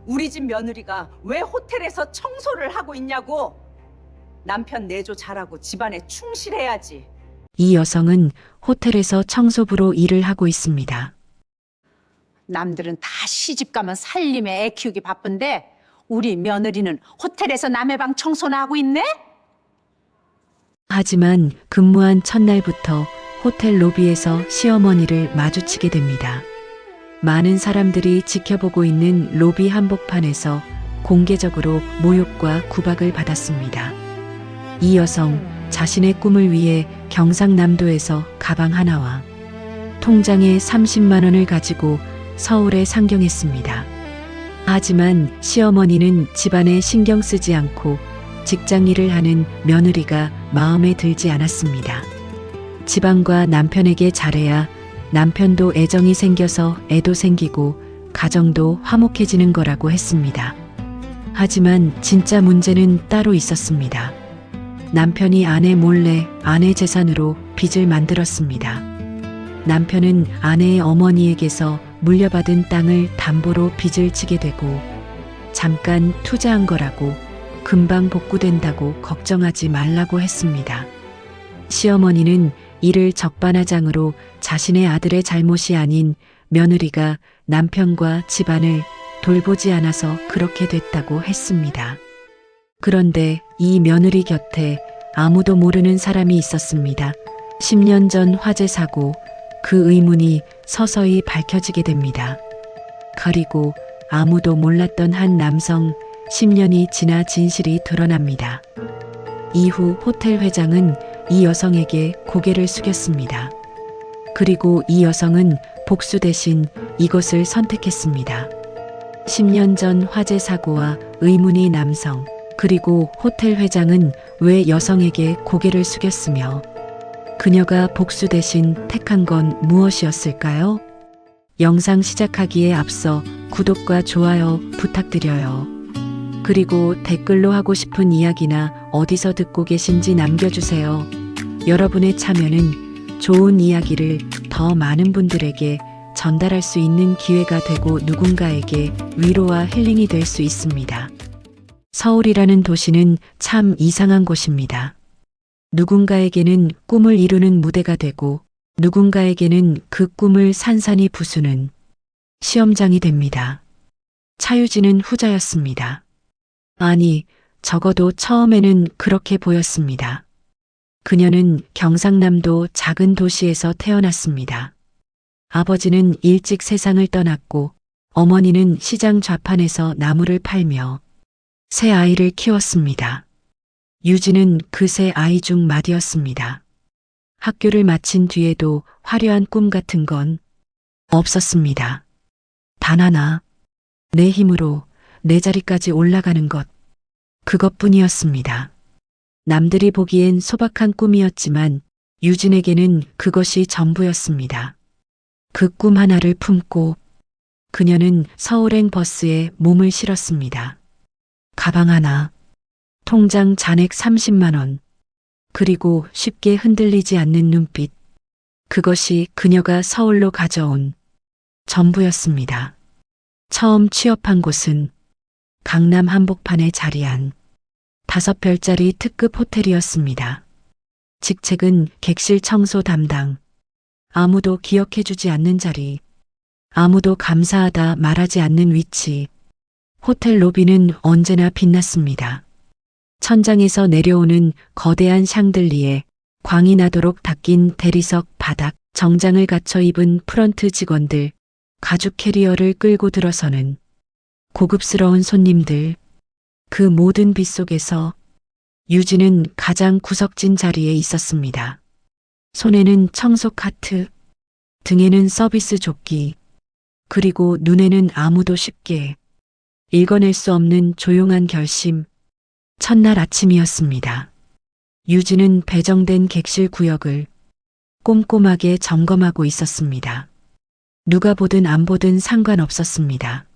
우리 집 며느리가 왜 호텔에서 청소를 하고 있냐고. 남편 내조 잘하고 집안에 충실해야지. 이 여성은 호텔에서 청소부로 일을 하고 있습니다. 남들은 다 시집 가면 살림에 애 키우기 바쁜데 우리 며느리는 호텔에서 남의 방 청소나 하고 있네? 하지만 근무한 첫날부터 호텔 로비에서 시어머니를 마주치게 됩니다. 많은 사람들이 지켜보고 있는 로비 한복판에서 공개적으로 모욕과 구박을 받았습니다. 이 여성 자신의 꿈을 위해 경상남도에서 가방 하나와 통장에 30만 원을 가지고 서울에 상경했습니다. 하지만 시어머니는 집안에 신경 쓰지 않고 직장 일을 하는 며느리가 마음에 들지 않았습니다. 집안과 남편에게 잘해야 남편도 애정이 생겨서 애도 생기고 가정도 화목해지는 거라고 했습니다. 하지만 진짜 문제는 따로 있었습니다. 남편이 아내 몰래 아내 재산으로 빚을 만들었습니다. 남편은 아내의 어머니에게서 물려받은 땅을 담보로 빚을 지게 되고 잠깐 투자한 거라고 금방 복구된다고 걱정하지 말라고 했습니다. 시어머니는 이를 적반하장으로 자신의 아들의 잘못이 아닌 며느리가 남편과 집안을 돌보지 않아서 그렇게 됐다고 했습니다. 그런데 이 며느리 곁에 아무도 모르는 사람이 있었습니다. 10년 전 화재 사고, 그 의문이 서서히 밝혀지게 됩니다. 그리고 아무도 몰랐던 한 남성 10년이 지나 진실이 드러납니다. 이후 호텔 회장은 이 여성에게 고개를 숙였습니다. 그리고 이 여성은 복수 대신 이것을 선택했습니다. 10년 전 화재 사고와 의문의 남성, 그리고 호텔 회장은 왜 여성에게 고개를 숙였으며 그녀가 복수 대신 택한 건 무엇이었을까요? 영상 시작하기에 앞서 구독과 좋아요 부탁드려요. 그리고 댓글로 하고 싶은 이야기나 어디서 듣고 계신지 남겨주세요. 여러분의 참여는 좋은 이야기를 더 많은 분들에게 전달할 수 있는 기회가 되고 누군가에게 위로와 힐링이 될 수 있습니다. 서울이라는 도시는 참 이상한 곳입니다. 누군가에게는 꿈을 이루는 무대가 되고 누군가에게는 그 꿈을 산산이 부수는 시험장이 됩니다. 차유진은 후자였습니다. 아니, 적어도 처음에는 그렇게 보였습니다. 그녀는 경상남도 작은 도시에서 태어났습니다. 아버지는 일찍 세상을 떠났고 어머니는 시장 좌판에서 나무를 팔며 세 아이를 키웠습니다. 유진은 그 세 아이 중 맏이었습니다. 학교를 마친 뒤에도 화려한 꿈 같은 건 없었습니다. 단 하나, 내 힘으로 내 자리까지 올라가는 것, 그것뿐이었습니다. 남들이 보기엔 소박한 꿈이었지만 유진에게는 그것이 전부였습니다. 그 꿈 하나를 품고 그녀는 서울행 버스에 몸을 실었습니다. 가방 하나, 통장 잔액 30만 원, 그리고 쉽게 흔들리지 않는 눈빛, 그것이 그녀가 서울로 가져온 전부였습니다. 처음 취업한 곳은 강남 한복판에 자리한 5별짜리 특급 호텔이었습니다. 직책은 객실 청소 담당, 아무도 기억해주지 않는 자리, 아무도 감사하다 말하지 않는 위치. 호텔 로비는 언제나 빛났습니다. 천장에서 내려오는 거대한 샹들리에 광이 나도록 닦인 대리석 바닥, 정장을 갖춰 입은 프런트 직원들, 가죽 캐리어를 끌고 들어서는 고급스러운 손님들, 그 모든 빛 속에서 유진은 가장 구석진 자리에 있었습니다. 손에는 청소 카트, 등에는 서비스 조끼, 그리고 눈에는 아무도 쉽게 읽어낼 수 없는 조용한 결심. 첫날 아침이었습니다. 유진은 배정된 객실 구역을 꼼꼼하게 점검하고 있었습니다. 누가 보든 안 보든 상관없었습니다.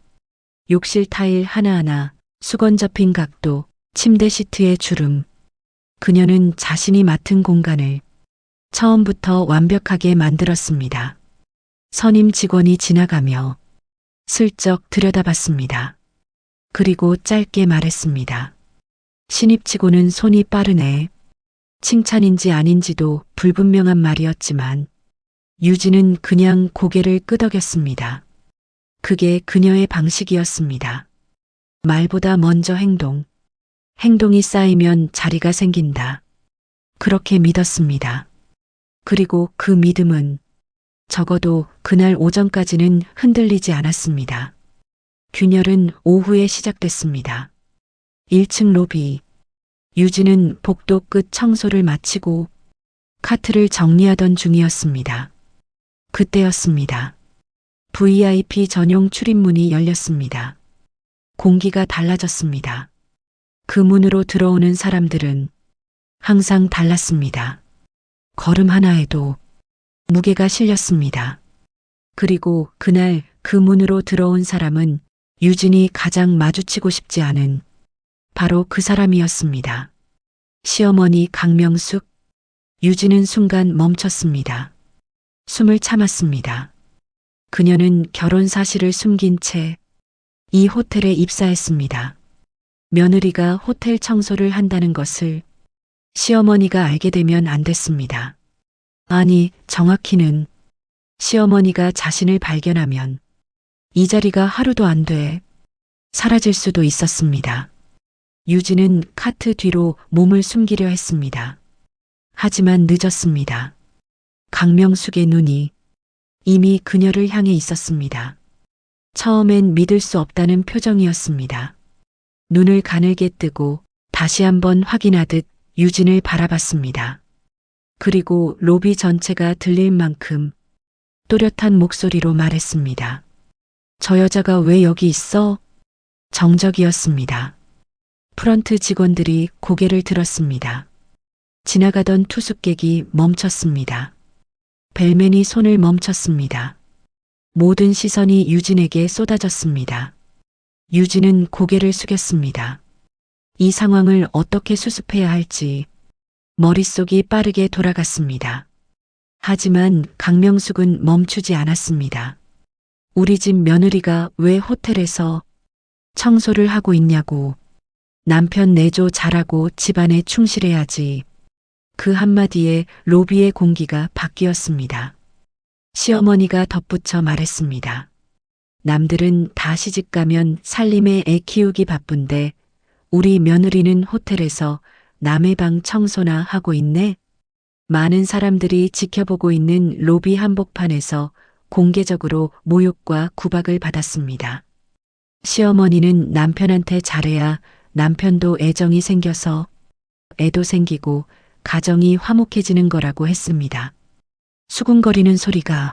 욕실 타일 하나하나, 수건 접힌 각도, 침대 시트의 주름. 그녀는 자신이 맡은 공간을 처음부터 완벽하게 만들었습니다. 선임 직원이 지나가며 슬쩍 들여다봤습니다. 그리고 짧게 말했습니다. 신입치고는 손이 빠르네. 칭찬인지 아닌지도 불분명한 말이었지만 유진은 그냥 고개를 끄덕였습니다. 그게 그녀의 방식이었습니다. 말보다 먼저 행동. 행동이 쌓이면 자리가 생긴다. 그렇게 믿었습니다. 그리고 그 믿음은 적어도 그날 오전까지는 흔들리지 않았습니다. 균열은 오후에 시작됐습니다. 1층 로비. 유진은 복도 끝 청소를 마치고 카트를 정리하던 중이었습니다. 그때였습니다. VIP 전용 출입문이 열렸습니다. 공기가 달라졌습니다. 그 문으로 들어오는 사람들은 항상 달랐습니다. 걸음 하나에도 무게가 실렸습니다. 그리고 그날 그 문으로 들어온 사람은 유진이 가장 마주치고 싶지 않은 바로 그 사람이었습니다. 시어머니 강명숙. 유진은 순간 멈췄습니다. 숨을 참았습니다. 그녀는 결혼 사실을 숨긴 채 이 호텔에 입사했습니다. 며느리가 호텔 청소를 한다는 것을 시어머니가 알게 되면 안 됐습니다. 아니, 정확히는 시어머니가 자신을 발견하면 이 자리가 하루도 안 돼 사라질 수도 있었습니다. 유진은 카트 뒤로 몸을 숨기려 했습니다. 하지만 늦었습니다. 강명숙의 눈이 이미 그녀를 향해 있었습니다. 처음엔 믿을 수 없다는 표정이었습니다. 눈을 가늘게 뜨고 다시 한번 확인하듯 유진을 바라봤습니다. 그리고 로비 전체가 들릴 만큼 또렷한 목소리로 말했습니다. 저 여자가 왜 여기 있어? 정적이었습니다. 프런트 직원들이 고개를 들었습니다. 지나가던 투숙객이 멈췄습니다. 벨맨이 손을 멈췄습니다. 모든 시선이 유진에게 쏟아졌습니다. 유진은 고개를 숙였습니다. 이 상황을 어떻게 수습해야 할지 머릿속이 빠르게 돌아갔습니다. 하지만 강명숙은 멈추지 않았습니다. 우리 집 며느리가 왜 호텔에서 청소를 하고 있냐고. 남편 내조 잘하고 집안에 충실해야지. 그 한마디에 로비의 공기가 바뀌었습니다. 시어머니가 덧붙여 말했습니다. 남들은 다 시집가면 살림에 애 키우기 바쁜데 우리 며느리는 호텔에서 남의 방 청소나 하고 있네. 많은 사람들이 지켜보고 있는 로비 한복판에서 공개적으로 모욕과 구박을 받았습니다. 시어머니는 남편한테 잘해야 남편도 애정이 생겨서 애도 생기고 가정이 화목해지는 거라고 했습니다. 수군거리는 소리가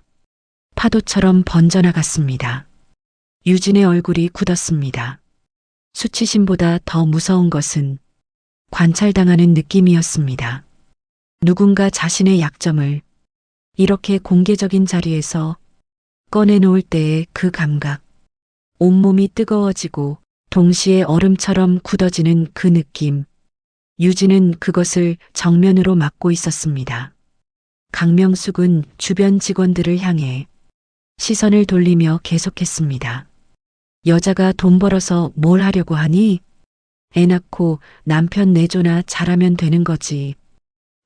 파도처럼 번져나갔습니다. 유진의 얼굴이 굳었습니다. 수치심보다 더 무서운 것은 관찰당하는 느낌이었습니다. 누군가 자신의 약점을 이렇게 공개적인 자리에서 꺼내놓을 때의 그 감각, 온몸이 뜨거워지고 동시에 얼음처럼 굳어지는 그 느낌. 유진은 그것을 정면으로 맞고 있었습니다. 강명숙은 주변 직원들을 향해 시선을 돌리며 계속했습니다. 여자가 돈 벌어서 뭘 하려고 하니? 애 낳고 남편 내조나 잘하면 되는 거지.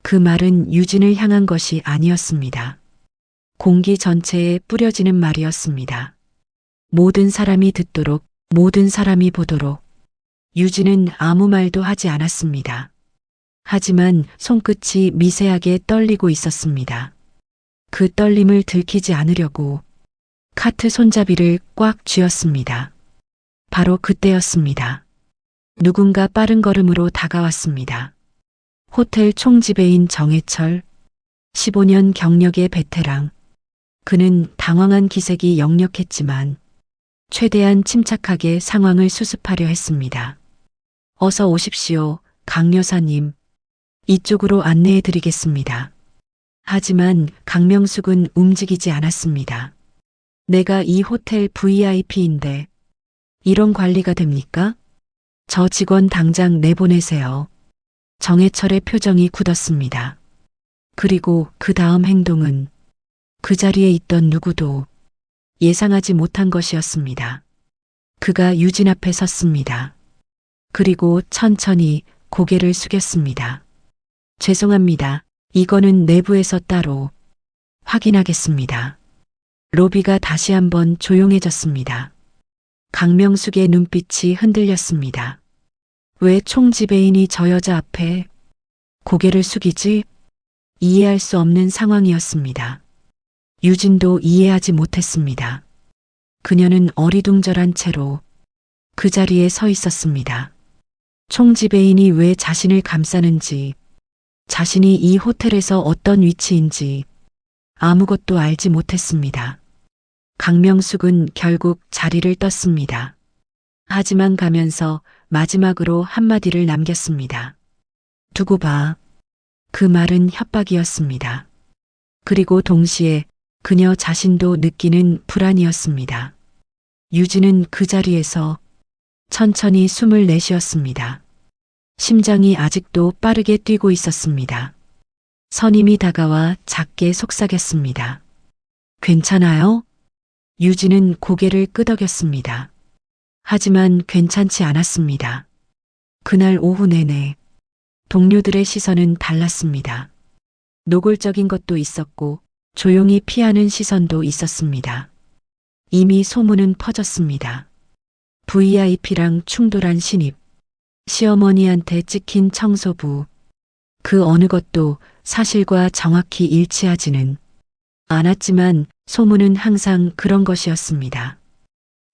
그 말은 유진을 향한 것이 아니었습니다. 공기 전체에 뿌려지는 말이었습니다. 모든 사람이 듣도록, 모든 사람이 보도록. 유진은 아무 말도 하지 않았습니다. 하지만 손끝이 미세하게 떨리고 있었습니다. 그 떨림을 들키지 않으려고 카트 손잡이를 꽉 쥐었습니다. 바로 그때였습니다. 누군가 빠른 걸음으로 다가왔습니다. 호텔 총지배인 정해철, 15년 경력의 베테랑. 그는 당황한 기색이 역력했지만 최대한 침착하게 상황을 수습하려 했습니다. 어서 오십시오, 강 여사님. 이쪽으로 안내해 드리겠습니다. 하지만 강명숙은 움직이지 않았습니다. 내가 이 호텔 VIP인데 이런 관리가 됩니까? 저 직원 당장 내보내세요. 정해철의 표정이 굳었습니다. 그리고 그 다음 행동은 그 자리에 있던 누구도 예상하지 못한 것이었습니다. 그가 유진 앞에 섰습니다. 그리고 천천히 고개를 숙였습니다. 죄송합니다. 이거는 내부에서 따로 확인하겠습니다. 로비가 다시 한번 조용해졌습니다. 강명숙의 눈빛이 흔들렸습니다. 왜 총지배인이 저 여자 앞에 고개를 숙이지? 이해할 수 없는 상황이었습니다. 유진도 이해하지 못했습니다. 그녀는 어리둥절한 채로 그 자리에 서 있었습니다. 총지배인이 왜 자신을 감싸는지, 자신이 이 호텔에서 어떤 위치인지 아무것도 알지 못했습니다. 강명숙은 결국 자리를 떴습니다. 하지만 가면서 마지막으로 한마디를 남겼습니다. 두고 봐. 그 말은 협박이었습니다. 그리고 동시에 그녀 자신도 느끼는 불안이었습니다. 유진은 그 자리에서 천천히 숨을 내쉬었습니다. 심장이 아직도 빠르게 뛰고 있었습니다. 선임이 다가와 작게 속삭였습니다. 괜찮아요? 유진은 고개를 끄덕였습니다. 하지만 괜찮지 않았습니다. 그날 오후 내내 동료들의 시선은 달랐습니다. 노골적인 것도 있었고 조용히 피하는 시선도 있었습니다. 이미 소문은 퍼졌습니다. VIP랑 충돌한 신입, 시어머니한테 찍힌 청소부, 그 어느 것도 사실과 정확히 일치하지는 않았지만 소문은 항상 그런 것이었습니다.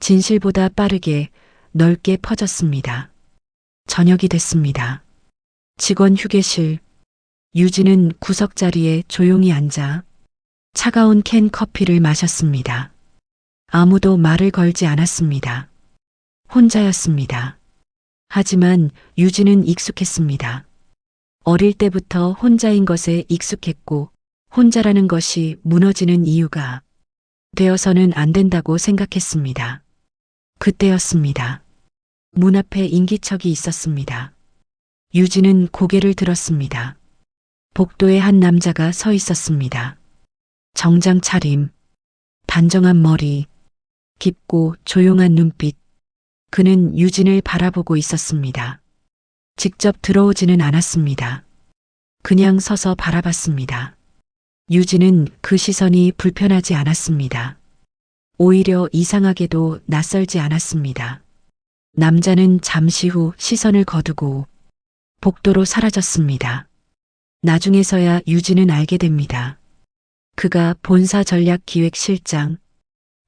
진실보다 빠르게 넓게 퍼졌습니다. 저녁이 됐습니다. 직원 휴게실. 유진은 구석자리에 조용히 앉아 차가운 캔 커피를 마셨습니다. 아무도 말을 걸지 않았습니다. 혼자였습니다. 하지만 유진은 익숙했습니다. 어릴 때부터 혼자인 것에 익숙했고 혼자라는 것이 무너지는 이유가 되어서는 안 된다고 생각했습니다. 그때였습니다. 문 앞에 인기척이 있었습니다. 유진은 고개를 들었습니다. 복도에 한 남자가 서 있었습니다. 정장 차림, 단정한 머리, 깊고 조용한 눈빛. 그는 유진을 바라보고 있었습니다. 직접 들어오지는 않았습니다. 그냥 서서 바라봤습니다. 유진은 그 시선이 불편하지 않았습니다. 오히려 이상하게도 낯설지 않았습니다. 남자는 잠시 후 시선을 거두고 복도로 사라졌습니다. 나중에서야 유진은 알게 됩니다. 그가 본사 전략기획실장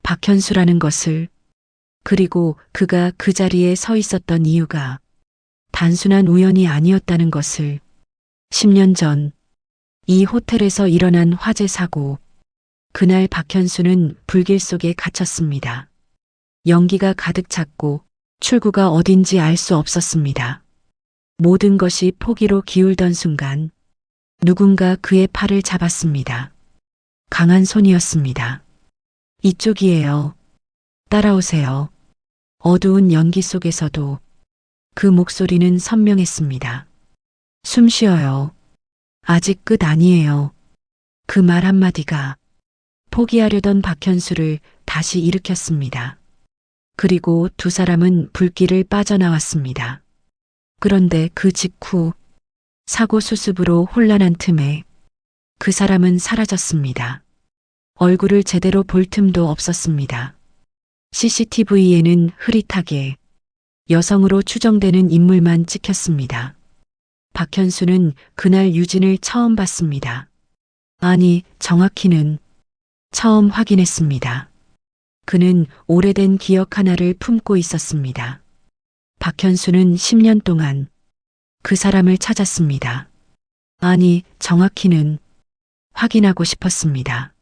박현수라는 것을, 그리고 그가 그 자리에 서 있었던 이유가 단순한 우연이 아니었다는 것을. 10년 전 이 호텔에서 일어난 화재 사고, 그날 박현수는 불길 속에 갇혔습니다. 연기가 가득 찼고 출구가 어딘지 알 수 없었습니다. 모든 것이 포기로 기울던 순간 누군가 그의 팔을 잡았습니다. 강한 손이었습니다. 이쪽이에요. 따라오세요. 어두운 연기 속에서도 그 목소리는 선명했습니다. 숨 쉬어요. 아직 끝 아니에요. 그 말 한마디가 포기하려던 박현수를 다시 일으켰습니다. 그리고 두 사람은 불길을 빠져나왔습니다. 그런데 그 직후 사고 수습으로 혼란한 틈에 그 사람은 사라졌습니다. 얼굴을 제대로 볼 틈도 없었습니다. CCTV에는 흐릿하게 여성으로 추정되는 인물만 찍혔습니다. 박현수는 그날 유진을 처음 봤습니다. 아니, 정확히는 처음 확인했습니다. 그는 오래된 기억 하나를 품고 있었습니다. 박현수는 10년 동안 그 사람을 찾았습니다. 아니, 정확히는 확인하고 싶었습니다.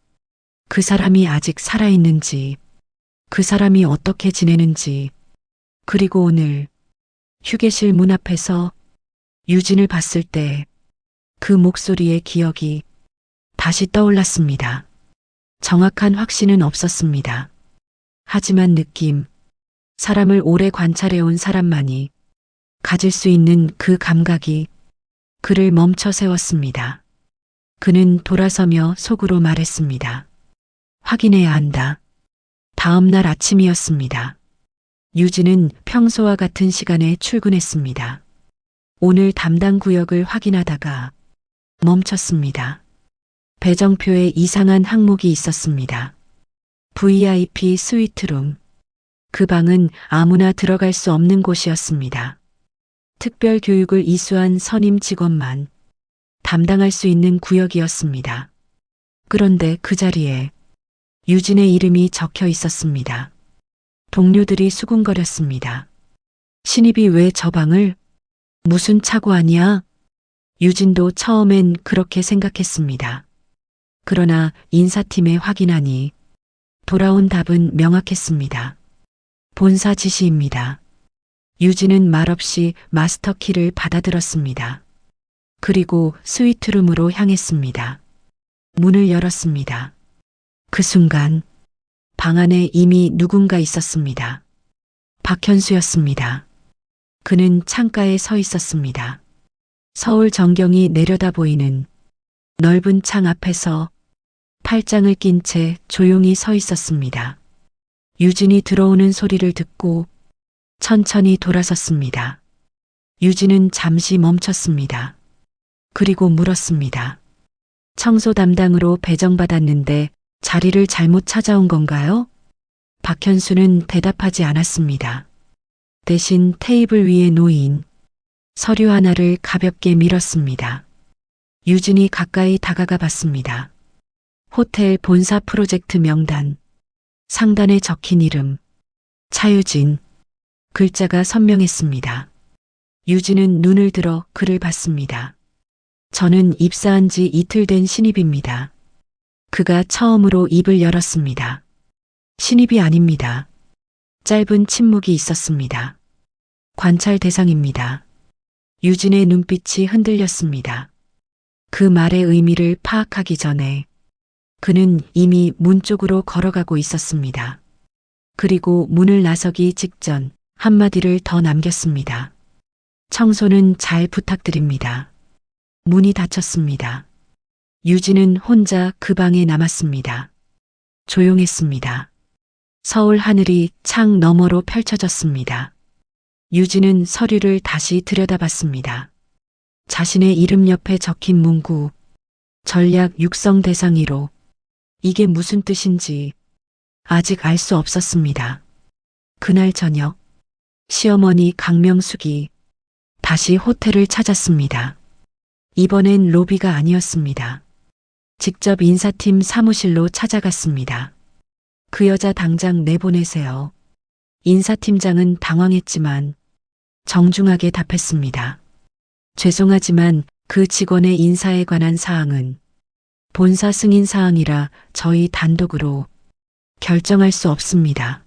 그 사람이 아직 살아있는지, 그 사람이 어떻게 지내는지. 그리고 오늘 휴게실 문 앞에서 유진을 봤을 때 그 목소리의 기억이 다시 떠올랐습니다. 정확한 확신은 없었습니다. 하지만 느낌, 사람을 오래 관찰해온 사람만이 가질 수 있는 그 감각이 그를 멈춰 세웠습니다. 그는 돌아서며 속으로 말했습니다. 확인해야 한다. 다음 날 아침이었습니다. 유진은 평소와 같은 시간에 출근했습니다. 오늘 담당 구역을 확인하다가 멈췄습니다. 배정표에 이상한 항목이 있었습니다. VIP 스위트룸. 그 방은 아무나 들어갈 수 없는 곳이었습니다. 특별 교육을 이수한 선임 직원만 담당할 수 있는 구역이었습니다. 그런데 그 자리에 유진의 이름이 적혀 있었습니다. 동료들이 수군거렸습니다. 신입이 왜 저 방을? 무슨 착오 아니야? 유진도 처음엔 그렇게 생각했습니다. 그러나 인사팀에 확인하니 돌아온 답은 명확했습니다. 본사 지시입니다. 유진은 말없이 마스터키를 받아들었습니다. 그리고 스위트룸으로 향했습니다. 문을 열었습니다. 그 순간 방 안에 이미 누군가 있었습니다. 박현수였습니다. 그는 창가에 서 있었습니다. 서울 전경이 내려다 보이는 넓은 창 앞에서 팔짱을 낀 채 조용히 서 있었습니다. 유진이 들어오는 소리를 듣고 천천히 돌아섰습니다. 유진은 잠시 멈췄습니다. 그리고 물었습니다. 청소 담당으로 배정받았는데 자리를 잘못 찾아온 건가요? 박현수는 대답하지 않았습니다. 대신 테이블 위에 놓인 서류 하나를 가볍게 밀었습니다. 유진이 가까이 다가가 봤습니다. 호텔 본사 프로젝트 명단. 상단에 적힌 이름. 차유진. 글자가 선명했습니다. 유진은 눈을 들어 글을 봤습니다. 저는 입사한 지 이틀 된 신입입니다. 그가 처음으로 입을 열었습니다. 신입이 아닙니다. 짧은 침묵이 있었습니다. 관찰 대상입니다. 유진의 눈빛이 흔들렸습니다. 그 말의 의미를 파악하기 전에 그는 이미 문 쪽으로 걸어가고 있었습니다. 그리고 문을 나서기 직전 한마디를 더 남겼습니다. 청소는 잘 부탁드립니다. 문이 닫혔습니다. 유진은 혼자 그 방에 남았습니다. 조용했습니다. 서울 하늘이 창 너머로 펼쳐졌습니다. 유진은 서류를 다시 들여다봤습니다. 자신의 이름 옆에 적힌 문구. 전략 육성 대상 1호. 이게 무슨 뜻인지 아직 알 수 없었습니다. 그날 저녁 시어머니 강명숙이 다시 호텔을 찾았습니다. 이번엔 로비가 아니었습니다. 직접 인사팀 사무실로 찾아갔습니다. 그 여자 당장 내보내세요. 인사팀장은 당황했지만 정중하게 답했습니다. 죄송하지만 그 직원의 인사에 관한 사항은 본사 승인 사항이라 저희 단독으로 결정할 수 없습니다.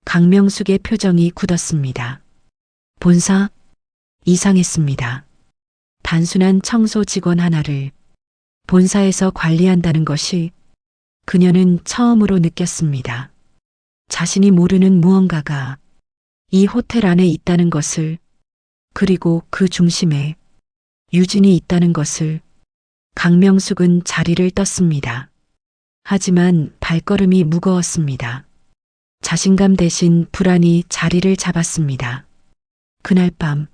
강명숙의 표정이 굳었습니다. 본사? 이상했습니다. 단순한 청소 직원 하나를 본사에서 관리한다는 것이 그녀는 처음으로 느꼈습니다. 자신이 모르는 무언가가 이 호텔 안에 있다는 것을, 그리고 그 중심에 유진이 있다는 것을. 강명숙은 자리를 떴습니다. 하지만 발걸음이 무거웠습니다. 자신감 대신 불안이 자리를 잡았습니다. 그날 밤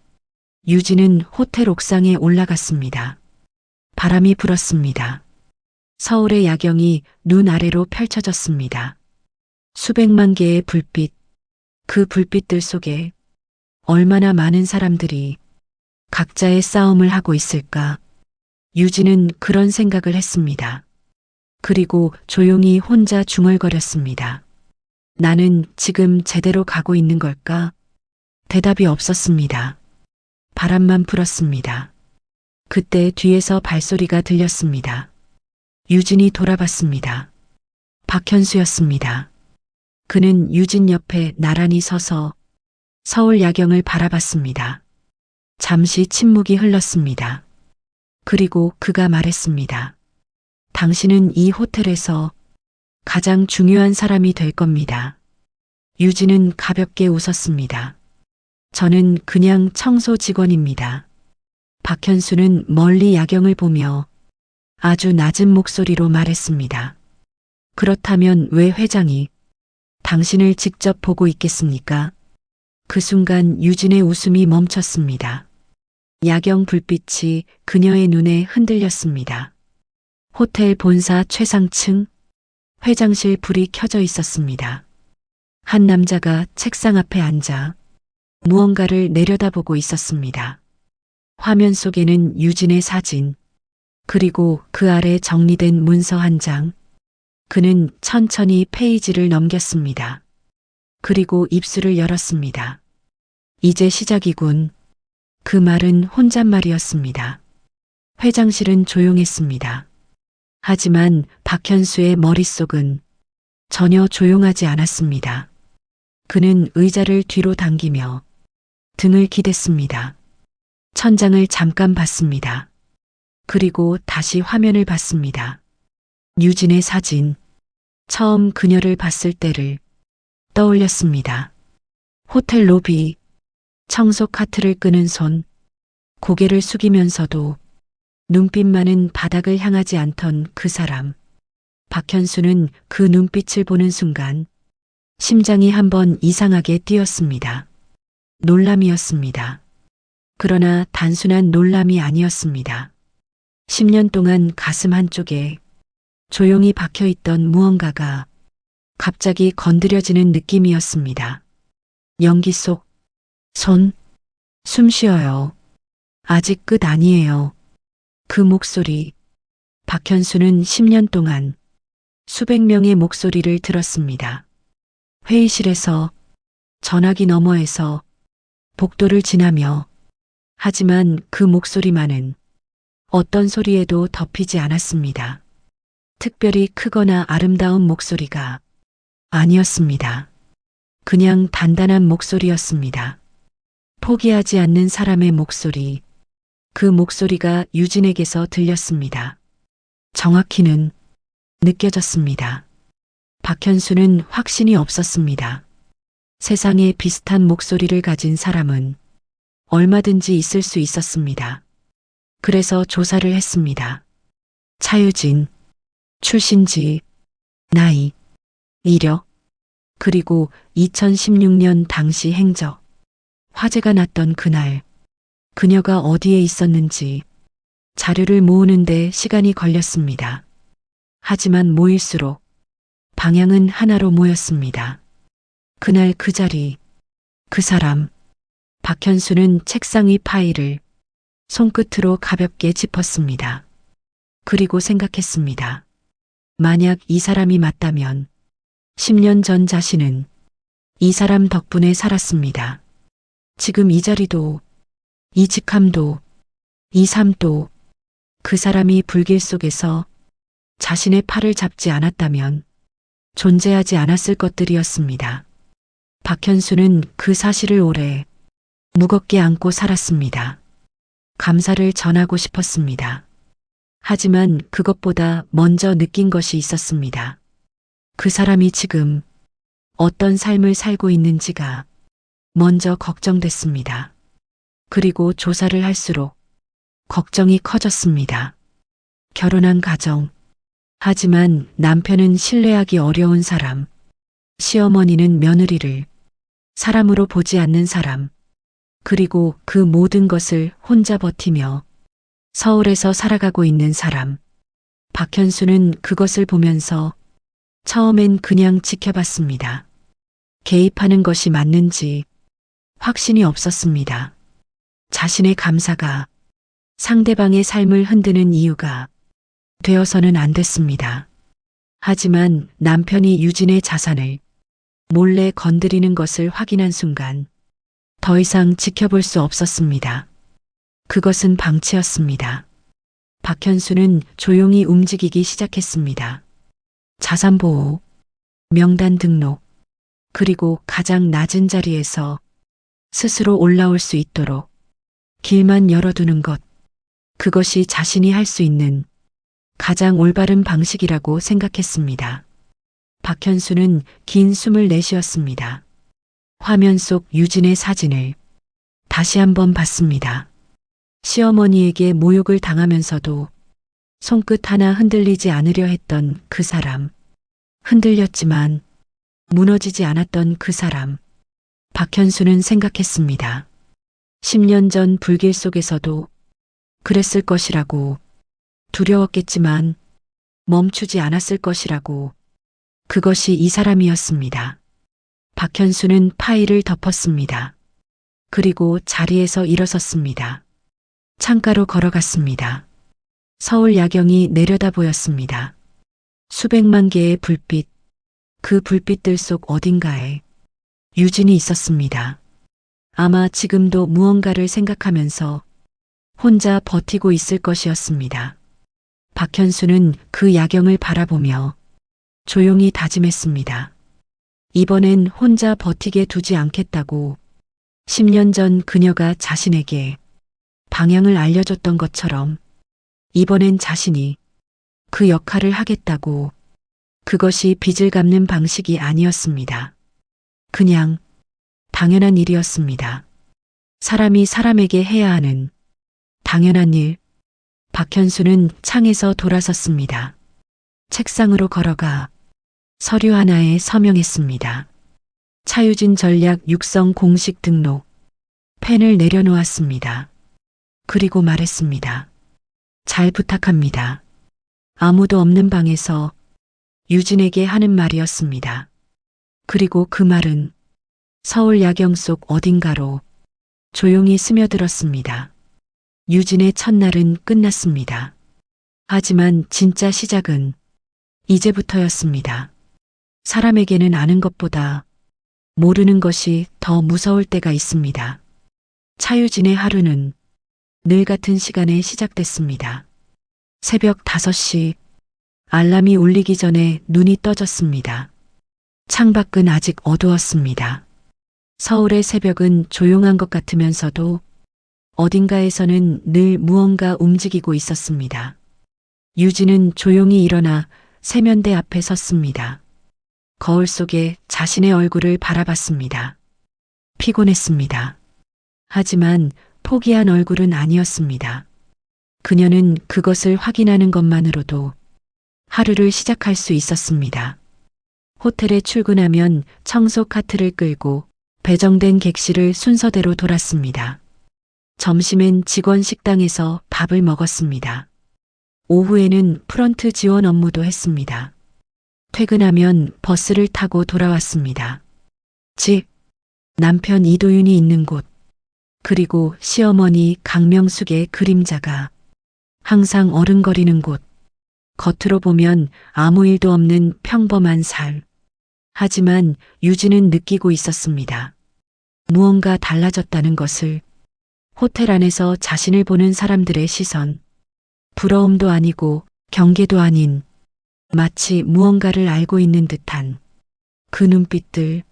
유진은 호텔 옥상에 올라갔습니다. 바람이 불었습니다. 서울의 야경이 눈 아래로 펼쳐졌습니다. 수백만 개의 불빛, 그 불빛들 속에 얼마나 많은 사람들이 각자의 싸움을 하고 있을까? 유진은 그런 생각을 했습니다. 그리고 조용히 혼자 중얼거렸습니다. 나는 지금 제대로 가고 있는 걸까? 대답이 없었습니다. 바람만 불었습니다. 그때 뒤에서 발소리가 들렸습니다. 유진이 돌아봤습니다. 박현수였습니다. 그는 유진 옆에 나란히 서서 서울 야경을 바라봤습니다. 잠시 침묵이 흘렀습니다. 그리고 그가 말했습니다. 당신은 이 호텔에서 가장 중요한 사람이 될 겁니다. 유진은 가볍게 웃었습니다. 저는 그냥 청소 직원입니다. 박현수는 멀리 야경을 보며 아주 낮은 목소리로 말했습니다. 그렇다면 왜 회장이 당신을 직접 보고 있겠습니까? 그 순간 유진의 웃음이 멈췄습니다. 야경 불빛이 그녀의 눈에 흔들렸습니다. 호텔 본사 최상층 회장실 불이 켜져 있었습니다. 한 남자가 책상 앞에 앉아 무언가를 내려다보고 있었습니다. 화면 속에는 유진의 사진, 그리고 그 아래 정리된 문서 한 장. 그는 천천히 페이지를 넘겼습니다. 그리고 입술을 열었습니다. 이제 시작이군. 그 말은 혼잣말이었습니다. 회장실은 조용했습니다. 하지만 박현수의 머릿속은 전혀 조용하지 않았습니다. 그는 의자를 뒤로 당기며 등을 기댔습니다. 천장을 잠깐 봤습니다. 그리고 다시 화면을 봤습니다. 유진의 사진. 처음 그녀를 봤을 때를 떠올렸습니다. 호텔 로비, 청소 카트를 끄는 손, 고개를 숙이면서도 눈빛만은 바닥을 향하지 않던 그 사람. 박현수는 그 눈빛을 보는 순간 심장이 한번 이상하게 뛰었습니다. 놀람이었습니다. 그러나 단순한 놀람이 아니었습니다. 10년 동안 가슴 한쪽에 조용히 박혀있던 무언가가 갑자기 건드려지는 느낌이었습니다. 연기 속 손, 숨 쉬어요. 아직 끝 아니에요. 그 목소리. 박현수는 10년 동안 수백 명의 목소리를 들었습니다. 회의실에서, 전화기 너머에서, 복도를 지나며. 하지만 그 목소리만은 어떤 소리에도 덮이지 않았습니다. 특별히 크거나 아름다운 목소리가 아니었습니다. 그냥 단단한 목소리였습니다. 포기하지 않는 사람의 목소리. 그 목소리가 유진에게서 들렸습니다. 정확히는 느껴졌습니다. 박현수는 확신이 없었습니다. 세상에 비슷한 목소리를 가진 사람은 얼마든지 있을 수 있었습니다. 그래서 조사를 했습니다. 차유진, 출신지, 나이, 이력, 그리고 2016년 당시 행적. 화재가 났던 그날, 그녀가 어디에 있었는지 자료를 모으는데 시간이 걸렸습니다. 하지만 모일수록 방향은 하나로 모였습니다. 그날 그 자리, 그 사람. 박현수는 책상 위 파일을 손끝으로 가볍게 짚었습니다. 그리고 생각했습니다. 만약 이 사람이 맞다면 10년 전 자신은 이 사람 덕분에 살았습니다. 지금 이 자리도, 이 직함도, 이 삶도 그 사람이 불길 속에서 자신의 팔을 잡지 않았다면 존재하지 않았을 것들이었습니다. 박현수는 그 사실을 오래 무겁게 안고 살았습니다. 감사를 전하고 싶었습니다. 하지만 그것보다 먼저 느낀 것이 있었습니다. 그 사람이 지금 어떤 삶을 살고 있는지가 먼저 걱정됐습니다. 그리고 조사를 할수록 걱정이 커졌습니다. 결혼한 가정. 하지만 남편은 신뢰하기 어려운 사람. 시어머니는 며느리를 사람으로 보지 않는 사람. 그리고 그 모든 것을 혼자 버티며 서울에서 살아가고 있는 사람. 박현수는 그것을 보면서 처음엔 그냥 지켜봤습니다. 개입하는 것이 맞는지 확신이 없었습니다. 자신의 감사가 상대방의 삶을 흔드는 이유가 되어서는 안 됐습니다. 하지만 남편이 유진의 자산을 몰래 건드리는 것을 확인한 순간 더 이상 지켜볼 수 없었습니다. 그것은 방치였습니다. 박현수는 조용히 움직이기 시작했습니다. 자산보호, 명단 등록, 그리고 가장 낮은 자리에서 스스로 올라올 수 있도록 길만 열어두는 것. 그것이 자신이 할 수 있는 가장 올바른 방식이라고 생각했습니다. 박현수는 긴 숨을 내쉬었습니다. 화면 속 유진의 사진을 다시 한번 봤습니다. 시어머니에게 모욕을 당하면서도 손끝 하나 흔들리지 않으려 했던 그 사람. 흔들렸지만 무너지지 않았던 그 사람. 박현수는 생각했습니다. 10년 전 불길 속에서도 그랬을 것이라고, 두려웠겠지만 멈추지 않았을 것이라고. 그것이 이 사람이었습니다. 박현수는 파일을 덮었습니다. 그리고 자리에서 일어섰습니다. 창가로 걸어갔습니다. 서울 야경이 내려다 보였습니다. 수백만 개의 불빛, 그 불빛들 속 어딘가에 유진이 있었습니다. 아마 지금도 무언가를 생각하면서 혼자 버티고 있을 것이었습니다. 박현수는 그 야경을 바라보며 조용히 다짐했습니다. 이번엔 혼자 버티게 두지 않겠다고. 10년 전 그녀가 자신에게 방향을 알려줬던 것처럼 이번엔 자신이 그 역할을 하겠다고. 그것이 빚을 갚는 방식이 아니었습니다. 그냥 당연한 일이었습니다. 사람이 사람에게 해야 하는 당연한 일. 박현수는 창에서 돌아섰습니다. 책상으로 걸어가 서류 하나에 서명했습니다. 차유진 전략 육성 공식 등록. 펜을 내려놓았습니다. 그리고 말했습니다. 잘 부탁합니다. 아무도 없는 방에서 유진에게 하는 말이었습니다. 그리고 그 말은 서울 야경 속 어딘가로 조용히 스며들었습니다. 유진의 첫날은 끝났습니다. 하지만 진짜 시작은 이제부터였습니다. 사람에게는 아는 것보다 모르는 것이 더 무서울 때가 있습니다. 차유진의 하루는 늘 같은 시간에 시작됐습니다. 새벽 5시, 알람이 울리기 전에 눈이 떠졌습니다. 창밖은 아직 어두웠습니다. 서울의 새벽은 조용한 것 같으면서도 어딘가에서는 늘 무언가 움직이고 있었습니다. 유진은 조용히 일어나 세면대 앞에 섰습니다. 거울 속에 자신의 얼굴을 바라봤습니다. 피곤했습니다. 하지만 포기한 얼굴은 아니었습니다. 그녀는 그것을 확인하는 것만으로도 하루를 시작할 수 있었습니다. 호텔에 출근하면 청소 카트를 끌고 배정된 객실을 순서대로 돌았습니다. 점심엔 직원 식당에서 밥을 먹었습니다. 오후에는 프런트 지원 업무도 했습니다. 퇴근하면 버스를 타고 돌아왔습니다. 집, 남편 이도윤이 있는 곳, 그리고 시어머니 강명숙의 그림자가 항상 어른거리는 곳. 겉으로 보면 아무 일도 없는 평범한 삶. 하지만 유진은 느끼고 있었습니다. 무언가 달라졌다는 것을. 호텔 안에서 자신을 보는 사람들의 시선. 부러움도 아니고 경계도 아닌 마치 무언가를 알고 있는 듯한 그 눈빛들.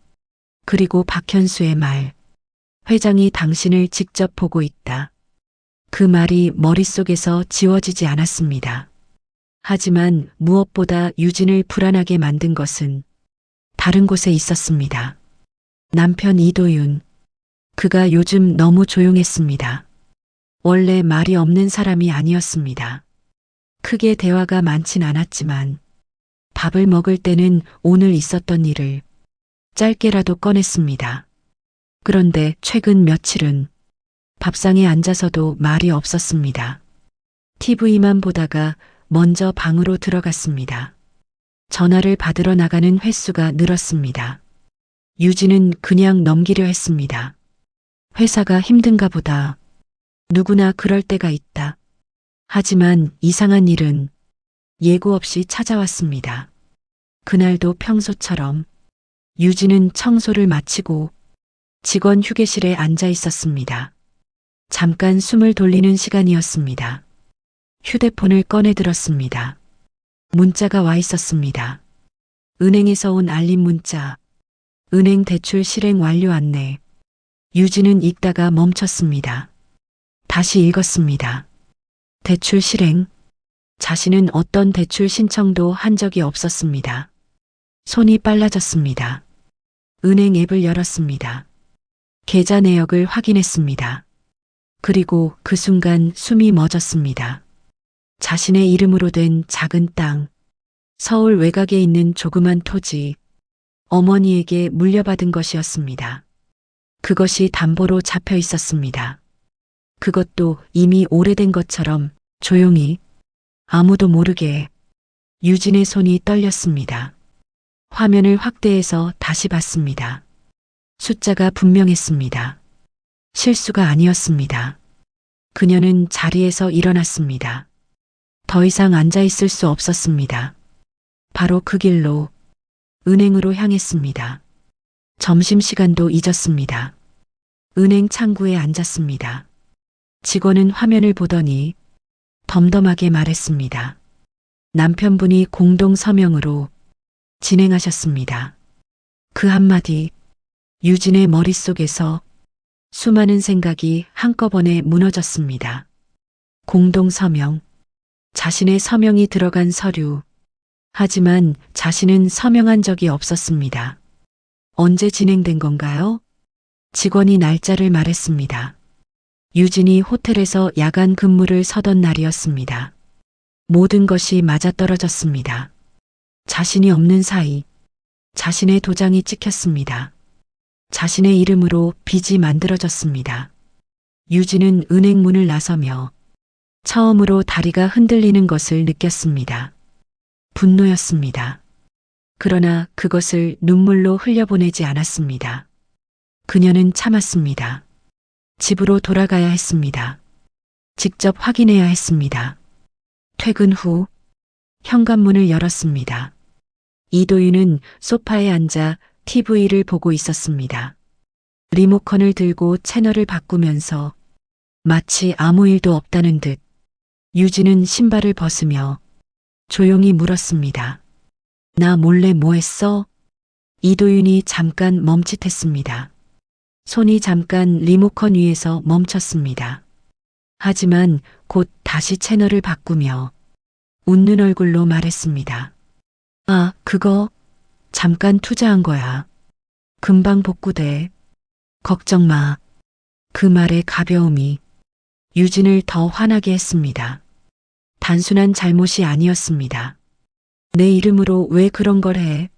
그리고 박현수의 말. 회장이 당신을 직접 보고 있다. 그 말이 머릿속에서 지워지지 않았습니다. 하지만 무엇보다 유진을 불안하게 만든 것은 다른 곳에 있었습니다. 남편 이도윤. 그가 요즘 너무 조용했습니다. 원래 말이 없는 사람이 아니었습니다. 크게 대화가 많진 않았지만 밥을 먹을 때는 오늘 있었던 일을 짧게라도 꺼냈습니다. 그런데 최근 며칠은 밥상에 앉아서도 말이 없었습니다. TV만 보다가 먼저 방으로 들어갔습니다. 전화를 받으러 나가는 횟수가 늘었습니다. 유진은 그냥 넘기려 했습니다. 회사가 힘든가 보다. 누구나 그럴 때가 있다. 하지만 이상한 일은 예고 없이 찾아왔습니다. 그날도 평소처럼 유진은 청소를 마치고 직원 휴게실에 앉아 있었습니다. 잠깐 숨을 돌리는 시간이었습니다. 휴대폰을 꺼내 들었습니다. 문자가 와 있었습니다. 은행에서 온 알림 문자. 은행 대출 실행 완료 안내. 유진은 읽다가 멈췄습니다. 다시 읽었습니다. 대출 실행. 자신은 어떤 대출 신청도 한 적이 없었습니다. 손이 빨라졌습니다. 은행 앱을 열었습니다. 계좌 내역을 확인했습니다. 그리고 그 순간 숨이 멎었습니다. 자신의 이름으로 된 작은 땅, 서울 외곽에 있는 조그만 토지, 어머니에게 물려받은 것이었습니다. 그것이 담보로 잡혀 있었습니다. 그것도 이미 오래된 것처럼 조용히 아무도 모르게. 유진의 손이 떨렸습니다. 화면을 확대해서 다시 봤습니다. 숫자가 분명했습니다. 실수가 아니었습니다. 그녀는 자리에서 일어났습니다. 더 이상 앉아 있을 수 없었습니다. 바로 그 길로 은행으로 향했습니다. 점심시간도 잊었습니다. 은행 창구에 앉았습니다. 직원은 화면을 보더니 덤덤하게 말했습니다. 남편분이 공동 서명으로 진행하셨습니다. 그 한마디, 유진의 머릿속에서 수많은 생각이 한꺼번에 무너졌습니다. 공동 서명, 자신의 서명이 들어간 서류. 하지만 자신은 서명한 적이 없었습니다. 언제 진행된 건가요? 직원이 날짜를 말했습니다. 유진이 호텔에서 야간 근무를 서던 날이었습니다. 모든 것이 맞아떨어졌습니다. 자신이 없는 사이 자신의 도장이 찍혔습니다. 자신의 이름으로 빚이 만들어졌습니다. 유진은 은행 문을 나서며 처음으로 다리가 흔들리는 것을 느꼈습니다. 분노였습니다. 그러나 그것을 눈물로 흘려보내지 않았습니다. 그녀는 참았습니다. 집으로 돌아가야 했습니다. 직접 확인해야 했습니다. 퇴근 후 현관문을 열었습니다. 이도윤은 소파에 앉아 TV를 보고 있었습니다. 리모컨을 들고 채널을 바꾸면서 마치 아무 일도 없다는 듯 유진은 신발을 벗으며 조용히 물었습니다. 나 몰래 뭐 했어? 이도윤이 잠깐 멈칫했습니다. 손이 잠깐 리모컨 위에서 멈췄습니다. 하지만 곧 다시 채널을 바꾸며 웃는 얼굴로 말했습니다. 아, 그거 잠깐 투자한 거야. 금방 복구돼. 걱정 마. 그 말의 가벼움이 유진을 더 화나게 했습니다. 단순한 잘못이 아니었습니다. 내 이름으로 왜 그런 걸 해?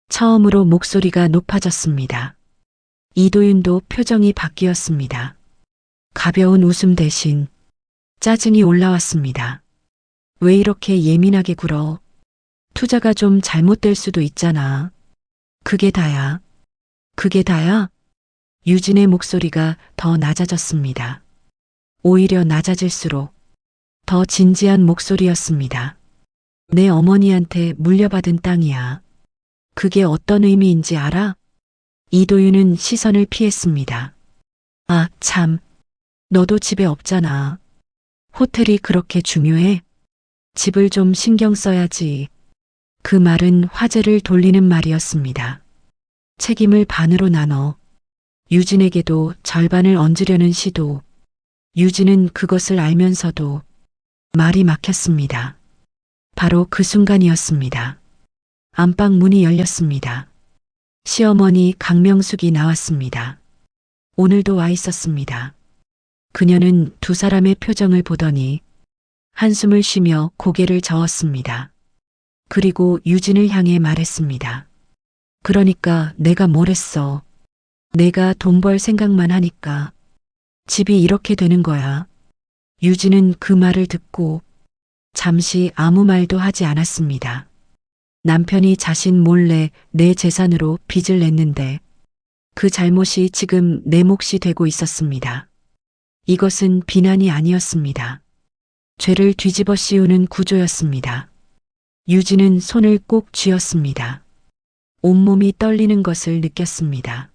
처음으로 목소리가 높아졌습니다. 이도윤도 표정이 바뀌었습니다. 가벼운 웃음 대신 짜증이 올라왔습니다. 왜 이렇게 예민하게 굴어? 투자가 좀 잘못될 수도 있잖아. 그게 다야. 그게 다야? 유진의 목소리가 더 낮아졌습니다. 오히려 낮아질수록 더 진지한 목소리였습니다. 내 어머니한테 물려받은 땅이야. 그게 어떤 의미인지 알아? 이도윤은 시선을 피했습니다. 아, 참. 너도 집에 없잖아. 호텔이 그렇게 중요해? 집을 좀 신경 써야지. 그 말은 화제를 돌리는 말이었습니다. 책임을 반으로 나눠 유진에게도 절반을 얹으려는 시도. 유진은 그것을 알면서도 말이 막혔습니다. 바로 그 순간이었습니다. 안방 문이 열렸습니다. 시어머니 강명숙이 나왔습니다. 오늘도 와 있었습니다. 그녀는 두 사람의 표정을 보더니 한숨을 쉬며 고개를 저었습니다. 그리고 유진을 향해 말했습니다. 그러니까 내가 뭘 했어. 내가 돈 벌 생각만 하니까 집이 이렇게 되는 거야. 유진은 그 말을 듣고 잠시 아무 말도 하지 않았습니다. 남편이 자신 몰래 내 재산으로 빚을 냈는데 그 잘못이 지금 내 몫이 되고 있었습니다. 이것은 비난이 아니었습니다. 죄를 뒤집어 씌우는 구조였습니다. 유진은 손을 꼭 쥐었습니다. 온몸이 떨리는 것을 느꼈습니다.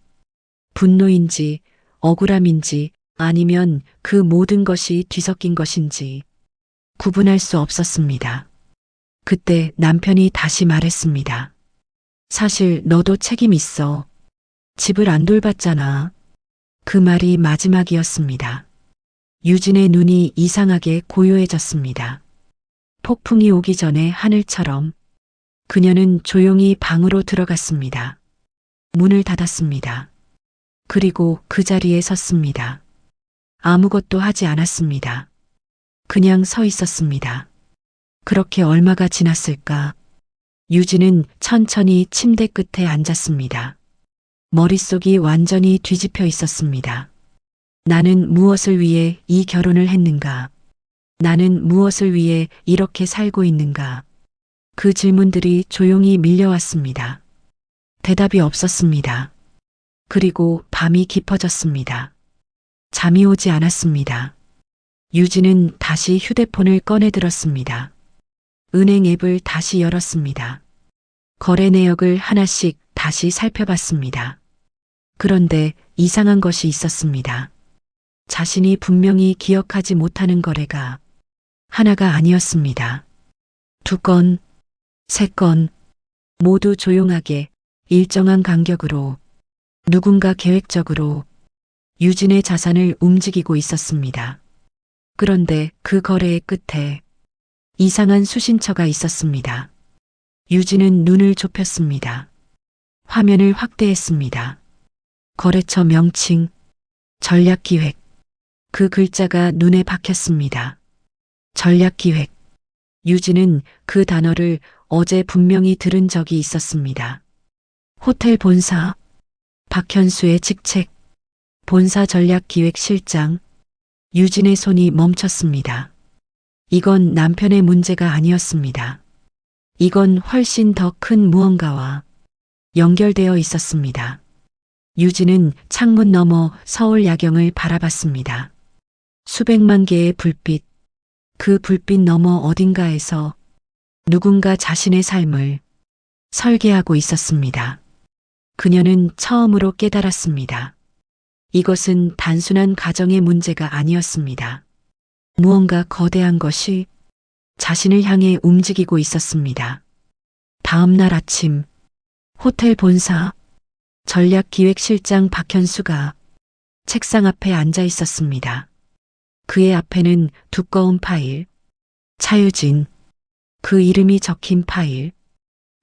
분노인지 억울함인지 아니면 그 모든 것이 뒤섞인 것인지 구분할 수 없었습니다. 그때 남편이 다시 말했습니다. 사실 너도 책임 있어. 집을 안 돌봤잖아. 그 말이 마지막이었습니다. 유진의 눈이 이상하게 고요해졌습니다. 폭풍이 오기 전에 하늘처럼 그녀는 조용히 방으로 들어갔습니다. 문을 닫았습니다. 그리고 그 자리에 섰습니다. 아무것도 하지 않았습니다. 그냥 서 있었습니다. 그렇게 얼마가 지났을까? 유진은 천천히 침대 끝에 앉았습니다. 머릿속이 완전히 뒤집혀 있었습니다. 나는 무엇을 위해 이 결혼을 했는가? 나는 무엇을 위해 이렇게 살고 있는가? 그 질문들이 조용히 밀려왔습니다. 대답이 없었습니다. 그리고 밤이 깊어졌습니다. 잠이 오지 않았습니다. 유진은 다시 휴대폰을 꺼내 들었습니다. 은행 앱을 다시 열었습니다. 거래 내역을 하나씩 다시 살펴봤습니다. 그런데 이상한 것이 있었습니다. 자신이 분명히 기억하지 못하는 거래가 하나가 아니었습니다. 2건, 3건, 모두 조용하게 일정한 간격으로 누군가 계획적으로 유진의 자산을 움직이고 있었습니다. 그런데 그 거래의 끝에 이상한 수신처가 있었습니다. 유진은 눈을 좁혔습니다. 화면을 확대했습니다. 거래처 명칭, 전략기획. 그 글자가 눈에 박혔습니다. 전략기획. 유진은 그 단어를 어제 분명히 들은 적이 있었습니다. 호텔 본사, 박현수의 직책, 본사 전략기획실장. 유진의 손이 멈췄습니다. 이건 남편의 문제가 아니었습니다. 이건 훨씬 더 큰 무언가와 연결되어 있었습니다. 유진은 창문 너머 서울 야경을 바라봤습니다. 수백만 개의 불빛, 그 불빛 너머 어딘가에서 누군가 자신의 삶을 설계하고 있었습니다. 그녀는 처음으로 깨달았습니다. 이것은 단순한 가정의 문제가 아니었습니다. 무언가 거대한 것이 자신을 향해 움직이고 있었습니다. 다음 날 아침, 호텔 본사, 전략기획실장 박현수가 책상 앞에 앉아 있었습니다. 그의 앞에는 두꺼운 파일, 차유진, 그 이름이 적힌 파일,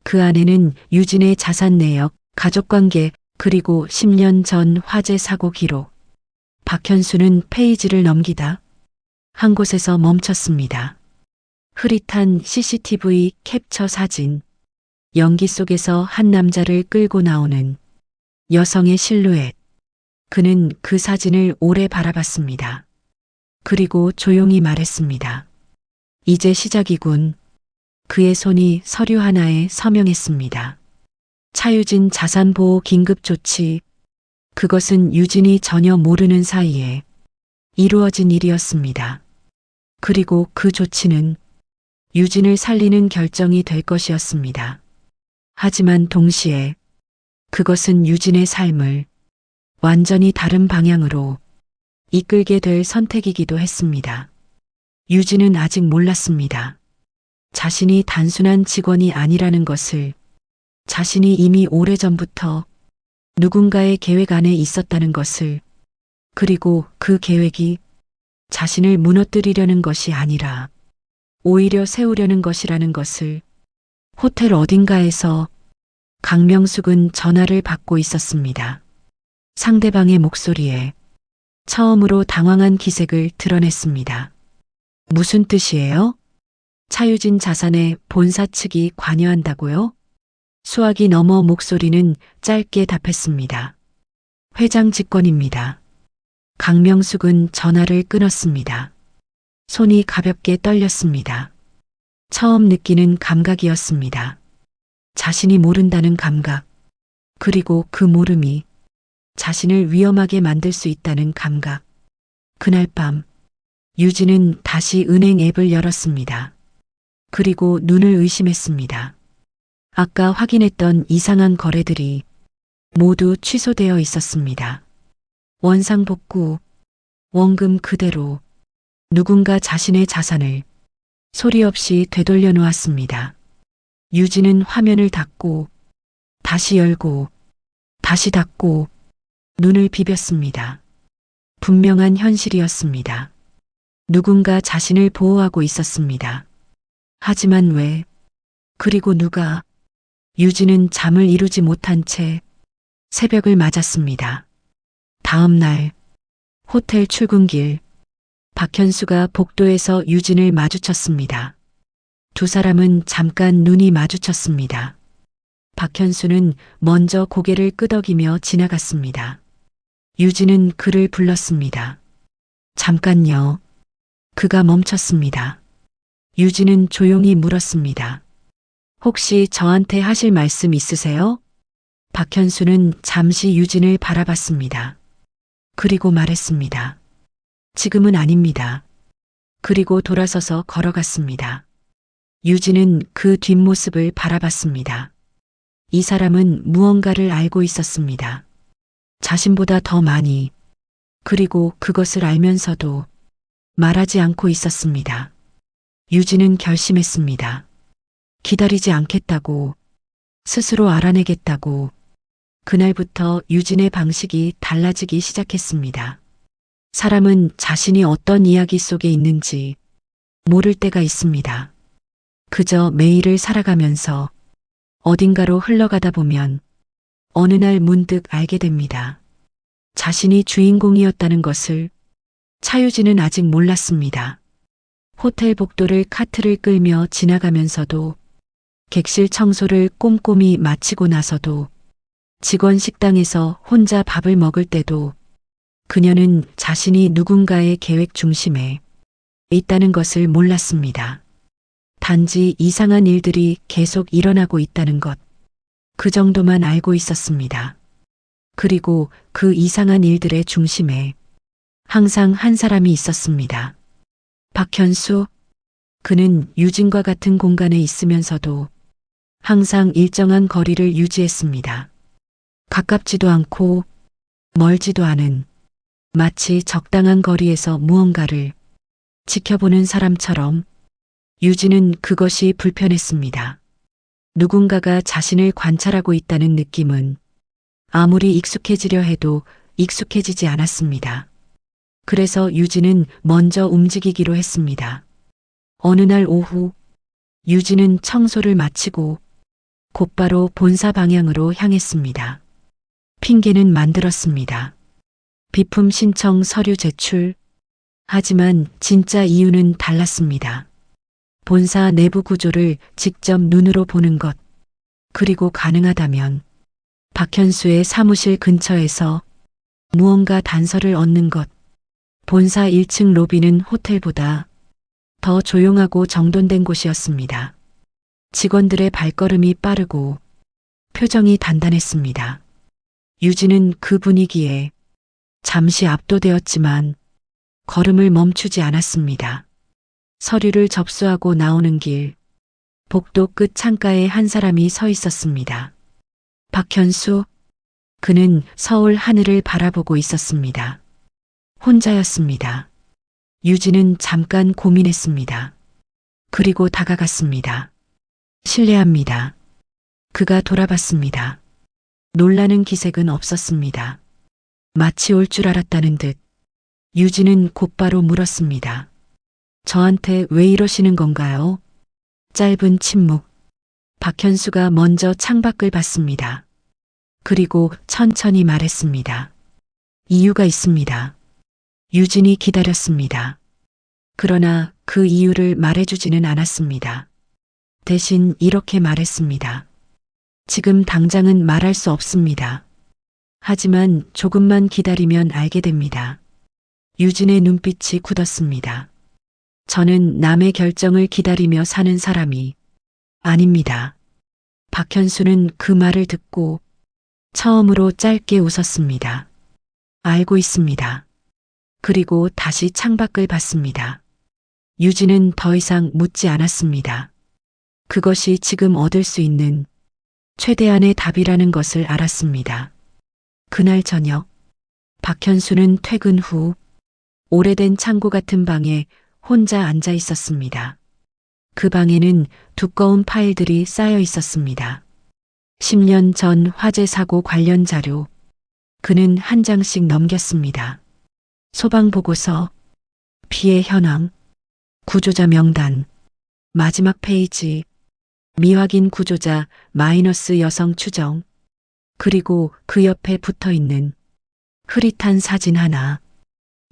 그 안에는 유진의 자산 내역, 가족관계, 그리고 10년 전 화재 사고 기록. 박현수는 페이지를 넘기다 한 곳에서 멈췄습니다. 흐릿한 CCTV 캡처 사진, 연기 속에서 한 남자를 끌고 나오는 여성의 실루엣. 그는 그 사진을 오래 바라봤습니다. 그리고 조용히 말했습니다. 이제 시작이군. 그의 손이 서류 하나에 서명했습니다. 차유진 자산보호 긴급조치. 그것은 유진이 전혀 모르는 사이에 이루어진 일이었습니다. 그리고 그 조치는 유진을 살리는 결정이 될 것이었습니다. 하지만 동시에 그것은 유진의 삶을 완전히 다른 방향으로 이끌게 될 선택이기도 했습니다. 유진은 아직 몰랐습니다. 자신이 단순한 직원이 아니라는 것을, 자신이 이미 오래전부터 누군가의 계획 안에 있었다는 것을, 그리고 그 계획이 자신을 무너뜨리려는 것이 아니라 오히려 세우려는 것이라는 것을. 호텔 어딘가에서 강명숙은 전화를 받고 있었습니다. 상대방의 목소리에 처음으로 당황한 기색을 드러냈습니다. 무슨 뜻이에요? 차유진 자산에 본사 측이 관여한다고요? 수화기 너머 목소리는 짧게 답했습니다. 회장 직권입니다. 강명숙은 전화를 끊었습니다. 손이 가볍게 떨렸습니다. 처음 느끼는 감각이었습니다. 자신이 모른다는 감각, 그리고 그 모름이 자신을 위험하게 만들 수 있다는 감각. 그날 밤, 유진은 다시 은행 앱을 열었습니다. 그리고 눈을 의심했습니다. 아까 확인했던 이상한 거래들이 모두 취소되어 있었습니다. 원상복구, 원금 그대로. 누군가 자신의 자산을 소리 없이 되돌려 놓았습니다. 유진은 화면을 닫고 다시 열고 다시 닫고 눈을 비볐습니다. 분명한 현실이었습니다. 누군가 자신을 보호하고 있었습니다. 하지만 왜? 그리고 누가? 유진은 잠을 이루지 못한 채 새벽을 맞았습니다. 다음 날 호텔 출근길, 박현수가 복도에서 유진을 마주쳤습니다. 두 사람은 잠깐 눈이 마주쳤습니다. 박현수는 먼저 고개를 끄덕이며 지나갔습니다. 유진은 그를 불렀습니다. 잠깐요. 그가 멈췄습니다. 유진은 조용히 물었습니다. 혹시 저한테 하실 말씀 있으세요? 박현수는 잠시 유진을 바라봤습니다. 그리고 말했습니다. 지금은 아닙니다. 그리고 돌아서서 걸어갔습니다. 유진은 그 뒷모습을 바라봤습니다. 이 사람은 무언가를 알고 있었습니다. 자신보다 더 많이. 그리고 그것을 알면서도 말하지 않고 있었습니다. 유진은 결심했습니다. 기다리지 않겠다고, 스스로 알아내겠다고. 그날부터 유진의 방식이 달라지기 시작했습니다. 사람은 자신이 어떤 이야기 속에 있는지 모를 때가 있습니다. 그저 매일을 살아가면서 어딘가로 흘러가다 보면 어느 날 문득 알게 됩니다. 자신이 주인공이었다는 것을. 차유진은 아직 몰랐습니다. 호텔 복도를 카트를 끌며 지나가면서도, 객실 청소를 꼼꼼히 마치고 나서도, 직원 식당에서 혼자 밥을 먹을 때도 그녀는 자신이 누군가의 계획 중심에 있다는 것을 몰랐습니다. 단지 이상한 일들이 계속 일어나고 있다는 것. 그 정도만 알고 있었습니다. 그리고 그 이상한 일들의 중심에 항상 한 사람이 있었습니다. 박현수. 그는 유진과 같은 공간에 있으면서도 항상 일정한 거리를 유지했습니다. 가깝지도 않고 멀지도 않은, 마치 적당한 거리에서 무언가를 지켜보는 사람처럼. 유진은 그것이 불편했습니다. 누군가가 자신을 관찰하고 있다는 느낌은 아무리 익숙해지려 해도 익숙해지지 않았습니다. 그래서 유진은 먼저 움직이기로 했습니다. 어느 날 오후, 유진은 청소를 마치고 곧바로 본사 방향으로 향했습니다. 핑계는 만들었습니다. 비품 신청 서류 제출. 하지만 진짜 이유는 달랐습니다. 본사 내부 구조를 직접 눈으로 보는 것. 그리고 가능하다면 박현수의 사무실 근처에서 무언가 단서를 얻는 것. 본사 1층 로비는 호텔보다 더 조용하고 정돈된 곳이었습니다. 직원들의 발걸음이 빠르고 표정이 단단했습니다. 유진은 그 분위기에 잠시 압도되었지만 걸음을 멈추지 않았습니다. 서류를 접수하고 나오는 길, 복도 끝 창가에 한 사람이 서 있었습니다. 박현수. 그는 서울 하늘을 바라보고 있었습니다. 혼자였습니다. 유진은 잠깐 고민했습니다. 그리고 다가갔습니다. 실례합니다. 그가 돌아봤습니다. 놀라는 기색은 없었습니다. 마치 올 줄 알았다는 듯. 유진은 곧바로 물었습니다. 저한테 왜 이러시는 건가요? 짧은 침묵. 박현수가 먼저 창밖을 봤습니다. 그리고 천천히 말했습니다. 이유가 있습니다. 유진이 기다렸습니다. 그러나 그 이유를 말해주지는 않았습니다. 대신 이렇게 말했습니다. 지금 당장은 말할 수 없습니다. 하지만 조금만 기다리면 알게 됩니다. 유진의 눈빛이 굳었습니다. 저는 남의 결정을 기다리며 사는 사람이 아닙니다. 박현수는 그 말을 듣고 처음으로 짧게 웃었습니다. 알고 있습니다. 그리고 다시 창밖을 봤습니다. 유진은 더 이상 묻지 않았습니다. 그것이 지금 얻을 수 있는 최대한의 답이라는 것을 알았습니다. 그날 저녁, 박현수는 퇴근 후 오래된 창고 같은 방에 혼자 앉아 있었습니다. 그 방에는 두꺼운 파일들이 쌓여 있었습니다. 10년 전 화재 사고 관련 자료. 그는 한 장씩 넘겼습니다. 소방보고서, 피해 현황, 구조자 명단, 마지막 페이지, 미확인 구조자 마이너스 여성 추정, 그리고 그 옆에 붙어 있는 흐릿한 사진 하나.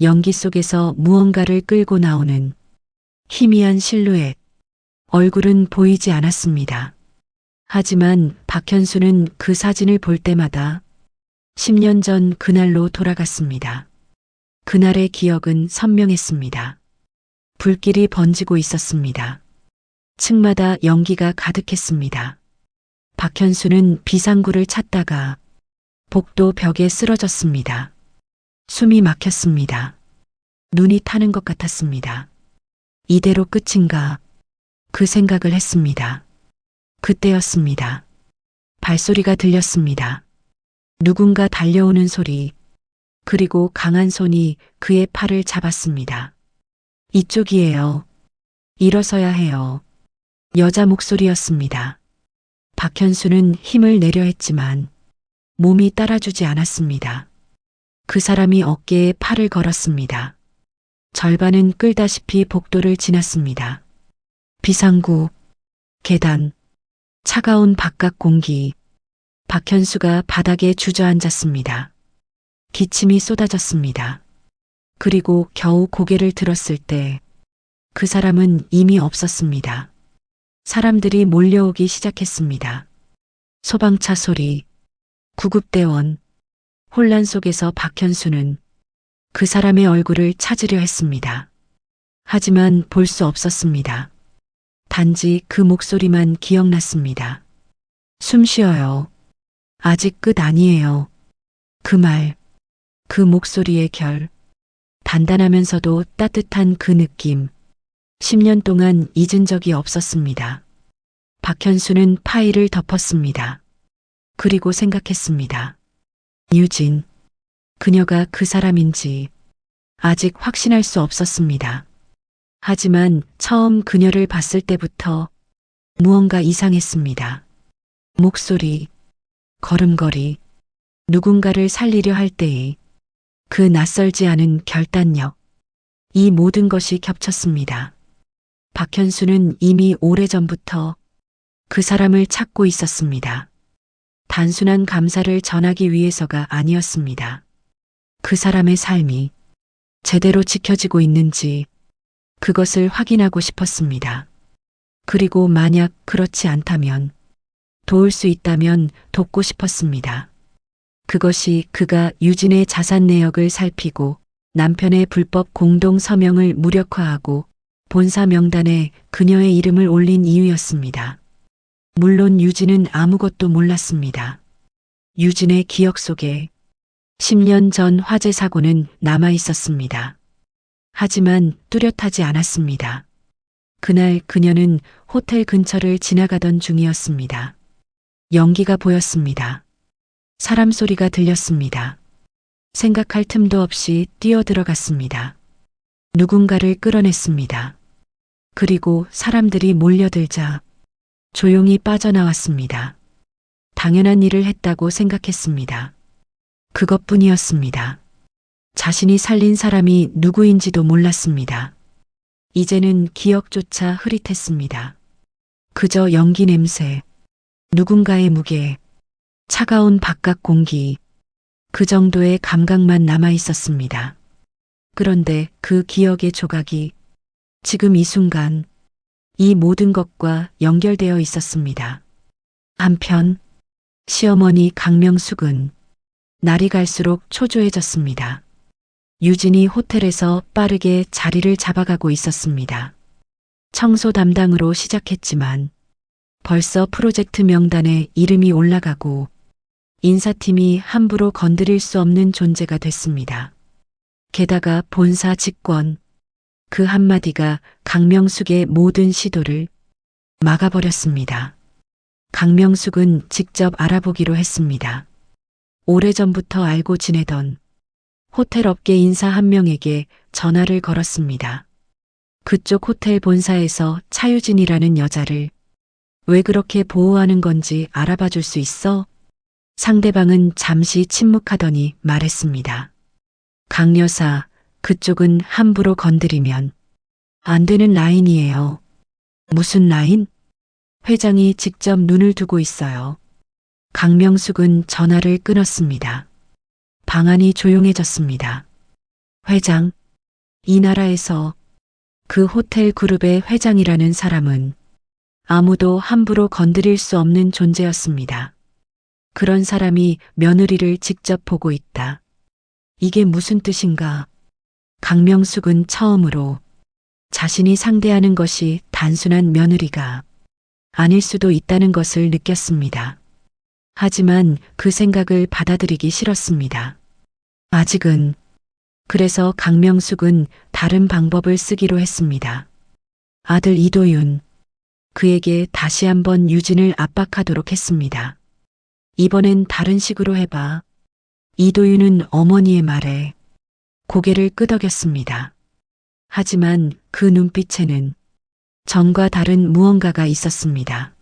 연기 속에서 무언가를 끌고 나오는 희미한 실루엣. 얼굴은 보이지 않았습니다. 하지만 박현수는 그 사진을 볼 때마다 10년 전 그날로 돌아갔습니다. 그날의 기억은 선명했습니다. 불길이 번지고 있었습니다. 층마다 연기가 가득했습니다. 박현수는 비상구를 찾다가 복도 벽에 쓰러졌습니다. 숨이 막혔습니다. 눈이 타는 것 같았습니다. 이대로 끝인가? 그 생각을 했습니다. 그때였습니다. 발소리가 들렸습니다. 누군가 달려오는 소리, 그리고 강한 손이 그의 팔을 잡았습니다. 이쪽이에요. 일어서야 해요. 여자 목소리였습니다. 박현수는 힘을 내려 했지만 몸이 따라주지 않았습니다. 그 사람이 어깨에 팔을 걸었습니다. 절반은 끌다시피 복도를 지났습니다. 비상구, 계단, 차가운 바깥 공기, 박현수가 바닥에 주저앉았습니다. 기침이 쏟아졌습니다. 그리고 겨우 고개를 들었을 때 그 사람은 이미 없었습니다. 사람들이 몰려오기 시작했습니다. 소방차 소리, 구급대원, 혼란 속에서 박현수는 그 사람의 얼굴을 찾으려 했습니다. 하지만 볼 수 없었습니다. 단지 그 목소리만 기억났습니다. 숨 쉬어요. 아직 끝 아니에요. 그 말, 그 목소리의 결, 단단하면서도 따뜻한 그 느낌, 10년 동안 잊은 적이 없었습니다. 박현수는 파일을 덮었습니다. 그리고 생각했습니다. 유진, 그녀가 그 사람인지 아직 확신할 수 없었습니다. 하지만 처음 그녀를 봤을 때부터 무언가 이상했습니다. 목소리, 걸음걸이, 누군가를 살리려 할 때의 그 낯설지 않은 결단력, 이 모든 것이 겹쳤습니다. 박현수는 이미 오래전부터 그 사람을 찾고 있었습니다. 단순한 감사를 전하기 위해서가 아니었습니다. 그 사람의 삶이 제대로 지켜지고 있는지 그것을 확인하고 싶었습니다. 그리고 만약 그렇지 않다면, 도울 수 있다면 돕고 싶었습니다. 그것이 그가 유진의 자산 내역을 살피고 남편의 불법 공동 서명을 무력화하고 본사 명단에 그녀의 이름을 올린 이유였습니다. 물론 유진은 아무것도 몰랐습니다. 유진의 기억 속에 10년 전 화재 사고는 남아 있었습니다. 하지만 뚜렷하지 않았습니다. 그날 그녀는 호텔 근처를 지나가던 중이었습니다. 연기가 보였습니다. 사람 소리가 들렸습니다. 생각할 틈도 없이 뛰어들어갔습니다. 누군가를 끌어냈습니다. 그리고 사람들이 몰려들자 조용히 빠져나왔습니다. 당연한 일을 했다고 생각했습니다. 그것뿐이었습니다. 자신이 살린 사람이 누구인지도 몰랐습니다. 이제는 기억조차 흐릿했습니다. 그저 연기 냄새, 누군가의 무게, 차가운 바깥 공기, 그 정도의 감각만 남아 있었습니다. 그런데 그 기억의 조각이 지금 이 순간 이 모든 것과 연결되어 있었습니다. 한편 시어머니 강명숙은 날이 갈수록 초조해졌습니다. 유진이 호텔에서 빠르게 자리를 잡아가고 있었습니다. 청소 담당으로 시작했지만 벌써 프로젝트 명단에 이름이 올라가고 인사팀이 함부로 건드릴 수 없는 존재가 됐습니다. 게다가 본사 직권, 그 한마디가 강명숙의 모든 시도를 막아버렸습니다. 강명숙은 직접 알아보기로 했습니다. 오래전부터 알고 지내던 호텔 업계 인사 한 명에게 전화를 걸었습니다. 그쪽 호텔 본사에서 차유진이라는 여자를 왜 그렇게 보호하는 건지 알아봐 줄 수 있어? 상대방은 잠시 침묵하더니 말했습니다. 강 여사, 그쪽은 함부로 건드리면 안 되는 라인이에요. 무슨 라인? 회장이 직접 눈을 두고 있어요. 강명숙은 전화를 끊었습니다. 방안이 조용해졌습니다. 회장, 이 나라에서 그 호텔 그룹의 회장이라는 사람은 아무도 함부로 건드릴 수 없는 존재였습니다. 그런 사람이 며느리를 직접 보고 있다. 이게 무슨 뜻인가? 강명숙은 처음으로 자신이 상대하는 것이 단순한 며느리가 아닐 수도 있다는 것을 느꼈습니다. 하지만 그 생각을 받아들이기 싫었습니다. 아직은. 그래서 강명숙은 다른 방법을 쓰기로 했습니다. 아들 이도윤. 그에게 다시 한번 유진을 압박하도록 했습니다. 이번엔 다른 식으로 해봐. 이도윤은 어머니의 말에 고개를 끄덕였습니다. 하지만 그 눈빛에는 전과 다른 무언가가 있었습니다.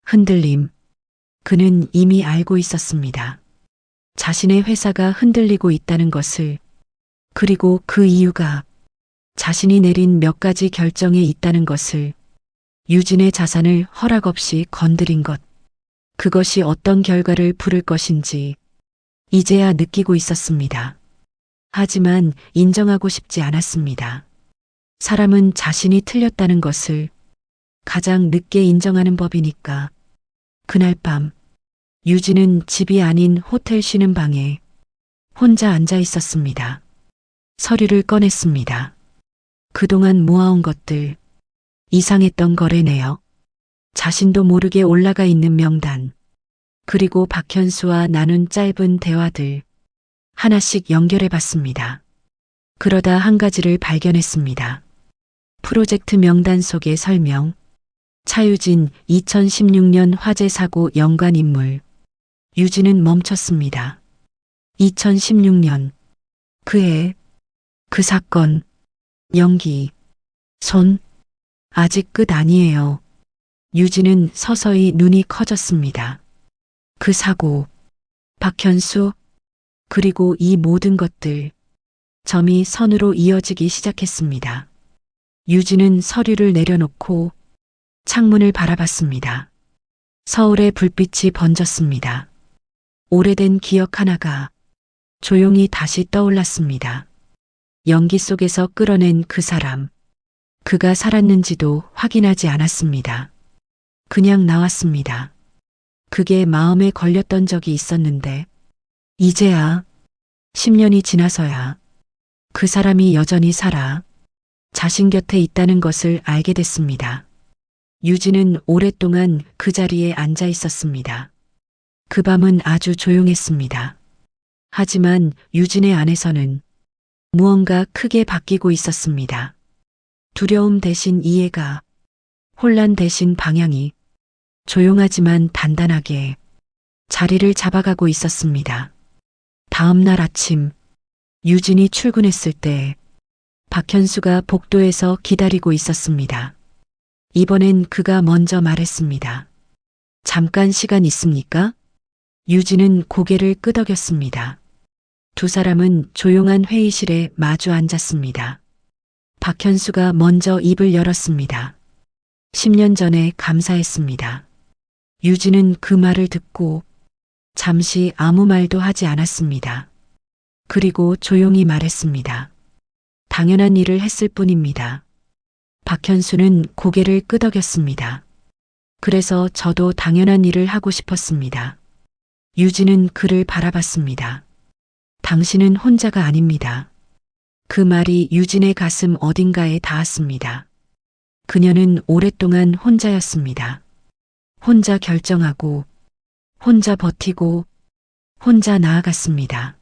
흔들림. 그는 이미 알고 있었습니다. 자신의 회사가 흔들리고 있다는 것을, 그리고 그 이유가 자신이 내린 몇 가지 결정에 있다는 것을, 유진의 자산을 허락 없이 건드린 것, 그것이 어떤 결과를 부를 것인지 이제야 느끼고 있었습니다. 하지만 인정하고 싶지 않았습니다. 사람은 자신이 틀렸다는 것을 가장 늦게 인정하는 법이니까. 그날 밤, 유진은 집이 아닌 호텔 쉬는 방에 혼자 앉아 있었습니다. 서류를 꺼냈습니다. 그동안 모아온 것들, 이상했던 거래 내역, 자신도 모르게 올라가 있는 명단, 그리고 박현수와 나눈 짧은 대화들 하나씩 연결해 봤습니다. 그러다 한 가지를 발견했습니다. 프로젝트 명단 속의 설명, 차유진 2016년 화재 사고 연관 인물. 유진은 멈췄습니다. 2016년, 그해, 그 사건, 연기, 손, 아직 끝 아니에요. 유진은 서서히 눈이 커졌습니다. 그 사고, 박현수, 그리고 이 모든 것들, 점이 선으로 이어지기 시작했습니다. 유진은 서류를 내려놓고 창문을 바라봤습니다. 서울의 불빛이 번졌습니다. 오래된 기억 하나가 조용히 다시 떠올랐습니다. 연기 속에서 끌어낸 그 사람, 그가 살았는지도 확인하지 않았습니다. 그냥 나왔습니다. 그게 마음에 걸렸던 적이 있었는데, 이제야 10년이 지나서야 그 사람이 여전히 살아 자신 곁에 있다는 것을 알게 됐습니다. 유진은 오랫동안 그 자리에 앉아 있었습니다. 그 밤은 아주 조용했습니다. 하지만 유진의 안에서는 무언가 크게 바뀌고 있었습니다. 두려움 대신 이해가, 혼란 대신 방향이 조용하지만 단단하게 자리를 잡아가고 있었습니다. 다음 날 아침, 유진이 출근했을 때 박현수가 복도에서 기다리고 있었습니다. 이번엔 그가 먼저 말했습니다. 잠깐 시간 있습니까? 유진은 고개를 끄덕였습니다. 두 사람은 조용한 회의실에 마주 앉았습니다. 박현수가 먼저 입을 열었습니다. 10년 전에 감사했습니다. 유진은 그 말을 듣고 잠시 아무 말도 하지 않았습니다. 그리고 조용히 말했습니다. 당연한 일을 했을 뿐입니다. 박현수는 고개를 끄덕였습니다. 그래서 저도 당연한 일을 하고 싶었습니다. 유진은 그를 바라봤습니다. 당신은 혼자가 아닙니다. 그 말이 유진의 가슴 어딘가에 닿았습니다. 그녀는 오랫동안 혼자였습니다. 혼자 결정하고, 혼자 버티고, 혼자 나아갔습니다.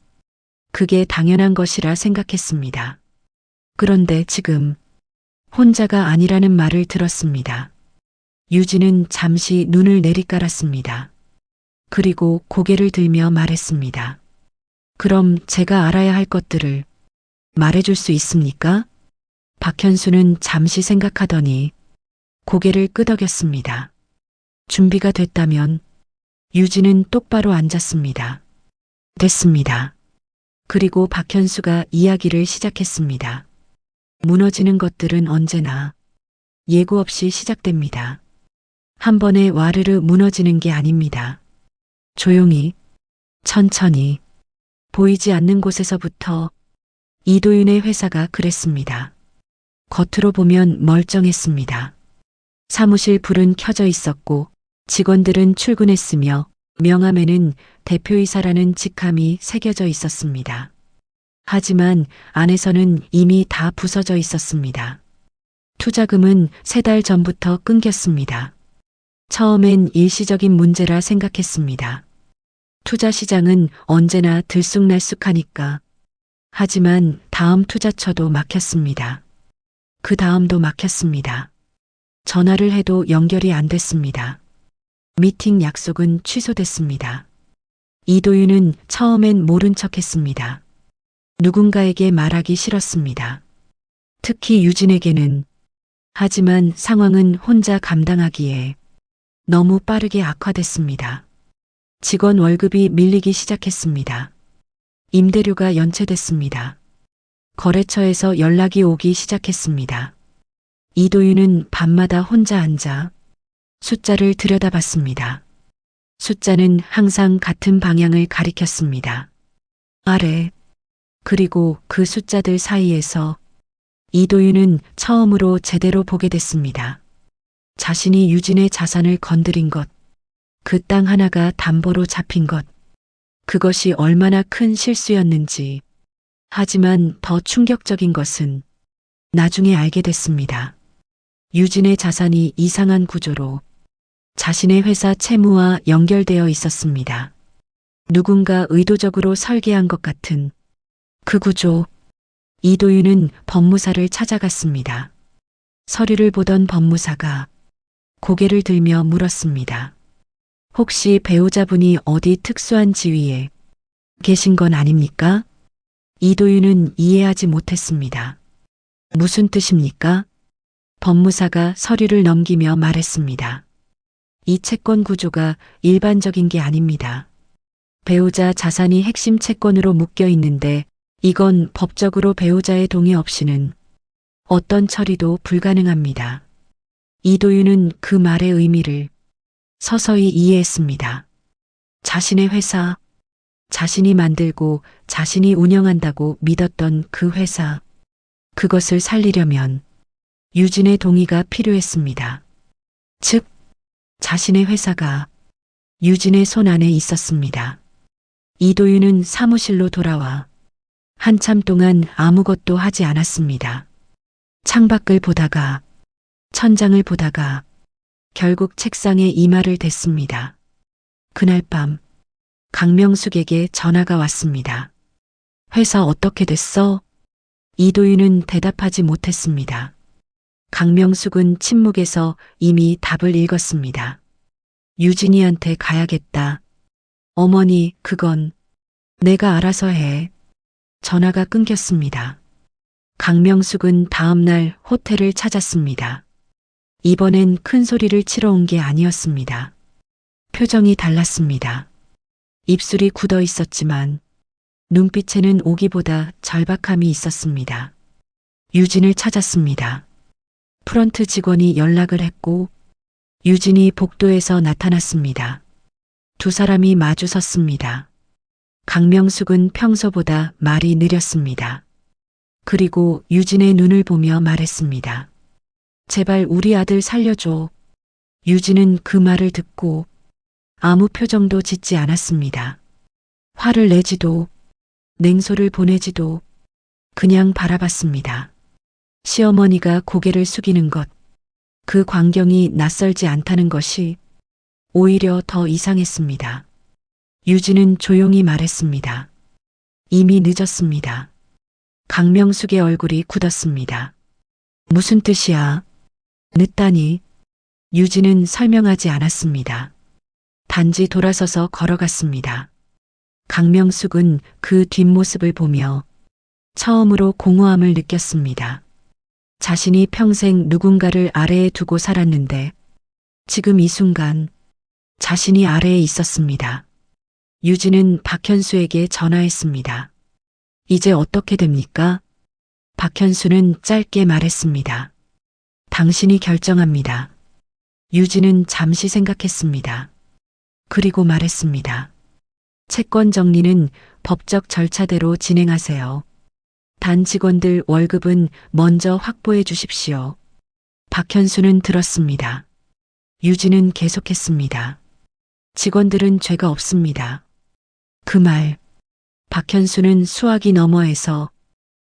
그게 당연한 것이라 생각했습니다. 그런데 지금 혼자가 아니라는 말을 들었습니다. 유진은 잠시 눈을 내리깔았습니다. 그리고 고개를 들며 말했습니다. 그럼 제가 알아야 할 것들을 말해줄 수 있습니까? 박현수는 잠시 생각하더니 고개를 끄덕였습니다. 준비가 됐다면 유진은 똑바로 앉았습니다. 됐습니다. 그리고 박현수가 이야기를 시작했습니다. 무너지는 것들은 언제나 예고 없이 시작됩니다. 한 번에 와르르 무너지는 게 아닙니다. 조용히, 천천히, 보이지 않는 곳에서부터. 이도윤의 회사가 그랬습니다. 겉으로 보면 멀쩡했습니다. 사무실 불은 켜져 있었고 직원들은 출근했으며 명함에는 대표이사라는 직함이 새겨져 있었습니다. 하지만 안에서는 이미 다 부서져 있었습니다. 투자금은 3달 전부터 끊겼습니다. 처음엔 일시적인 문제라 생각했습니다. 투자 시장은 언제나 들쑥날쑥하니까. 하지만 다음 투자처도 막혔습니다. 그 다음도 막혔습니다. 전화를 해도 연결이 안 됐습니다. 미팅 약속은 취소됐습니다. 이도윤은 처음엔 모른 척 했습니다. 누군가에게 말하기 싫었습니다. 특히 유진에게는. 하지만 상황은 혼자 감당하기에 너무 빠르게 악화됐습니다. 직원 월급이 밀리기 시작했습니다. 임대료가 연체됐습니다. 거래처에서 연락이 오기 시작했습니다. 이도윤은 밤마다 혼자 앉아 숫자를 들여다봤습니다. 숫자는 항상 같은 방향을 가리켰습니다. 아래, 그리고 그 숫자들 사이에서 이도윤은 처음으로 제대로 보게 됐습니다. 자신이 유진의 자산을 건드린 것, 그 땅 하나가 담보로 잡힌 것, 그것이 얼마나 큰 실수였는지. 하지만 더 충격적인 것은 나중에 알게 됐습니다. 유진의 자산이 이상한 구조로 자신의 회사 채무와 연결되어 있었습니다. 누군가 의도적으로 설계한 것 같은 그 구조. 이도윤은 법무사를 찾아갔습니다. 서류를 보던 법무사가 고개를 들며 물었습니다. 혹시 배우자분이 어디 특수한 지위에 계신 건 아닙니까? 이도윤은 이해하지 못했습니다. 무슨 뜻입니까? 법무사가 서류를 넘기며 말했습니다. 이 채권 구조가 일반적인 게 아닙니다. 배우자 자산이 핵심 채권으로 묶여 있는데 이건 법적으로 배우자의 동의 없이는 어떤 처리도 불가능합니다. 이도윤은 그 말의 의미를 서서히 이해했습니다. 자신의 회사, 자신이 만들고 자신이 운영한다고 믿었던 그 회사, 그것을 살리려면 유진의 동의가 필요했습니다. 즉, 자신의 회사가 유진의 손 안에 있었습니다. 이도윤은 사무실로 돌아와 한참 동안 아무것도 하지 않았습니다. 창밖을 보다가, 천장을 보다가 결국 책상에 이마를 댔습니다. 그날 밤 강명숙에게 전화가 왔습니다. 회사 어떻게 됐어? 이도윤은 대답하지 못했습니다. 강명숙은 침묵에서 이미 답을 읽었습니다. 유진이한테 가야겠다. 어머니, 그건 내가 알아서 해. 전화가 끊겼습니다. 강명숙은 다음날 호텔을 찾았습니다. 이번엔 큰 소리를 치러 온 게 아니었습니다. 표정이 달랐습니다. 입술이 굳어 있었지만 눈빛에는 오기보다 절박함이 있었습니다. 유진을 찾았습니다. 프런트 직원이 연락을 했고 유진이 복도에서 나타났습니다. 두 사람이 마주 섰습니다. 강명숙은 평소보다 말이 느렸습니다. 그리고 유진의 눈을 보며 말했습니다. 제발 우리 아들 살려줘. 유진은 그 말을 듣고 아무 표정도 짓지 않았습니다. 화를 내지도 냉소를 보내지도 그냥 바라봤습니다. 시어머니가 고개를 숙이는 것, 그 광경이 낯설지 않다는 것이 오히려 더 이상했습니다. 유진은 조용히 말했습니다. 이미 늦었습니다. 강명숙의 얼굴이 굳었습니다. 무슨 뜻이야? 늦다니. 유진은 설명하지 않았습니다. 단지 돌아서서 걸어갔습니다. 강명숙은 그 뒷모습을 보며 처음으로 공허함을 느꼈습니다. 자신이 평생 누군가를 아래에 두고 살았는데 지금 이 순간 자신이 아래에 있었습니다. 유진은 박현수에게 전화했습니다. 이제 어떻게 됩니까? 박현수는 짧게 말했습니다. 당신이 결정합니다. 유진은 잠시 생각했습니다. 그리고 말했습니다. 채권 정리는 법적 절차대로 진행하세요. 단 직원들 월급은 먼저 확보해 주십시오. 박현수는 들었습니다. 유진은 계속했습니다. 직원들은 죄가 없습니다. 그 말, 박현수는 수화기 너머에서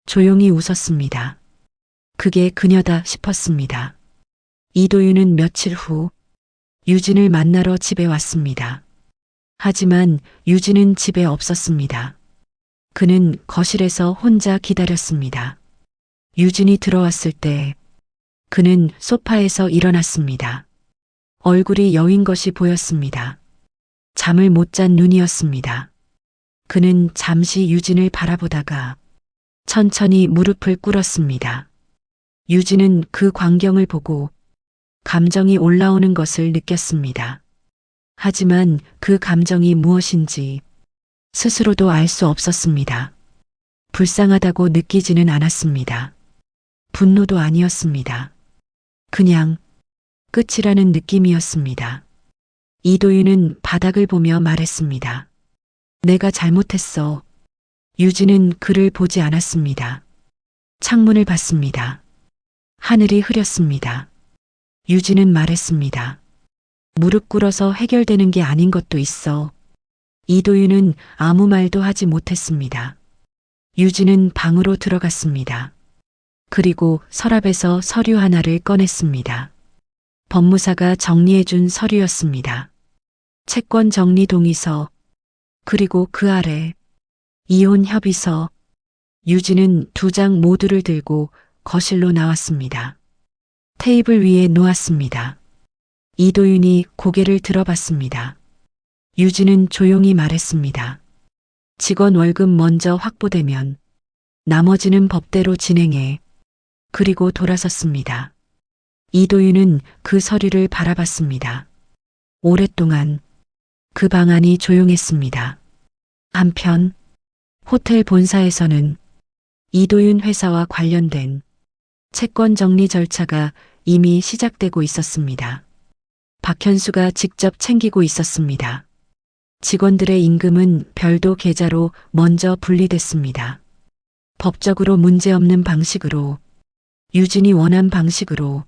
조용히 웃었습니다. 그게 그녀다 싶었습니다. 이도윤은 며칠 후 유진을 만나러 집에 왔습니다. 하지만 유진은 집에 없었습니다. 그는 거실에서 혼자 기다렸습니다. 유진이 들어왔을 때 그는 소파에서 일어났습니다. 얼굴이 여윈 것이 보였습니다. 잠을 못 잔 눈이었습니다. 그는 잠시 유진을 바라보다가 천천히 무릎을 꿇었습니다. 유진은 그 광경을 보고 감정이 올라오는 것을 느꼈습니다. 하지만 그 감정이 무엇인지 스스로도 알 수 없었습니다. 불쌍하다고 느끼지는 않았습니다. 분노도 아니었습니다. 그냥 끝이라는 느낌이었습니다. 이도윤은 바닥을 보며 말했습니다. 내가 잘못했어. 유진은 그를 보지 않았습니다. 창문을 봤습니다. 하늘이 흐렸습니다. 유진은 말했습니다. 무릎 꿇어서 해결되는 게 아닌 것도 있어. 이도윤은 아무 말도 하지 못했습니다. 유진은 방으로 들어갔습니다. 그리고 서랍에서 서류 하나를 꺼냈습니다. 법무사가 정리해준 서류였습니다. 채권 정리 동의서, 그리고 그 아래 이혼 협의서. 유진은 2장 모두를 들고 거실로 나왔습니다. 테이블 위에 놓았습니다. 이도윤이 고개를 들어봤습니다. 유진은 조용히 말했습니다. 직원 월급 먼저 확보되면 나머지는 법대로 진행해. 그리고 돌아섰습니다. 이도윤은 그 서류를 바라봤습니다. 오랫동안 그 방 안이 조용했습니다. 한편 호텔 본사에서는 이도윤 회사와 관련된 채권 정리 절차가 이미 시작되고 있었습니다. 박현수가 직접 챙기고 있었습니다. 직원들의 임금은 별도 계좌로 먼저 분리됐습니다. 법적으로 문제없는 방식으로, 유진이 원한 방식으로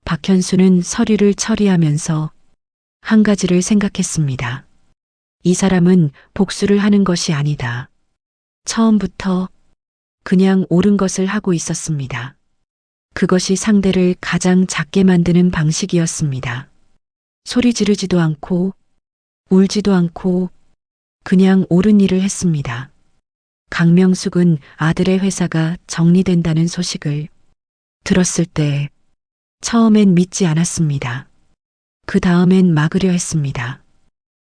박현수는 서류를 처리하면서 한 가지를 생각했습니다. 이 사람은 복수를 하는 것이 아니다. 처음부터 그냥 옳은 것을 하고 있었습니다. 그것이 상대를 가장 작게 만드는 방식이었습니다. 소리 지르지도 않고 울지도 않고 그냥 옳은 일을 했습니다. 강명숙은 아들의 회사가 정리된다는 소식을 들었을 때 처음엔 믿지 않았습니다. 그 다음엔 막으려 했습니다.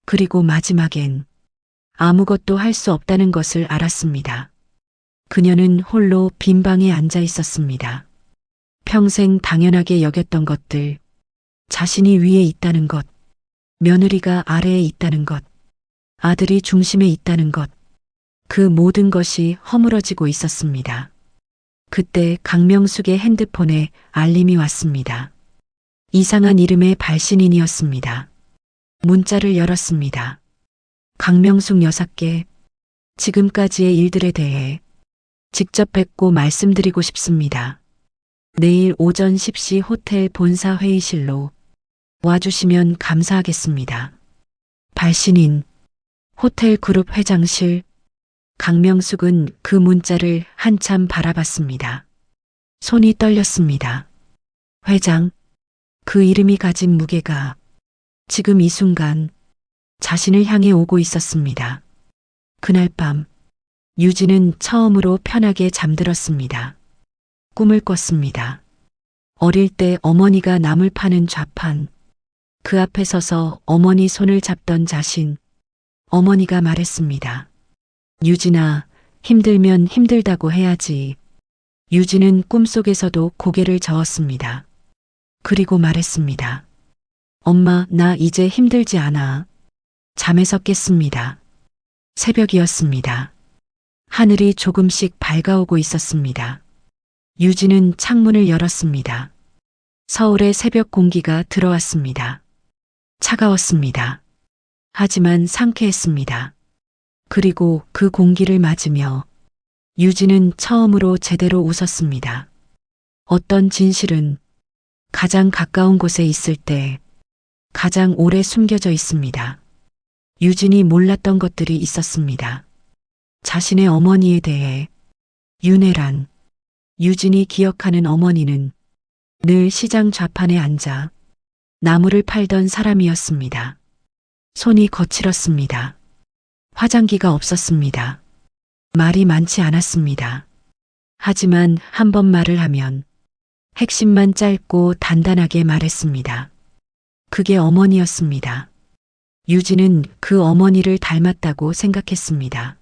그리고 마지막엔 아무것도 할 수 없다는 것을 알았습니다. 그녀는 홀로 빈 방에 앉아 있었습니다. 평생 당연하게 여겼던 것들, 자신이 위에 있다는 것, 며느리가 아래에 있다는 것, 아들이 중심에 있다는 것, 그 모든 것이 허물어지고 있었습니다. 그때 강명숙의 핸드폰에 알림이 왔습니다. 이상한 이름의 발신인이었습니다. 문자를 열었습니다. 강명숙 여사께 지금까지의 일들에 대해 직접 뵙고 말씀드리고 싶습니다. 내일 오전 10시 호텔 본사 회의실로 와주시면 감사하겠습니다. 발신인, 호텔 그룹 회장실. 강명숙은 그 문자를 한참 바라봤습니다. 손이 떨렸습니다. 회장, 그 이름이 가진 무게가 지금 이 순간 자신을 향해 오고 있었습니다. 그날 밤 유진은 처음으로 편하게 잠들었습니다. 꿈을 꿨습니다. 어릴 때 어머니가 나물 파는 좌판, 그 앞에 서서 어머니 손을 잡던 자신, 어머니가 말했습니다. 유진아, 힘들면 힘들다고 해야지. 유진은 꿈속에서도 고개를 저었습니다. 그리고 말했습니다. 엄마, 나 이제 힘들지 않아. 잠에서 깼습니다. 새벽이었습니다. 하늘이 조금씩 밝아오고 있었습니다. 유진은 창문을 열었습니다. 서울의 새벽 공기가 들어왔습니다. 차가웠습니다. 하지만 상쾌했습니다. 그리고 그 공기를 맞으며 유진은 처음으로 제대로 웃었습니다. 어떤 진실은 가장 가까운 곳에 있을 때 가장 오래 숨겨져 있습니다. 유진이 몰랐던 것들이 있었습니다. 자신의 어머니에 대해 윤혜란, 유진이 기억하는 어머니는 늘 시장 좌판에 앉아 나무를 팔던 사람이었습니다. 손이 거칠었습니다. 화장기가 없었습니다. 말이 많지 않았습니다. 하지만 한 번 말을 하면 핵심만 짧고 단단하게 말했습니다. 그게 어머니였습니다. 유진은 그 어머니를 닮았다고 생각했습니다.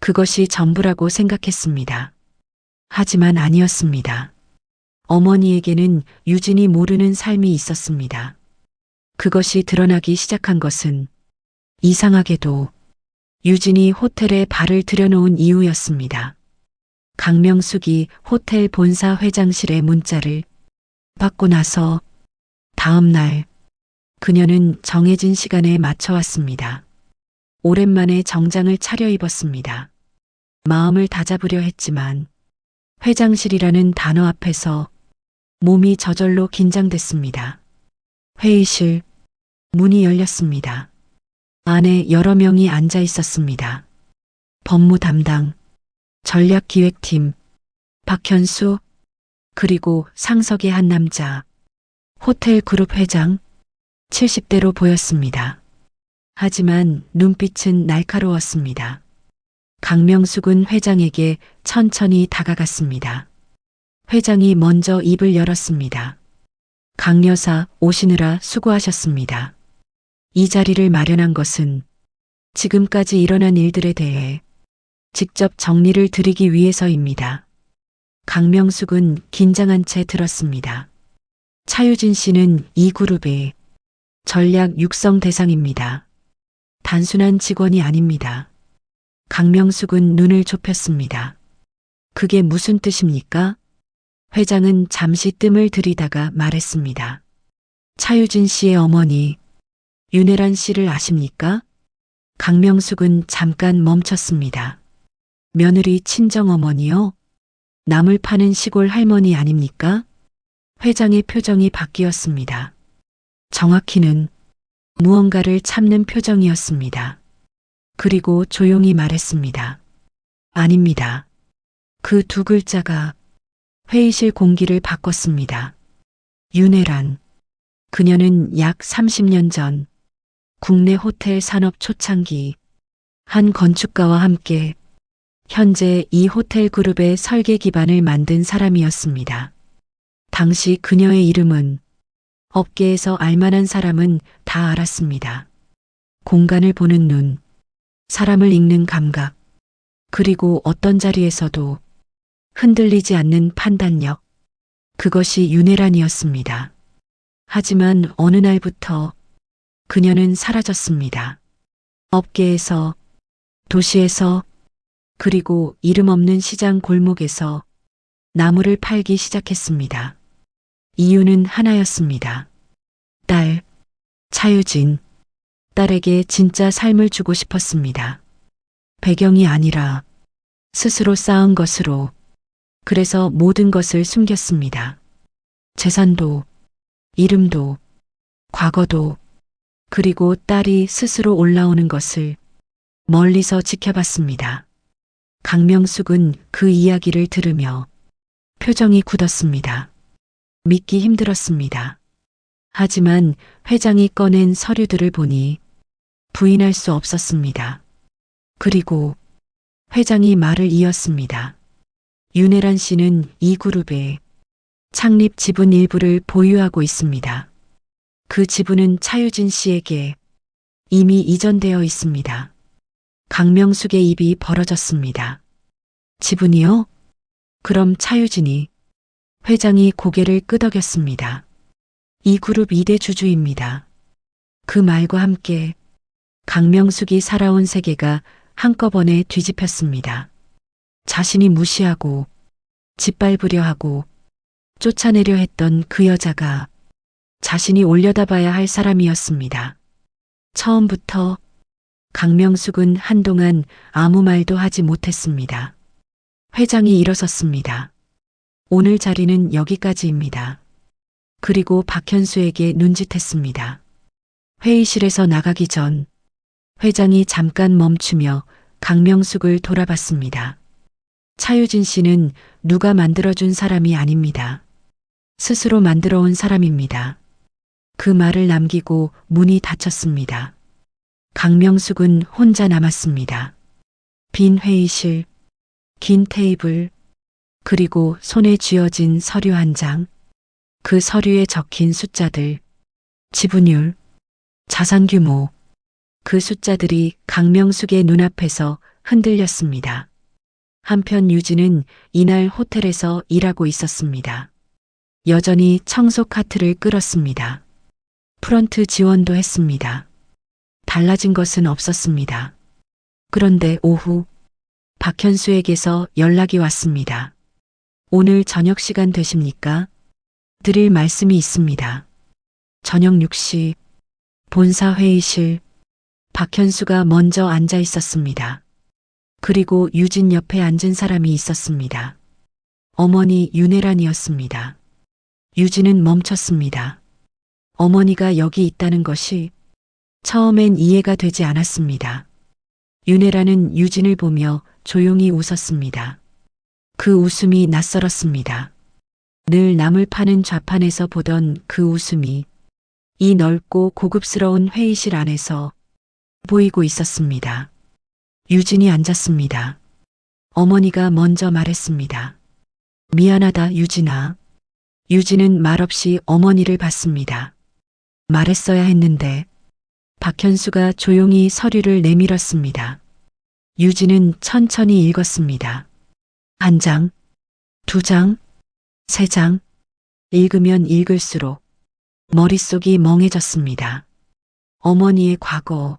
그것이 전부라고 생각했습니다. 하지만 아니었습니다. 어머니에게는 유진이 모르는 삶이 있었습니다. 그것이 드러나기 시작한 것은 이상하게도 유진이 호텔에 발을 들여놓은 이유였습니다. 강명숙이 호텔 본사 회장실에 문자를 받고 나서 다음 날 그녀는 정해진 시간에 맞춰왔습니다. 오랜만에 정장을 차려입었습니다. 마음을 다잡으려 했지만 회장실이라는 단어 앞에서 몸이 저절로 긴장됐습니다. 회의실 문이 열렸습니다. 안에 여러 명이 앉아 있었습니다. 법무 담당, 전략기획팀, 박현수, 그리고 상석의 한 남자, 호텔 그룹 회장, 70대로 보였습니다. 하지만 눈빛은 날카로웠습니다. 강명숙은 회장에게 천천히 다가갔습니다. 회장이 먼저 입을 열었습니다. 강 여사 오시느라 수고하셨습니다. 이 자리를 마련한 것은 지금까지 일어난 일들에 대해 직접 정리를 드리기 위해서입니다. 강명숙은 긴장한 채 들었습니다. 차유진 씨는 이 그룹의 전략 육성 대상입니다. 단순한 직원이 아닙니다. 강명숙은 눈을 좁혔습니다. 그게 무슨 뜻입니까? 회장은 잠시 뜸을 들이다가 말했습니다. 차유진 씨의 어머니 윤혜란 씨를 아십니까? 강명숙은 잠깐 멈췄습니다. 며느리 친정어머니요? 나물 파는 시골 할머니 아닙니까? 회장의 표정이 바뀌었습니다. 정확히는 무언가를 참는 표정이었습니다. 그리고 조용히 말했습니다. 아닙니다. 그 두 글자가 회의실 공기를 바꿨습니다. 윤혜란. 그녀는 약 30년 전 국내 호텔 산업 초창기 한 건축가와 함께 현재 이 호텔 그룹의 설계 기반을 만든 사람이었습니다. 당시 그녀의 이름은 업계에서 알만한 사람은 다 알았습니다. 공간을 보는 눈, 사람을 읽는 감각, 그리고 어떤 자리에서도 흔들리지 않는 판단력. 그것이 윤혜란이었습니다. 하지만 어느 날부터 그녀는 사라졌습니다. 업계에서, 도시에서, 그리고 이름 없는 시장 골목에서 나무를 팔기 시작했습니다. 이유는 하나였습니다. 딸, 차유진. 딸에게 진짜 삶을 주고 싶었습니다. 배경이 아니라 스스로 쌓은 것으로. 그래서 모든 것을 숨겼습니다. 재산도, 이름도, 과거도, 그리고 딸이 스스로 올라오는 것을 멀리서 지켜봤습니다. 강명숙은 그 이야기를 들으며 표정이 굳었습니다. 믿기 힘들었습니다. 하지만 회장이 꺼낸 서류들을 보니 부인할 수 없었습니다. 그리고 회장이 말을 이었습니다. 윤혜란 씨는 이 그룹의 창립 지분 일부를 보유하고 있습니다. 그 지분은 차유진 씨에게 이미 이전되어 있습니다. 강명숙의 입이 벌어졌습니다. 지분이요? 그럼 차유진이. 회장이 고개를 끄덕였습니다. 이 그룹 2대 주주입니다. 그 말과 함께 강명숙이 살아온 세계가 한꺼번에 뒤집혔습니다. 자신이 무시하고 짓밟으려 하고 쫓아내려 했던 그 여자가 자신이 올려다봐야 할 사람이었습니다. 처음부터 강명숙은 한동안 아무 말도 하지 못했습니다. 회장이 일어섰습니다. 오늘 자리는 여기까지입니다. 그리고 박현수에게 눈짓했습니다. 회의실에서 나가기 전 회장이 잠깐 멈추며 강명숙을 돌아봤습니다. 차유진 씨는 누가 만들어준 사람이 아닙니다. 스스로 만들어 온 사람입니다. 그 말을 남기고 문이 닫혔습니다. 강명숙은 혼자 남았습니다. 빈 회의실, 긴 테이블, 그리고 손에 쥐어진 서류 한 장, 그 서류에 적힌 숫자들, 지분율, 자산 규모, 그 숫자들이 강명숙의 눈앞에서 흔들렸습니다. 한편 유진은 이날 호텔에서 일하고 있었습니다. 여전히 청소 카트를 끌었습니다. 프런트 지원도 했습니다. 달라진 것은 없었습니다. 그런데 오후 박현수에게서 연락이 왔습니다. 오늘 저녁 시간 되십니까? 드릴 말씀이 있습니다. 저녁 6시 본사 회의실. 박현수가 먼저 앉아 있었습니다. 그리고 유진 옆에 앉은 사람이 있었습니다. 어머니 윤혜란이었습니다. 유진은 멈췄습니다. 어머니가 여기 있다는 것이 처음엔 이해가 되지 않았습니다. 윤혜란은 유진을 보며 조용히 웃었습니다. 그 웃음이 낯설었습니다. 늘 남을 파는 좌판에서 보던 그 웃음이 이 넓고 고급스러운 회의실 안에서 보이고 있었습니다. 유진이 앉았습니다. 어머니가 먼저 말했습니다. 미안하다, 유진아. 유진은 말없이 어머니를 봤습니다. 말했어야 했는데 박현수가 조용히 서류를 내밀었습니다. 유진은 천천히 읽었습니다. 한 장, 두 장, 세 장. 읽으면 읽을수록 머릿속이 멍해졌습니다. 어머니의 과거,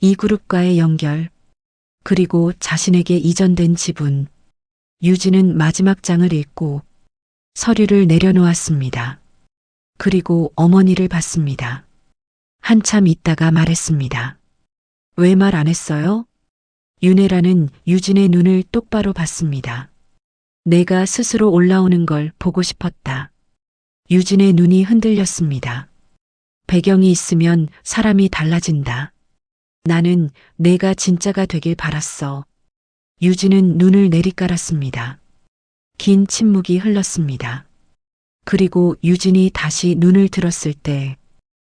이 그룹과의 연결, 그리고 자신에게 이전된 지분. 유진은 마지막 장을 읽고 서류를 내려놓았습니다. 그리고 어머니를 봤습니다. 한참 있다가 말했습니다. 왜 말 안 했어요? 윤혜라는 유진의 눈을 똑바로 봤습니다. 내가 스스로 올라오는 걸 보고 싶었다. 유진의 눈이 흔들렸습니다. 배경이 있으면 사람이 달라진다. 나는 내가 진짜가 되길 바랐어. 유진은 눈을 내리깔았습니다. 긴 침묵이 흘렀습니다. 그리고 유진이 다시 눈을 들었을 때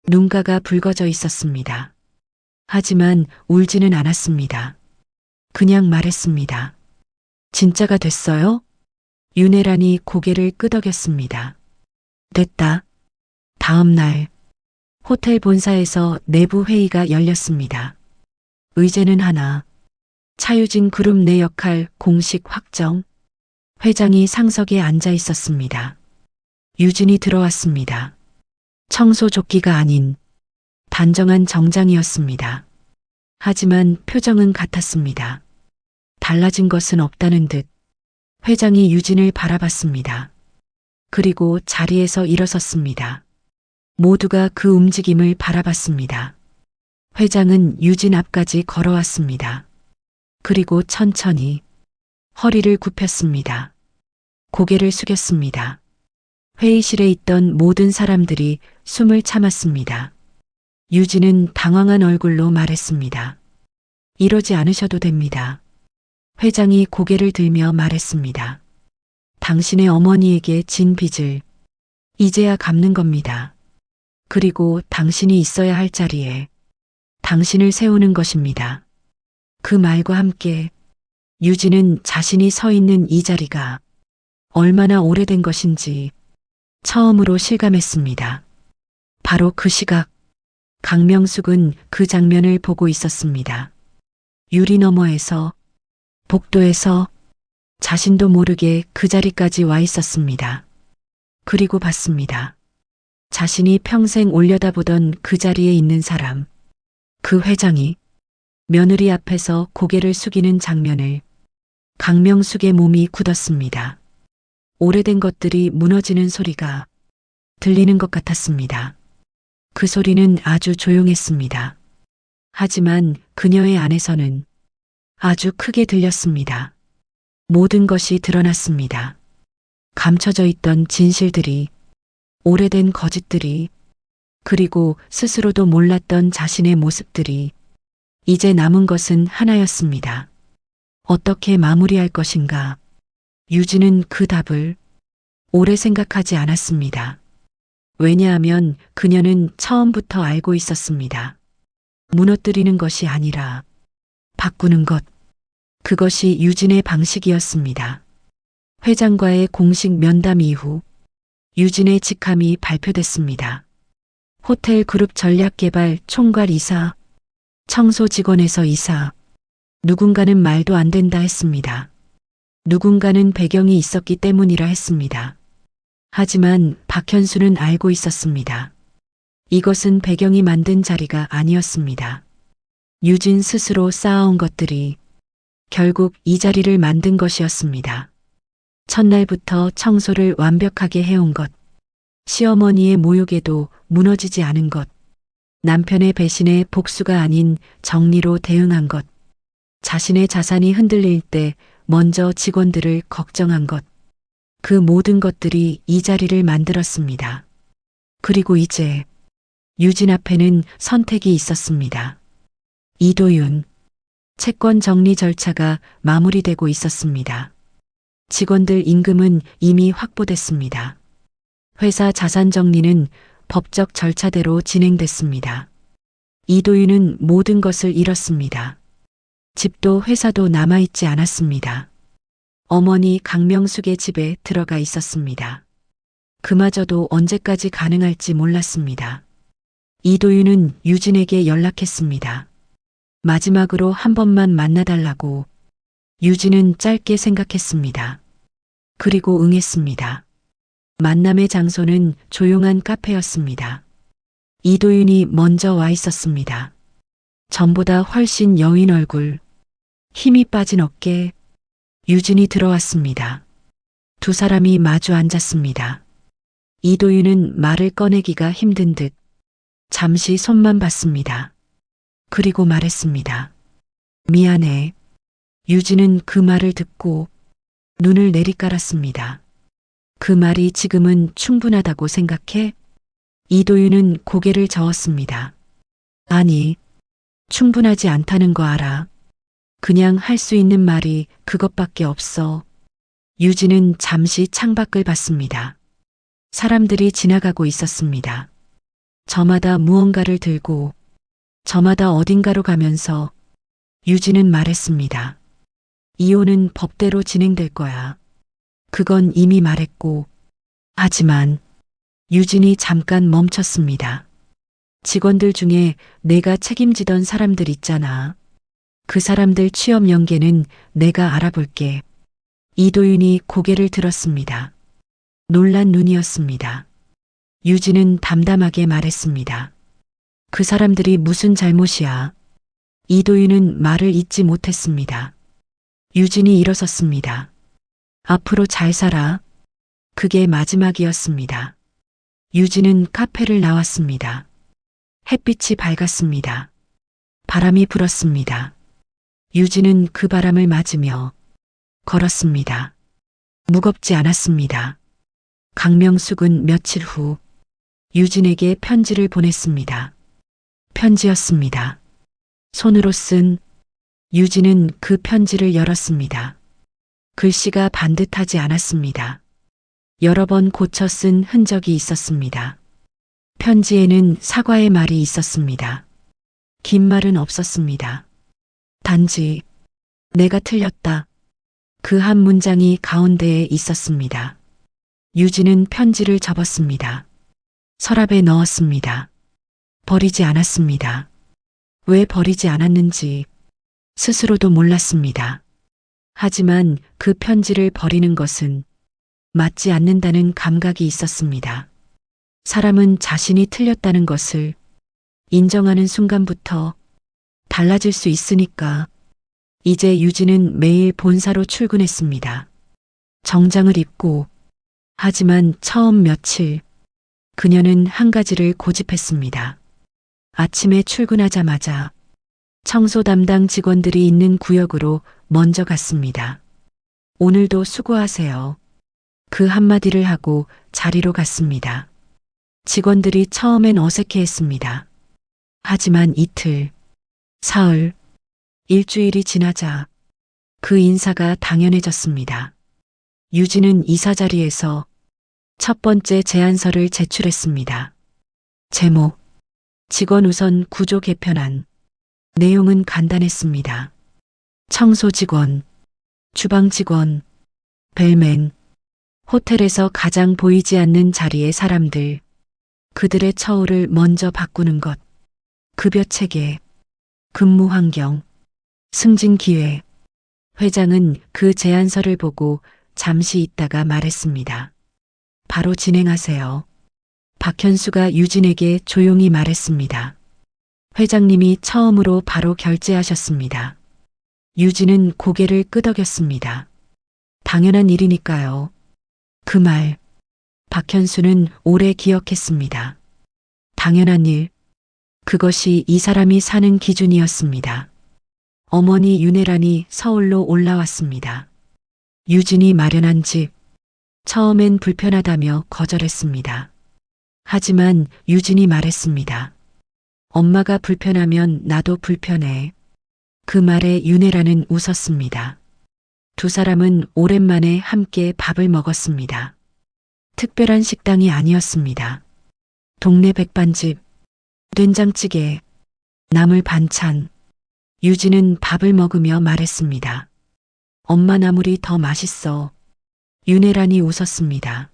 눈가가 붉어져 있었습니다. 하지만 울지는 않았습니다. 그냥 말했습니다. 진짜가 됐어요? 윤혜란이 고개를 끄덕였습니다. 됐다. 다음 날 호텔 본사에서 내부 회의가 열렸습니다. 의제는 하나. 차유진 그룹 내 역할 공식 확정. 회장이 상석에 앉아 있었습니다. 유진이 들어왔습니다. 청소 조끼가 아닌 단정한 정장이었습니다. 하지만 표정은 같았습니다. 달라진 것은 없다는 듯 회장이 유진을 바라봤습니다. 그리고 자리에서 일어섰습니다. 모두가 그 움직임을 바라봤습니다. 회장은 유진 앞까지 걸어왔습니다. 그리고 천천히 허리를 굽혔습니다. 고개를 숙였습니다. 회의실에 있던 모든 사람들이 숨을 참았습니다. 유진은 당황한 얼굴로 말했습니다. 이러지 않으셔도 됩니다. 회장이 고개를 들며 말했습니다. 당신의 어머니에게 진 빚을 이제야 갚는 겁니다. 그리고 당신이 있어야 할 자리에 당신을 세우는 것입니다. 그 말과 함께 유진은 자신이 서 있는 이 자리가 얼마나 오래된 것인지 처음으로 실감했습니다. 바로 그 시각 강명숙은 그 장면을 보고 있었습니다. 유리 너머에서, 복도에서 자신도 모르게 그 자리까지 와 있었습니다. 그리고 봤습니다. 자신이 평생 올려다보던 그 자리에 있는 사람, 그 회장이 며느리 앞에서 고개를 숙이는 장면을. 강명숙의 몸이 굳었습니다. 오래된 것들이 무너지는 소리가 들리는 것 같았습니다. 그 소리는 아주 조용했습니다. 하지만 그녀의 안에서는 아주 크게 들렸습니다. 모든 것이 드러났습니다. 감춰져 있던 진실들이, 오래된 거짓들이, 그리고 스스로도 몰랐던 자신의 모습들이 이제 남은 것은 하나였습니다. 어떻게 마무리할 것인가? 유진은 그 답을 오래 생각하지 않았습니다. 왜냐하면 그녀는 처음부터 알고 있었습니다. 무너뜨리는 것이 아니라 바꾸는 것, 그것이 유진의 방식이었습니다. 회장과의 공식 면담 이후 유진의 직함이 발표됐습니다. 호텔 그룹 전략개발 총괄 이사, 청소 직원에서 이사, 누군가는 말도 안 된다 했습니다. 누군가는 배경이 있었기 때문이라 했습니다. 하지만 박현수는 알고 있었습니다. 이것은 배경이 만든 자리가 아니었습니다. 유진 스스로 쌓아온 것들이 결국 이 자리를 만든 것이었습니다. 첫날부터 청소를 완벽하게 해온 것, 시어머니의 모욕에도 무너지지 않은 것, 남편의 배신에 복수가 아닌 정리로 대응한 것, 자신의 자산이 흔들릴 때 먼저 직원들을 걱정한 것, 그 모든 것들이 이 자리를 만들었습니다. 그리고 이제 유진 앞에는 선택이 있었습니다. 이도윤, 채권 정리 절차가 마무리되고 있었습니다. 직원들 임금은 이미 확보됐습니다. 회사 자산 정리는 법적 절차대로 진행됐습니다. 이도윤은 모든 것을 잃었습니다. 집도 회사도 남아있지 않았습니다. 어머니 강명숙의 집에 들어가 있었습니다. 그마저도 언제까지 가능할지 몰랐습니다. 이도윤은 유진에게 연락했습니다. 마지막으로 한 번만 만나달라고. 유진은 짧게 생각했습니다. 그리고 응했습니다. 만남의 장소는 조용한 카페였습니다. 이도윤이 먼저 와 있었습니다. 전보다 훨씬 여인 얼굴, 힘이 빠진 어깨, 유진이 들어왔습니다. 두 사람이 마주 앉았습니다. 이도윤은 말을 꺼내기가 힘든 듯 잠시 손만 봤습니다. 그리고 말했습니다. 미안해. 유진은 그 말을 듣고 눈을 내리깔았습니다. 그 말이 지금은 충분하다고 생각해? 이도윤은 고개를 저었습니다. 아니, 충분하지 않다는 거 알아. 그냥 할 수 있는 말이 그것밖에 없어. 유진은 잠시 창밖을 봤습니다. 사람들이 지나가고 있었습니다. 저마다 무언가를 들고 저마다 어딘가로 가면서 유진은 말했습니다. 이혼은 법대로 진행될 거야. 그건 이미 말했고. 하지만 유진이 잠깐 멈췄습니다. 직원들 중에 내가 책임지던 사람들 있잖아. 그 사람들 취업 연계는 내가 알아볼게. 이도윤이 고개를 들었습니다. 놀란 눈이었습니다. 유진은 담담하게 말했습니다. 그 사람들이 무슨 잘못이야? 이도윤은 말을 잇지 못했습니다. 유진이 일어섰습니다. 앞으로 잘 살아. 그게 마지막이었습니다. 유진은 카페를 나왔습니다. 햇빛이 밝았습니다. 바람이 불었습니다. 유진은 그 바람을 맞으며 걸었습니다. 무겁지 않았습니다. 강명숙은 며칠 후 유진에게 편지를 보냈습니다. 편지였습니다. 손으로 쓴. 유진은 그 편지를 열었습니다. 글씨가 반듯하지 않았습니다. 여러 번 고쳐 쓴 흔적이 있었습니다. 편지에는 사과의 말이 있었습니다. 긴 말은 없었습니다. 단지 내가 틀렸다. 그 한 문장이 가운데에 있었습니다. 유진은 편지를 접었습니다. 서랍에 넣었습니다. 버리지 않았습니다. 왜 버리지 않았는지 스스로도 몰랐습니다. 하지만 그 편지를 버리는 것은 맞지 않는다는 감각이 있었습니다. 사람은 자신이 틀렸다는 것을 인정하는 순간부터 달라질 수 있으니까. 이제 유진은 매일 본사로 출근했습니다. 정장을 입고. 하지만 처음 며칠 그녀는 한 가지를 고집했습니다. 아침에 출근하자마자 청소 담당 직원들이 있는 구역으로 먼저 갔습니다. 오늘도 수고하세요. 그 한마디를 하고 자리로 갔습니다. 직원들이 처음엔 어색해했습니다. 하지만 이틀, 사흘, 일주일이 지나자 그 인사가 당연해졌습니다. 유진은 이사 자리에서 첫 번째 제안서를 제출했습니다. 제목, 직원 우선 구조 개편안. 내용은 간단했습니다. 청소 직원, 주방 직원, 벨맨, 호텔에서 가장 보이지 않는 자리의 사람들, 그들의 처우를 먼저 바꾸는 것, 급여 체계, 근무 환경, 승진 기회. 회장은 그 제안서를 보고 잠시 있다가 말했습니다. 바로 진행하세요. 박현수가 유진에게 조용히 말했습니다. 회장님이 처음으로 바로 결제하셨습니다. 유진은 고개를 끄덕였습니다. 당연한 일이니까요. 그 말, 박현수는 오래 기억했습니다. 당연한 일, 그것이 이 사람이 사는 기준이었습니다. 어머니 윤혜란이 서울로 올라왔습니다. 유진이 마련한 집, 처음엔 불편하다며 거절했습니다. 하지만 유진이 말했습니다. 엄마가 불편하면 나도 불편해. 그 말에 윤혜란은 웃었습니다. 두 사람은 오랜만에 함께 밥을 먹었습니다. 특별한 식당이 아니었습니다. 동네 백반집, 된장찌개, 나물 반찬. 유진은 밥을 먹으며 말했습니다. 엄마 나물이 더 맛있어. 윤혜란이 웃었습니다.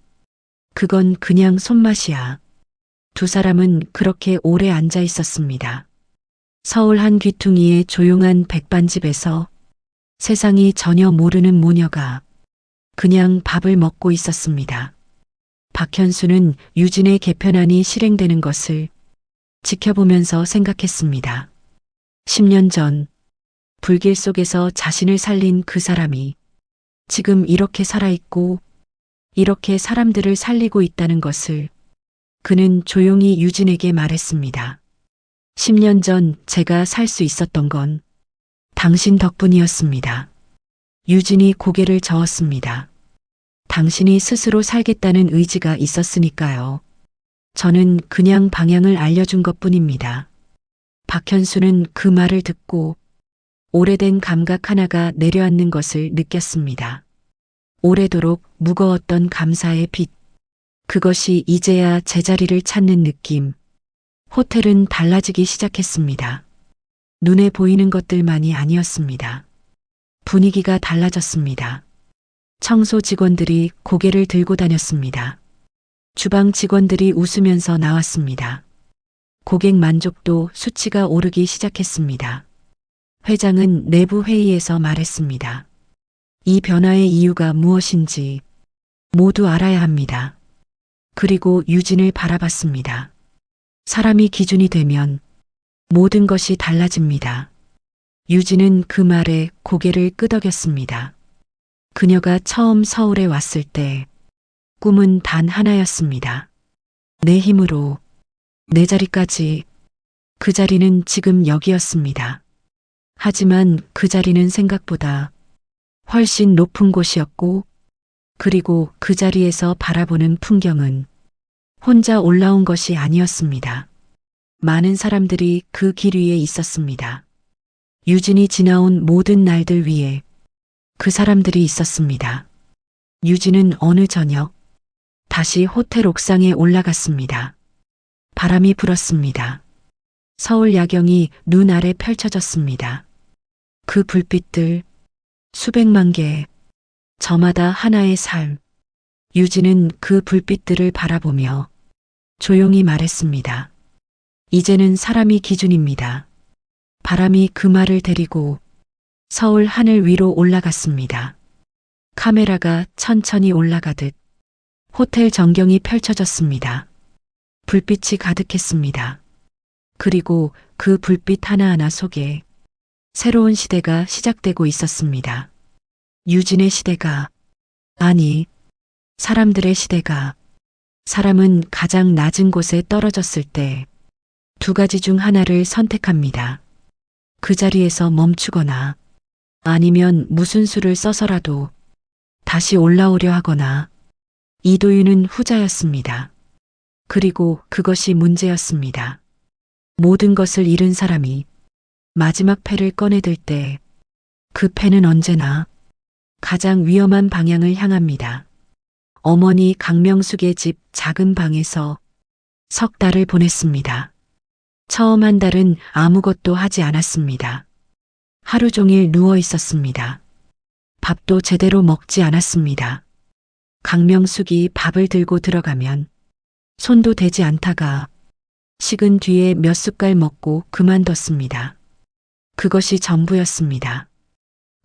그건 그냥 손맛이야. 두 사람은 그렇게 오래 앉아 있었습니다. 서울 한 귀퉁이의 조용한 백반집에서 세상이 전혀 모르는 모녀가 그냥 밥을 먹고 있었습니다. 박현수는 유진의 개편안이 실행되는 것을 지켜보면서 생각했습니다. 10년 전 불길 속에서 자신을 살린 그 사람이 지금 이렇게 살아있고 이렇게 사람들을 살리고 있다는 것을 그는 조용히 유진에게 말했습니다. 10년 전 제가 살 수 있었던 건 당신 덕분이었습니다. 유진이 고개를 저었습니다. 당신이 스스로 살겠다는 의지가 있었으니까요. 저는 그냥 방향을 알려준 것뿐입니다. 박현수는 그 말을 듣고 오래된 감각 하나가 내려앉는 것을 느꼈습니다. 오래도록 무거웠던 감사의 빛. 그것이 이제야 제자리를 찾는 느낌. 호텔은 달라지기 시작했습니다. 눈에 보이는 것들만이 아니었습니다. 분위기가 달라졌습니다. 청소 직원들이 고개를 들고 다녔습니다. 주방 직원들이 웃으면서 나왔습니다. 고객 만족도 수치가 오르기 시작했습니다. 회장은 내부 회의에서 말했습니다. 이 변화의 이유가 무엇인지 모두 알아야 합니다. 그리고 유진을 바라봤습니다. 사람이 기준이 되면 모든 것이 달라집니다. 유진은 그 말에 고개를 끄덕였습니다. 그녀가 처음 서울에 왔을 때 꿈은 단 하나였습니다. 내 힘으로 내 자리까지. 그 자리는 지금 여기였습니다. 하지만 그 자리는 생각보다 훨씬 높은 곳이었고, 그리고 그 자리에서 바라보는 풍경은 혼자 올라온 것이 아니었습니다. 많은 사람들이 그 길 위에 있었습니다. 유진이 지나온 모든 날들 위에 그 사람들이 있었습니다. 유진은 어느 저녁 다시 호텔 옥상에 올라갔습니다. 바람이 불었습니다. 서울 야경이 눈 아래 펼쳐졌습니다. 그 불빛들, 수백만 개, 저마다 하나의 삶. 유진은 그 불빛들을 바라보며 조용히 말했습니다. 이제는 사람이 기준입니다. 바람이 그 말을 데리고 서울 하늘 위로 올라갔습니다. 카메라가 천천히 올라가듯 호텔 전경이 펼쳐졌습니다. 불빛이 가득했습니다. 그리고 그 불빛 하나하나 속에 새로운 시대가 시작되고 있었습니다. 유진의 시대가, 아니, 사람들의 시대가. 사람은 가장 낮은 곳에 떨어졌을 때 두 가지 중 하나를 선택합니다. 그 자리에서 멈추거나 아니면 무슨 수를 써서라도 다시 올라오려 하거나. 이도윤은 후자였습니다. 그리고 그것이 문제였습니다. 모든 것을 잃은 사람이 마지막 패를 꺼내들 때 그 패는 언제나 가장 위험한 방향을 향합니다. 어머니 강명숙의 집 작은 방에서 석 달을 보냈습니다. 처음 한 달은 아무것도 하지 않았습니다. 하루 종일 누워 있었습니다. 밥도 제대로 먹지 않았습니다. 강명숙이 밥을 들고 들어가면 손도 대지 않다가 식은 뒤에 몇 숟갈 먹고 그만뒀습니다. 그것이 전부였습니다.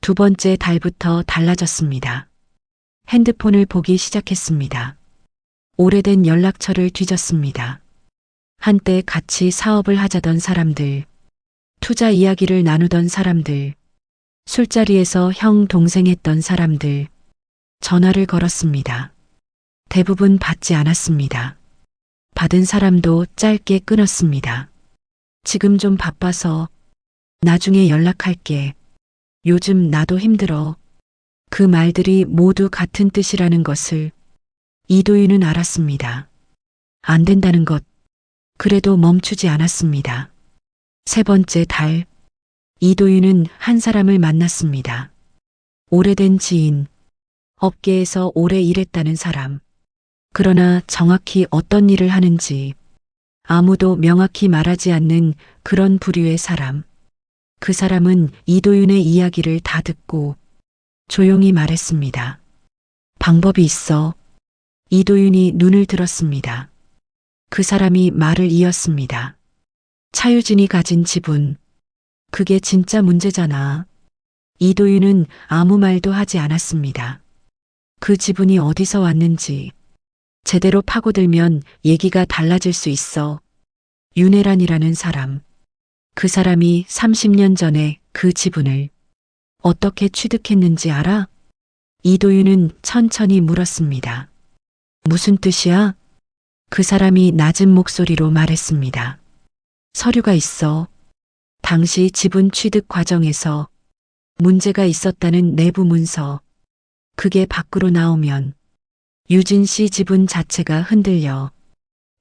두 번째 달부터 달라졌습니다. 핸드폰을 보기 시작했습니다. 오래된 연락처를 뒤졌습니다. 한때 같이 사업을 하자던 사람들, 투자 이야기를 나누던 사람들, 술자리에서 형 동생 했던 사람들, 전화를 걸었습니다. 대부분 받지 않았습니다. 받은 사람도 짧게 끊었습니다. 지금 좀 바빠서 나중에 연락할게. 요즘 나도 힘들어. 그 말들이 모두 같은 뜻이라는 것을 이도윤은 알았습니다. 안 된다는 것, 그래도 멈추지 않았습니다. 세 번째 달, 이도윤은 한 사람을 만났습니다. 오래된 지인, 업계에서 오래 일했다는 사람. 그러나 정확히 어떤 일을 하는지 아무도 명확히 말하지 않는 그런 부류의 사람. 그 사람은 이도윤의 이야기를 다 듣고 조용히 말했습니다. 방법이 있어. 이도윤이 눈을 들었습니다. 그 사람이 말을 이었습니다. 차유진이 가진 지분. 그게 진짜 문제잖아. 이도윤은 아무 말도 하지 않았습니다. 그 지분이 어디서 왔는지 제대로 파고들면 얘기가 달라질 수 있어. 윤혜란이라는 사람. 그 사람이 30년 전에 그 지분을 어떻게 취득했는지 알아? 이도윤은 천천히 물었습니다. 무슨 뜻이야? 그 사람이 낮은 목소리로 말했습니다. 서류가 있어. 당시 지분 취득 과정에서 문제가 있었다는 내부 문서. 그게 밖으로 나오면 유진 씨 지분 자체가 흔들려.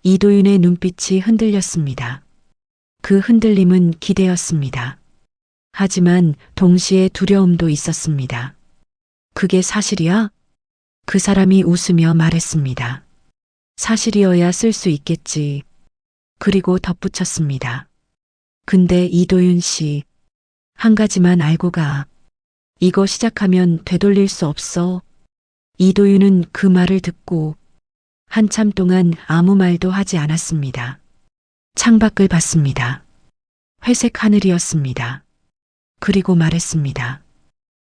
이도윤의 눈빛이 흔들렸습니다. 그 흔들림은 기대였습니다. 하지만 동시에 두려움도 있었습니다. 그게 사실이야? 그 사람이 웃으며 말했습니다. 사실이어야 쓸 수 있겠지. 그리고 덧붙였습니다. 근데 이도윤 씨, 한 가지만 알고 가. 이거 시작하면 되돌릴 수 없어. 이도윤은 그 말을 듣고 한참 동안 아무 말도 하지 않았습니다. 창밖을 봤습니다. 회색 하늘이었습니다. 그리고 말했습니다.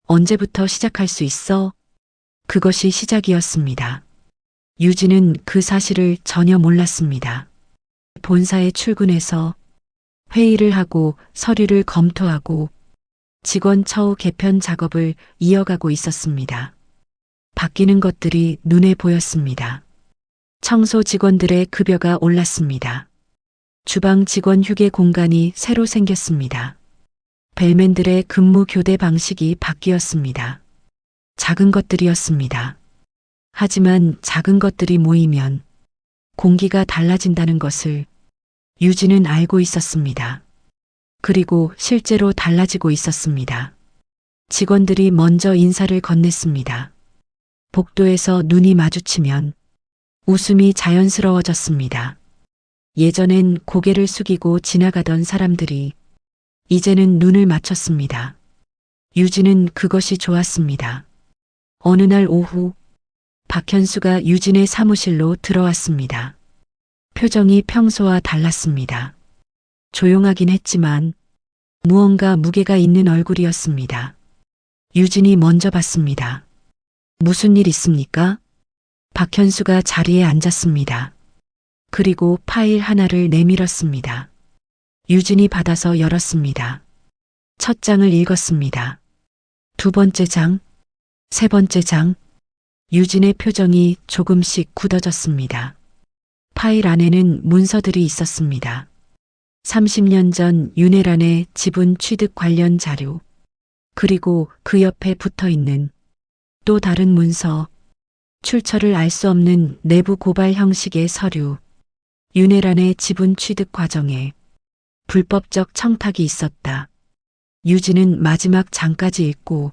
언제부터 시작할 수 있어? 그것이 시작이었습니다. 유진은 그 사실을 전혀 몰랐습니다. 본사에 출근해서 회의를 하고 서류를 검토하고 직원 처우 개편 작업을 이어가고 있었습니다. 바뀌는 것들이 눈에 보였습니다. 청소 직원들의 급여가 올랐습니다. 주방 직원 휴게 공간이 새로 생겼습니다. 벨맨들의 근무 교대 방식이 바뀌었습니다. 작은 것들이었습니다. 하지만 작은 것들이 모이면 공기가 달라진다는 것을 유진은 알고 있었습니다. 그리고 실제로 달라지고 있었습니다. 직원들이 먼저 인사를 건넸습니다. 복도에서 눈이 마주치면 웃음이 자연스러워졌습니다. 예전엔 고개를 숙이고 지나가던 사람들이 이제는 눈을 맞췄습니다. 유진은 그것이 좋았습니다. 어느 날 오후 박현수가 유진의 사무실로 들어왔습니다. 표정이 평소와 달랐습니다. 조용하긴 했지만 무언가 무게가 있는 얼굴이었습니다. 유진이 먼저 봤습니다. 무슨 일 있습니까? 박현수가 자리에 앉았습니다. 그리고 파일 하나를 내밀었습니다. 유진이 받아서 열었습니다. 첫 장을 읽었습니다. 두 번째 장, 세 번째 장. 유진의 표정이 조금씩 굳어졌습니다. 파일 안에는 문서들이 있었습니다. 30년 전 윤혜란의 지분 취득 관련 자료, 그리고 그 옆에 붙어 있는 또 다른 문서, 출처를 알 수 없는 내부 고발 형식의 서류, 윤혜란의 지분 취득 과정에 불법적 청탁이 있었다. 유진은 마지막 장까지 읽고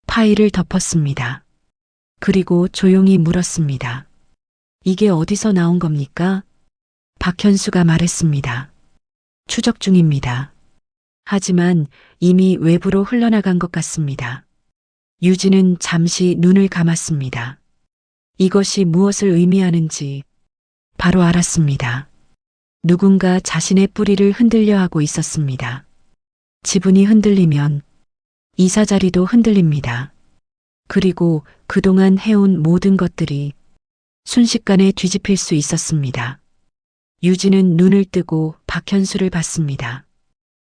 파일을 덮었습니다. 그리고 조용히 물었습니다. 이게 어디서 나온 겁니까? 박현수가 말했습니다. 추적 중입니다. 하지만 이미 외부로 흘러나간 것 같습니다. 유진은 잠시 눈을 감았습니다. 이것이 무엇을 의미하는지 바로 알았습니다. 누군가 자신의 뿌리를 흔들려 하고 있었습니다. 지분이 흔들리면 이사 자리도 흔들립니다. 그리고 그동안 해온 모든 것들이 순식간에 뒤집힐 수 있었습니다. 유진은 눈을 뜨고 박현수를 봤습니다.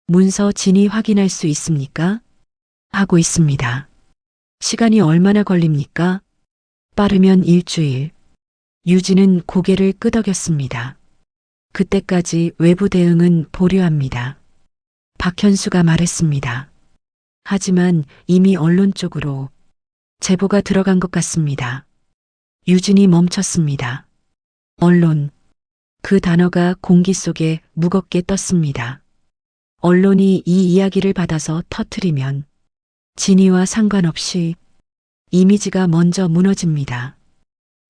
문서 진위 확인할 수 있습니까? 하고 있습니다. 시간이 얼마나 걸립니까? 빠르면 일주일. 유진은 고개를 끄덕였습니다. 그때까지 외부 대응은 보류합니다. 박현수가 말했습니다. 하지만 이미 언론 쪽으로 제보가 들어간 것 같습니다. 유진이 멈췄습니다. 언론. 그 단어가 공기 속에 무겁게 떴습니다. 언론이 이 이야기를 받아서 터뜨리면 진위와 상관없이 이미지가 먼저 무너집니다.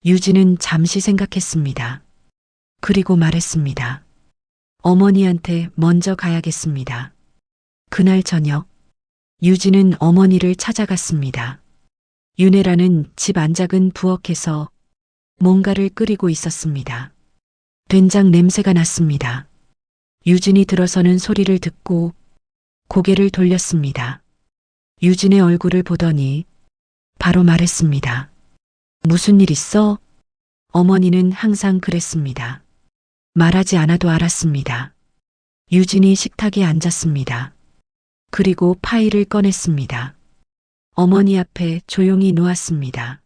유진은 잠시 생각했습니다. 그리고 말했습니다. 어머니한테 먼저 가야겠습니다. 그날 저녁 유진은 어머니를 찾아갔습니다. 윤혜라는 집 안작은 부엌에서 뭔가를 끓이고 있었습니다. 된장 냄새가 났습니다. 유진이 들어서는 소리를 듣고 고개를 돌렸습니다. 유진의 얼굴을 보더니 바로 말했습니다. 무슨 일 있어? 어머니는 항상 그랬습니다. 말하지 않아도 알았습니다. 유진이 식탁에 앉았습니다. 그리고 파일을 꺼냈습니다. 어머니 앞에 조용히 놓았습니다.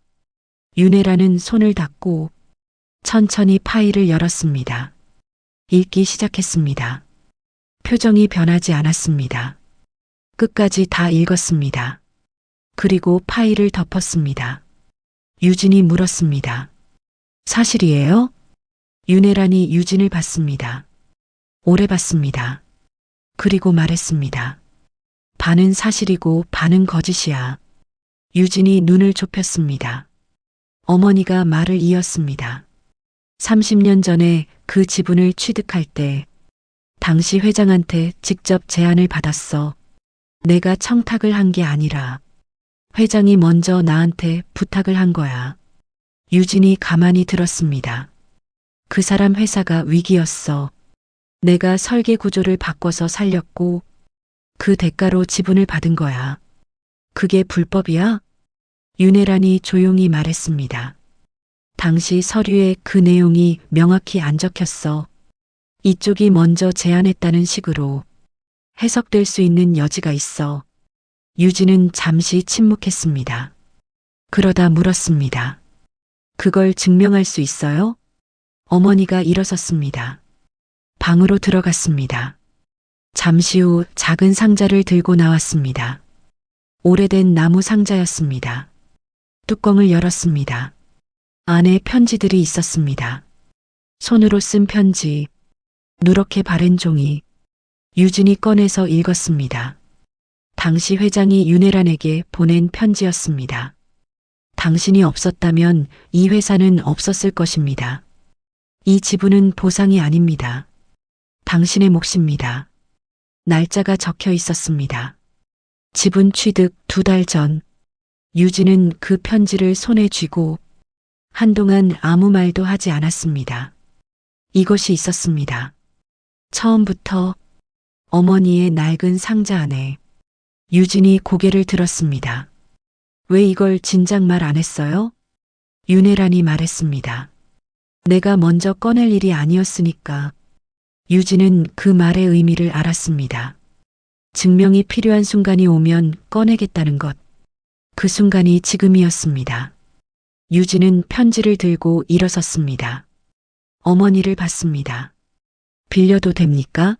윤혜라는 손을 닫고 천천히 파일을 열었습니다. 읽기 시작했습니다. 표정이 변하지 않았습니다. 끝까지 다 읽었습니다. 그리고 파일을 덮었습니다. 유진이 물었습니다. 사실이에요? 윤혜란이 유진을 봤습니다. 오래 봤습니다. 그리고 말했습니다. 반은 사실이고 반은 거짓이야. 유진이 눈을 좁혔습니다. 어머니가 말을 이었습니다. 30년 전에 그 지분을 취득할 때 당시 회장한테 직접 제안을 받았어. 내가 청탁을 한 게 아니라 회장이 먼저 나한테 부탁을 한 거야. 유진이 가만히 들었습니다. 그 사람 회사가 위기였어. 내가 설계 구조를 바꿔서 살렸고 그 대가로 지분을 받은 거야. 그게 불법이야? 윤혜란이 조용히 말했습니다. 당시 서류에 그 내용이 명확히 안 적혔어. 이쪽이 먼저 제안했다는 식으로 해석될 수 있는 여지가 있어. 유진은 잠시 침묵했습니다. 그러다 물었습니다. 그걸 증명할 수 있어요? 어머니가 일어섰습니다. 방으로 들어갔습니다. 잠시 후 작은 상자를 들고 나왔습니다. 오래된 나무 상자였습니다. 뚜껑을 열었습니다. 안에 편지들이 있었습니다. 손으로 쓴 편지, 누렇게 바른 종이. 유진이 꺼내서 읽었습니다. 당시 회장이 윤혜란에게 보낸 편지였습니다. 당신이 없었다면 이 회사는 없었을 것입니다. 이 지분은 보상이 아닙니다. 당신의 몫입니다. 날짜가 적혀 있었습니다. 지분 취득 2달 전. 유진은 그 편지를 손에 쥐고 한동안 아무 말도 하지 않았습니다. 이것이 있었습니다. 처음부터 어머니의 낡은 상자 안에. 유진이 고개를 들었습니다. 왜 이걸 진작 말 안 했어요? 윤혜란이 말했습니다. 내가 먼저 꺼낼 일이 아니었으니까. 유진은 그 말의 의미를 알았습니다. 증명이 필요한 순간이 오면 꺼내겠다는 것. 그 순간이 지금이었습니다. 유진은 편지를 들고 일어섰습니다. 어머니를 봤습니다. 빌려도 됩니까?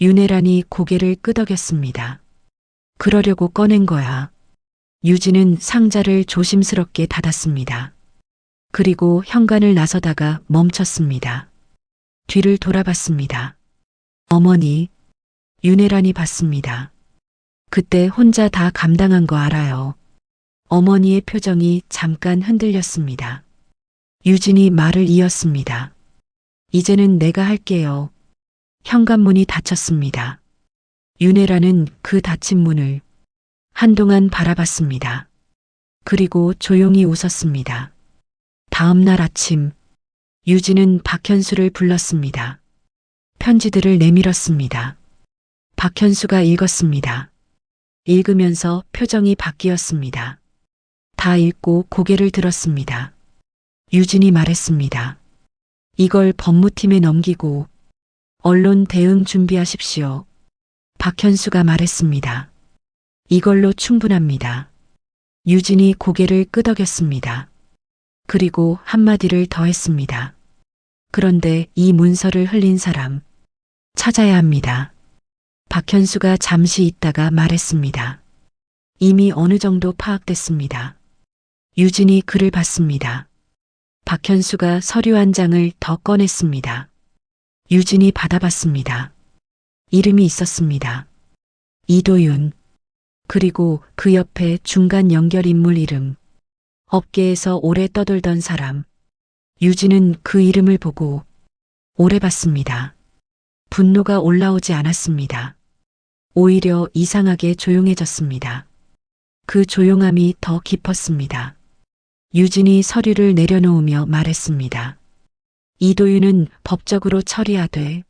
윤혜란이 고개를 끄덕였습니다. 그러려고 꺼낸 거야. 유진은 상자를 조심스럽게 닫았습니다. 그리고 현관을 나서다가 멈췄습니다. 뒤를 돌아봤습니다. 어머니, 윤혜란이 봤습니다. 그때 혼자 다 감당한 거 알아요. 어머니의 표정이 잠깐 흔들렸습니다. 유진이 말을 이었습니다. 이제는 내가 할게요. 현관문이 닫혔습니다. 윤혜란은 그 닫힌 문을 한동안 바라봤습니다. 그리고 조용히 웃었습니다. 다음 날 아침, 유진은 박현수를 불렀습니다. 편지들을 내밀었습니다. 박현수가 읽었습니다. 읽으면서 표정이 바뀌었습니다. 다 읽고 고개를 들었습니다. 유진이 말했습니다. 이걸 법무팀에 넘기고 언론 대응 준비하십시오. 박현수가 말했습니다. 이걸로 충분합니다. 유진이 고개를 끄덕였습니다. 그리고 한마디를 더 했습니다. 그런데 이 문서를 흘린 사람 찾아야 합니다. 박현수가 잠시 있다가 말했습니다. 이미 어느 정도 파악됐습니다. 유진이 글을 봤습니다. 박현수가 서류 한 장을 더 꺼냈습니다. 유진이 받아봤습니다. 이름이 있었습니다. 이도윤. 그리고 그 옆에 중간 연결 인물 이름. 업계에서 오래 떠돌던 사람. 유진은 그 이름을 보고 오래 봤습니다. 분노가 올라오지 않았습니다. 오히려 이상하게 조용해졌습니다. 그 조용함이 더 깊었습니다. 유진이 서류를 내려놓으며 말했습니다. 이도윤은 법적으로 처리하되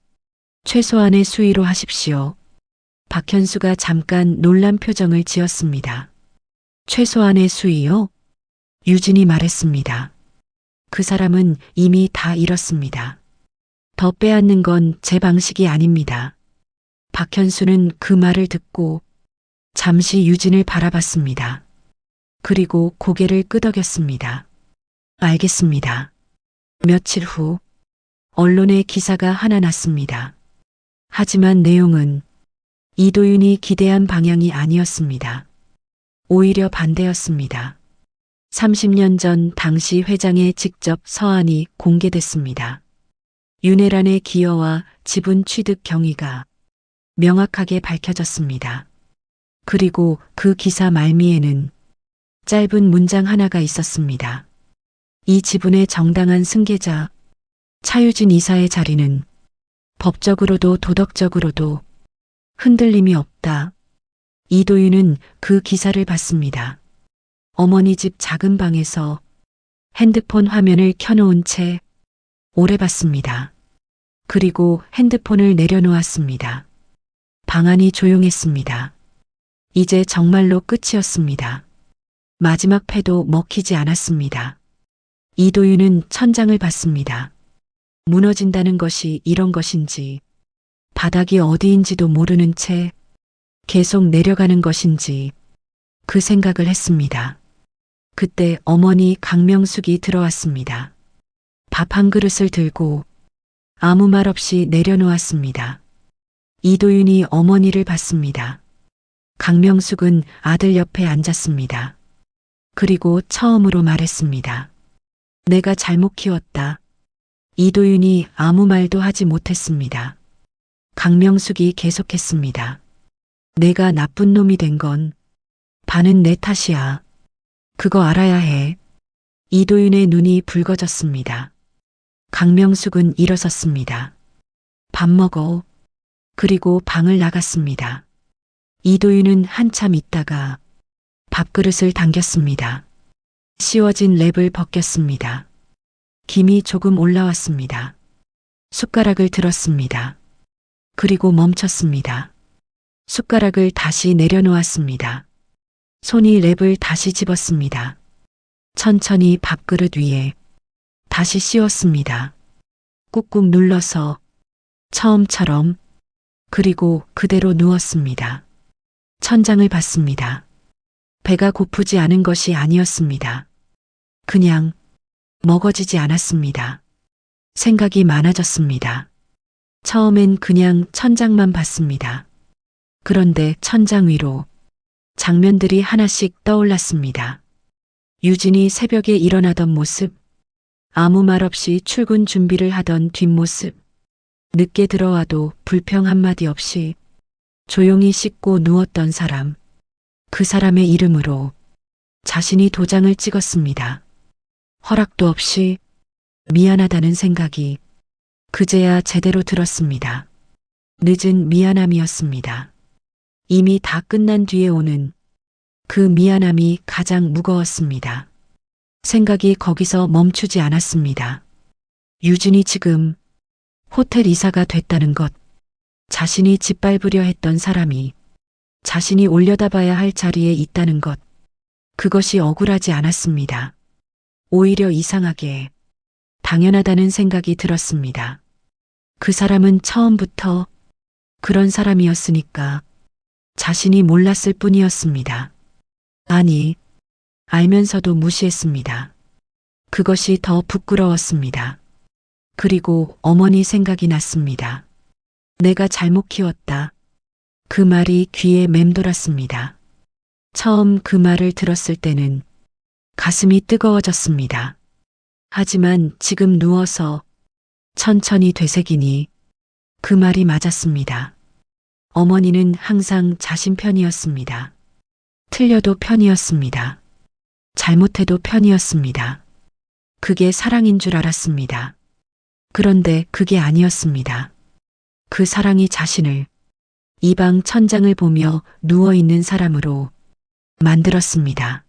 최소한의 수위로 하십시오. 박현수가 잠깐 놀란 표정을 지었습니다. 최소한의 수위요? 유진이 말했습니다. 그 사람은 이미 다 잃었습니다. 더 빼앗는 건 제 방식이 아닙니다. 박현수는 그 말을 듣고 잠시 유진을 바라봤습니다. 그리고 고개를 끄덕였습니다. 알겠습니다. 며칠 후 언론에 기사가 하나 났습니다. 하지만 내용은 이도윤이 기대한 방향이 아니었습니다. 오히려 반대였습니다. 30년 전 당시 회장의 직접 서한이 공개됐습니다. 윤혜란의 기여와 지분 취득 경위가 명확하게 밝혀졌습니다. 그리고 그 기사 말미에는 짧은 문장 하나가 있었습니다. 이 지분의 정당한 승계자 차유진 이사의 자리는 법적으로도 도덕적으로도 흔들림이 없다. 이도윤은 그 기사를 봤습니다. 어머니 집 작은 방에서 핸드폰 화면을 켜놓은 채 오래 봤습니다. 그리고 핸드폰을 내려놓았습니다. 방 안이 조용했습니다. 이제 정말로 끝이었습니다. 마지막 패도 먹히지 않았습니다. 이도윤은 천장을 봤습니다. 무너진다는 것이 이런 것인지, 바닥이 어디인지도 모르는 채 계속 내려가는 것인지 그 생각을 했습니다. 그때 어머니 강명숙이 들어왔습니다. 밥 한 그릇을 들고 아무 말 없이 내려놓았습니다. 이도윤이 어머니를 봤습니다. 강명숙은 아들 옆에 앉았습니다. 그리고 처음으로 말했습니다. 내가 잘못 키웠다. 이도윤이 아무 말도 하지 못했습니다. 강명숙이 계속했습니다. 내가 나쁜 놈이 된 건 반은 내 탓이야. 그거 알아야 해. 이도윤의 눈이 붉어졌습니다. 강명숙은 일어섰습니다. 밥 먹어. 그리고 방을 나갔습니다. 이도윤은 한참 있다가 밥그릇을 당겼습니다. 씌워진 랩을 벗겼습니다. 김이 조금 올라왔습니다. 숟가락을 들었습니다. 그리고 멈췄습니다. 숟가락을 다시 내려놓았습니다. 손이 랩을 다시 집었습니다. 천천히 밥그릇 위에 다시 씌웠습니다. 꾹꾹 눌러서 처음처럼, 그리고 그대로 누웠습니다. 천장을 봤습니다. 배가 고프지 않은 것이 아니었습니다. 그냥 먹어지지 않았습니다. 생각이 많아졌습니다. 처음엔 그냥 천장만 봤습니다. 그런데 천장 위로 장면들이 하나씩 떠올랐습니다. 유진이 새벽에 일어나던 모습, 아무 말 없이 출근 준비를 하던 뒷모습, 늦게 들어와도 불평 한마디 없이 조용히 씻고 누웠던 사람, 그 사람의 이름으로 자신이 도장을 찍었습니다. 허락도 없이 미안하다는 생각이 그제야 제대로 들었습니다. 늦은 미안함이었습니다. 이미 다 끝난 뒤에 오는 그 미안함이 가장 무거웠습니다. 생각이 거기서 멈추지 않았습니다. 유진이 지금 호텔 이사가 됐다는 것, 자신이 짓밟으려 했던 사람이 자신이 올려다봐야 할 자리에 있다는 것, 그것이 억울하지 않았습니다. 오히려 이상하게 당연하다는 생각이 들었습니다. 그 사람은 처음부터 그런 사람이었으니까 자신이 몰랐을 뿐이었습니다. 아니, 알면서도 무시했습니다. 그것이 더 부끄러웠습니다. 그리고 어머니 생각이 났습니다. 내가 잘못 키웠다. 그 말이 귀에 맴돌았습니다. 처음 그 말을 들었을 때는 가슴이 뜨거워졌습니다. 하지만 지금 누워서 천천히 되새기니 그 말이 맞았습니다. 어머니는 항상 자신 편이었습니다. 틀려도 편이었습니다. 잘못해도 편이었습니다. 그게 사랑인 줄 알았습니다. 그런데 그게 아니었습니다. 그 사랑이 자신을 이 방 천장을 보며 누워있는 사람으로 만들었습니다.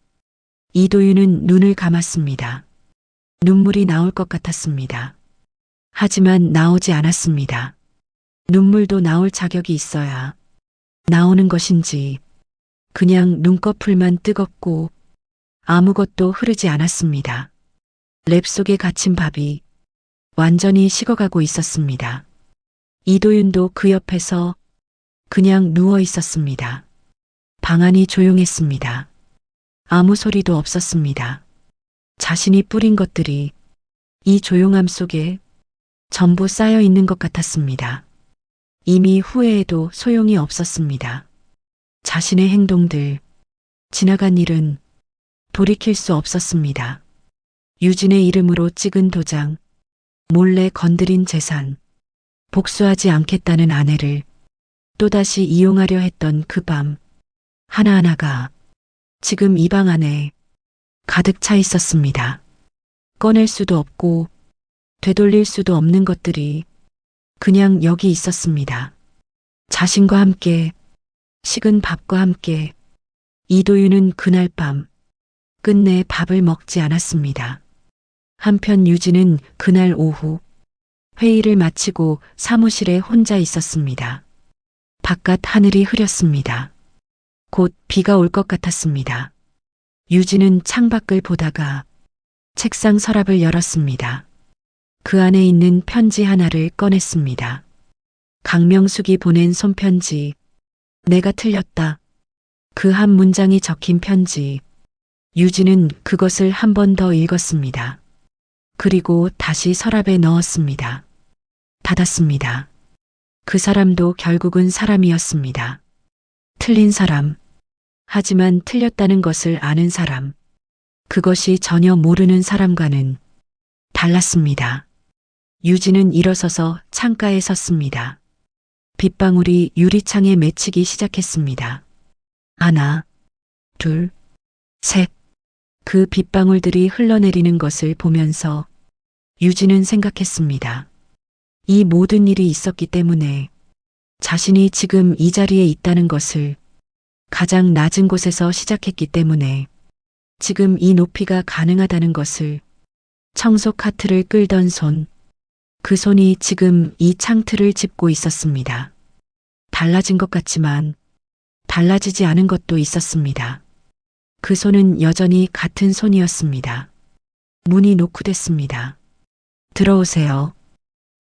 이도윤은 눈을 감았습니다. 눈물이 나올 것 같았습니다. 하지만 나오지 않았습니다. 눈물도 나올 자격이 있어야 나오는 것인지 그냥 눈꺼풀만 뜨겁고 아무것도 흐르지 않았습니다. 랩 속에 갇힌 밥이 완전히 식어가고 있었습니다. 이도윤도 그 옆에서 그냥 누워 있었습니다. 방 안이 조용했습니다. 아무 소리도 없었습니다. 자신이 뿌린 것들이 이 조용함 속에 전부 쌓여 있는 것 같았습니다. 이미 후회해도 소용이 없었습니다. 자신의 행동들, 지나간 일은 돌이킬 수 없었습니다. 유진의 이름으로 찍은 도장, 몰래 건드린 재산, 복수하지 않겠다는 아내를 또다시 이용하려 했던 그 밤, 하나하나가 지금 이 방 안에 가득 차 있었습니다. 꺼낼 수도 없고 되돌릴 수도 없는 것들이 그냥 여기 있었습니다. 자신과 함께, 식은 밥과 함께 이도윤은 그날 밤 끝내 밥을 먹지 않았습니다. 한편 유진은 그날 오후 회의를 마치고 사무실에 혼자 있었습니다. 바깥 하늘이 흐렸습니다. 곧 비가 올 것 같았습니다. 유진은 창밖을 보다가 책상 서랍을 열었습니다. 그 안에 있는 편지 하나를 꺼냈습니다. 강명숙이 보낸 손편지. 내가 틀렸다. 그 한 문장이 적힌 편지. 유진은 그것을 한 번 더 읽었습니다. 그리고 다시 서랍에 넣었습니다. 닫았습니다. 그 사람도 결국은 사람이었습니다. 틀린 사람. 하지만 틀렸다는 것을 아는 사람. 그것이 전혀 모르는 사람과는 달랐습니다. 유진은 일어서서 창가에 섰습니다. 빗방울이 유리창에 맺히기 시작했습니다. 하나, 둘, 셋. 그 빗방울들이 흘러내리는 것을 보면서 유진은 생각했습니다. 이 모든 일이 있었기 때문에 자신이 지금 이 자리에 있다는 것을 가장 낮은 곳에서 시작했기 때문에 지금 이 높이가 가능하다는 것을 청소 카트를 끌던 손, 그 손이 지금 이 창틀을 짚고 있었습니다. 달라진 것 같지만 달라지지 않은 것도 있었습니다. 그 손은 여전히 같은 손이었습니다. 문이 노크됐습니다. 들어오세요.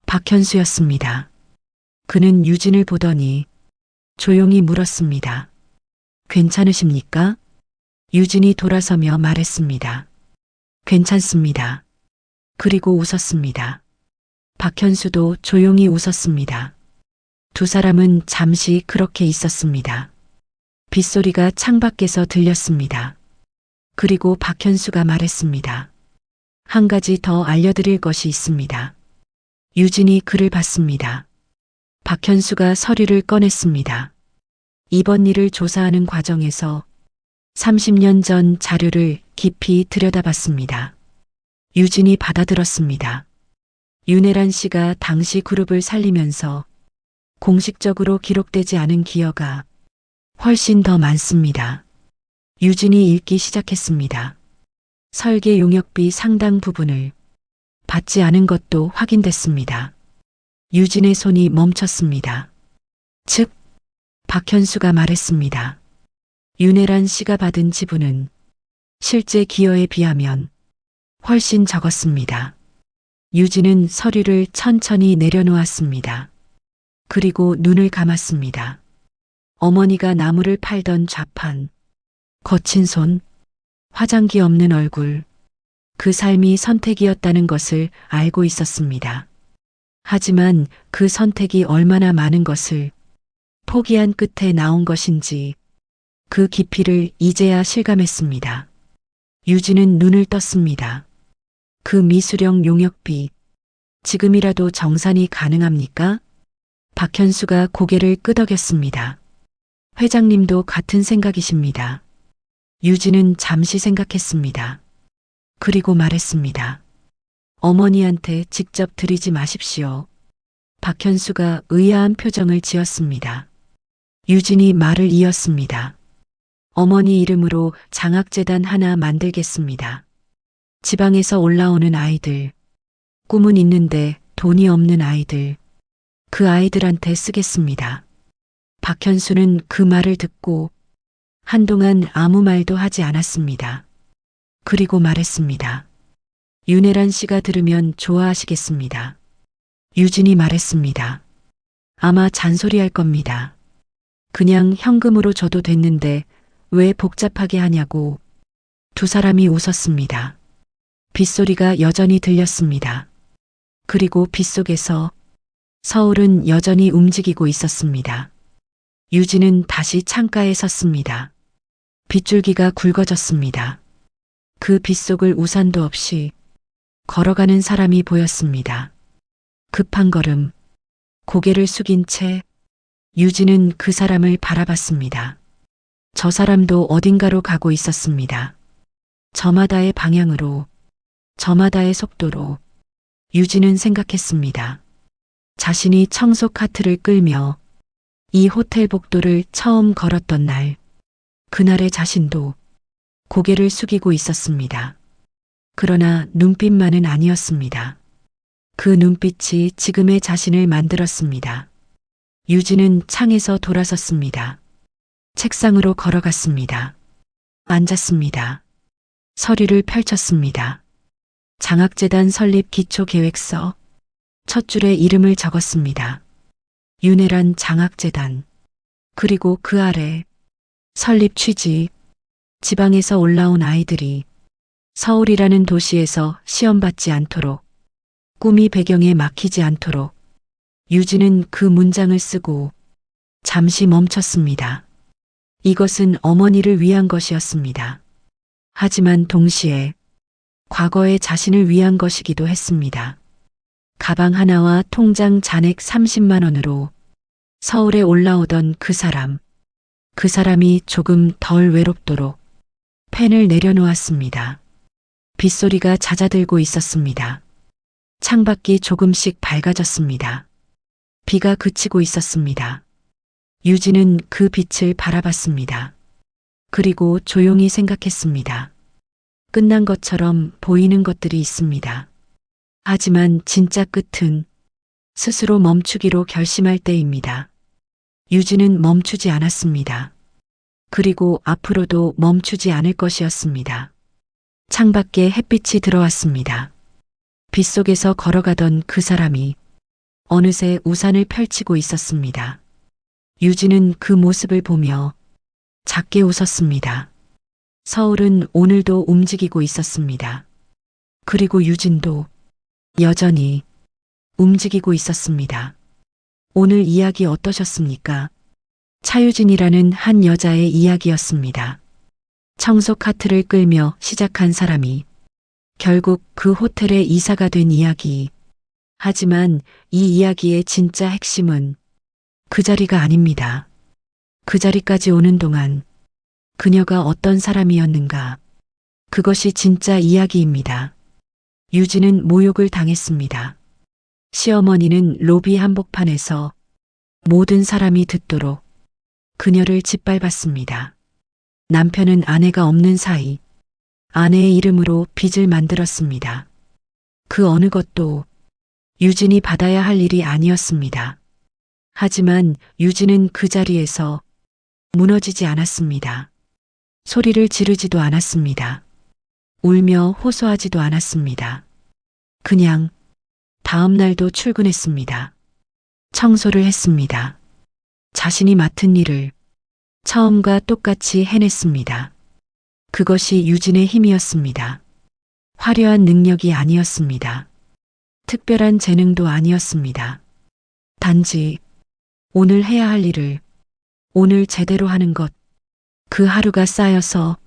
박현수였습니다. 그는 유진을 보더니 조용히 물었습니다. 괜찮으십니까? 유진이 돌아서며 말했습니다. 괜찮습니다. 그리고 웃었습니다. 박현수도 조용히 웃었습니다. 두 사람은 잠시 그렇게 있었습니다. 빗소리가 창밖에서 들렸습니다. 그리고 박현수가 말했습니다. 한 가지 더 알려드릴 것이 있습니다. 유진이 그를 봤습니다. 박현수가 서류를 꺼냈습니다. 이번 일을 조사하는 과정에서 30년 전 자료를 깊이 들여다봤습니다. 유진이 받아들었습니다. 윤혜란 씨가 당시 그룹을 살리면서 공식적으로 기록되지 않은 기여가 훨씬 더 많습니다. 유진이 읽기 시작했습니다. 설계 용역비 상당 부분을 받지 않은 것도 확인됐습니다. 유진의 손이 멈췄습니다. 즉, 박현수가 말했습니다. 윤혜란 씨가 받은 지분은 실제 기여에 비하면 훨씬 적었습니다. 유진은 서류를 천천히 내려놓았습니다. 그리고 눈을 감았습니다. 어머니가 나무를 팔던 좌판, 거친 손, 화장기 없는 얼굴, 그 삶이 선택이었다는 것을 알고 있었습니다. 하지만 그 선택이 얼마나 많은 것을 포기한 끝에 나온 것인지 그 깊이를 이제야 실감했습니다. 유진은 눈을 떴습니다. 그 미수령 용역비, 지금이라도 정산이 가능합니까? 박현수가 고개를 끄덕였습니다. 회장님도 같은 생각이십니다. 유진은 잠시 생각했습니다. 그리고 말했습니다. 어머니한테 직접 드리지 마십시오. 박현수가 의아한 표정을 지었습니다. 유진이 말을 이었습니다. 어머니 이름으로 장학재단 하나 만들겠습니다. 지방에서 올라오는 아이들, 꿈은 있는데 돈이 없는 아이들, 그 아이들한테 쓰겠습니다. 박현수는 그 말을 듣고 한동안 아무 말도 하지 않았습니다. 그리고 말했습니다. 윤혜란 씨가 들으면 좋아하시겠습니다. 유진이 말했습니다. 아마 잔소리할 겁니다. 그냥 현금으로 줘도 됐는데 왜 복잡하게 하냐고. 두 사람이 웃었습니다. 빗소리가 여전히 들렸습니다. 그리고 빗속에서 서울은 여전히 움직이고 있었습니다. 유진은 다시 창가에 섰습니다. 빗줄기가 굵어졌습니다. 그 빗속을 우산도 없이 걸어가는 사람이 보였습니다. 급한 걸음, 고개를 숙인 채 유진은 그 사람을 바라봤습니다. 저 사람도 어딘가로 가고 있었습니다. 저마다의 방향으로, 저마다의 속도로 유진은 생각했습니다. 자신이 청소 카트를 끌며 이 호텔 복도를 처음 걸었던 날, 그날의 자신도 고개를 숙이고 있었습니다. 그러나 눈빛만은 아니었습니다. 그 눈빛이 지금의 자신을 만들었습니다. 유진은 창에서 돌아섰습니다. 책상으로 걸어갔습니다. 앉았습니다. 서류를 펼쳤습니다. 장학재단 설립 기초계획서, 첫 줄에 이름을 적었습니다. 윤혜란 장학재단, 그리고 그 아래 설립 취지, 지방에서 올라온 아이들이 서울이라는 도시에서 시험받지 않도록, 꿈이 배경에 막히지 않도록. 유진은 그 문장을 쓰고 잠시 멈췄습니다. 이것은 어머니를 위한 것이었습니다. 하지만 동시에 과거의 자신을 위한 것이기도 했습니다. 가방 하나와 통장 잔액 30만 원으로 서울에 올라오던 그 사람이 조금 덜 외롭도록 펜을 내려놓았습니다. 빗소리가 잦아들고 있었습니다. 창밖이 조금씩 밝아졌습니다. 비가 그치고 있었습니다. 유진은 그 빛을 바라봤습니다. 그리고 조용히 생각했습니다. 끝난 것처럼 보이는 것들이 있습니다. 하지만 진짜 끝은 스스로 멈추기로 결심할 때입니다. 유진은 멈추지 않았습니다. 그리고 앞으로도 멈추지 않을 것이었습니다. 창밖에 햇빛이 들어왔습니다. 빗속에서 걸어가던 그 사람이 어느새 우산을 펼치고 있었습니다. 유진은 그 모습을 보며 작게 웃었습니다. 서울은 오늘도 움직이고 있었습니다. 그리고 유진도 여전히 움직이고 있었습니다. 오늘 이야기 어떠셨습니까? 차유진이라는 한 여자의 이야기였습니다. 청소 카트를 끌며 시작한 사람이 결국 그 호텔에 이사가 된 이야기. 하지만 이 이야기의 진짜 핵심은 그 자리가 아닙니다. 그 자리까지 오는 동안 그녀가 어떤 사람이었는가. 그것이 진짜 이야기입니다. 유진은 모욕을 당했습니다. 시어머니는 로비 한복판에서 모든 사람이 듣도록 그녀를 짓밟았습니다. 남편은 아내가 없는 사이 아내의 이름으로 빚을 만들었습니다. 그 어느 것도 유진이 받아야 할 일이 아니었습니다. 하지만 유진은 그 자리에서 무너지지 않았습니다. 소리를 지르지도 않았습니다. 울며 호소하지도 않았습니다. 그냥 다음 날도 출근했습니다. 청소를 했습니다. 자신이 맡은 일을 처음과 똑같이 해냈습니다. 그것이 유진의 힘이었습니다. 화려한 능력이 아니었습니다. 특별한 재능도 아니었습니다. 단지 오늘 해야 할 일을 오늘 제대로 하는 것, 그 하루가 쌓여서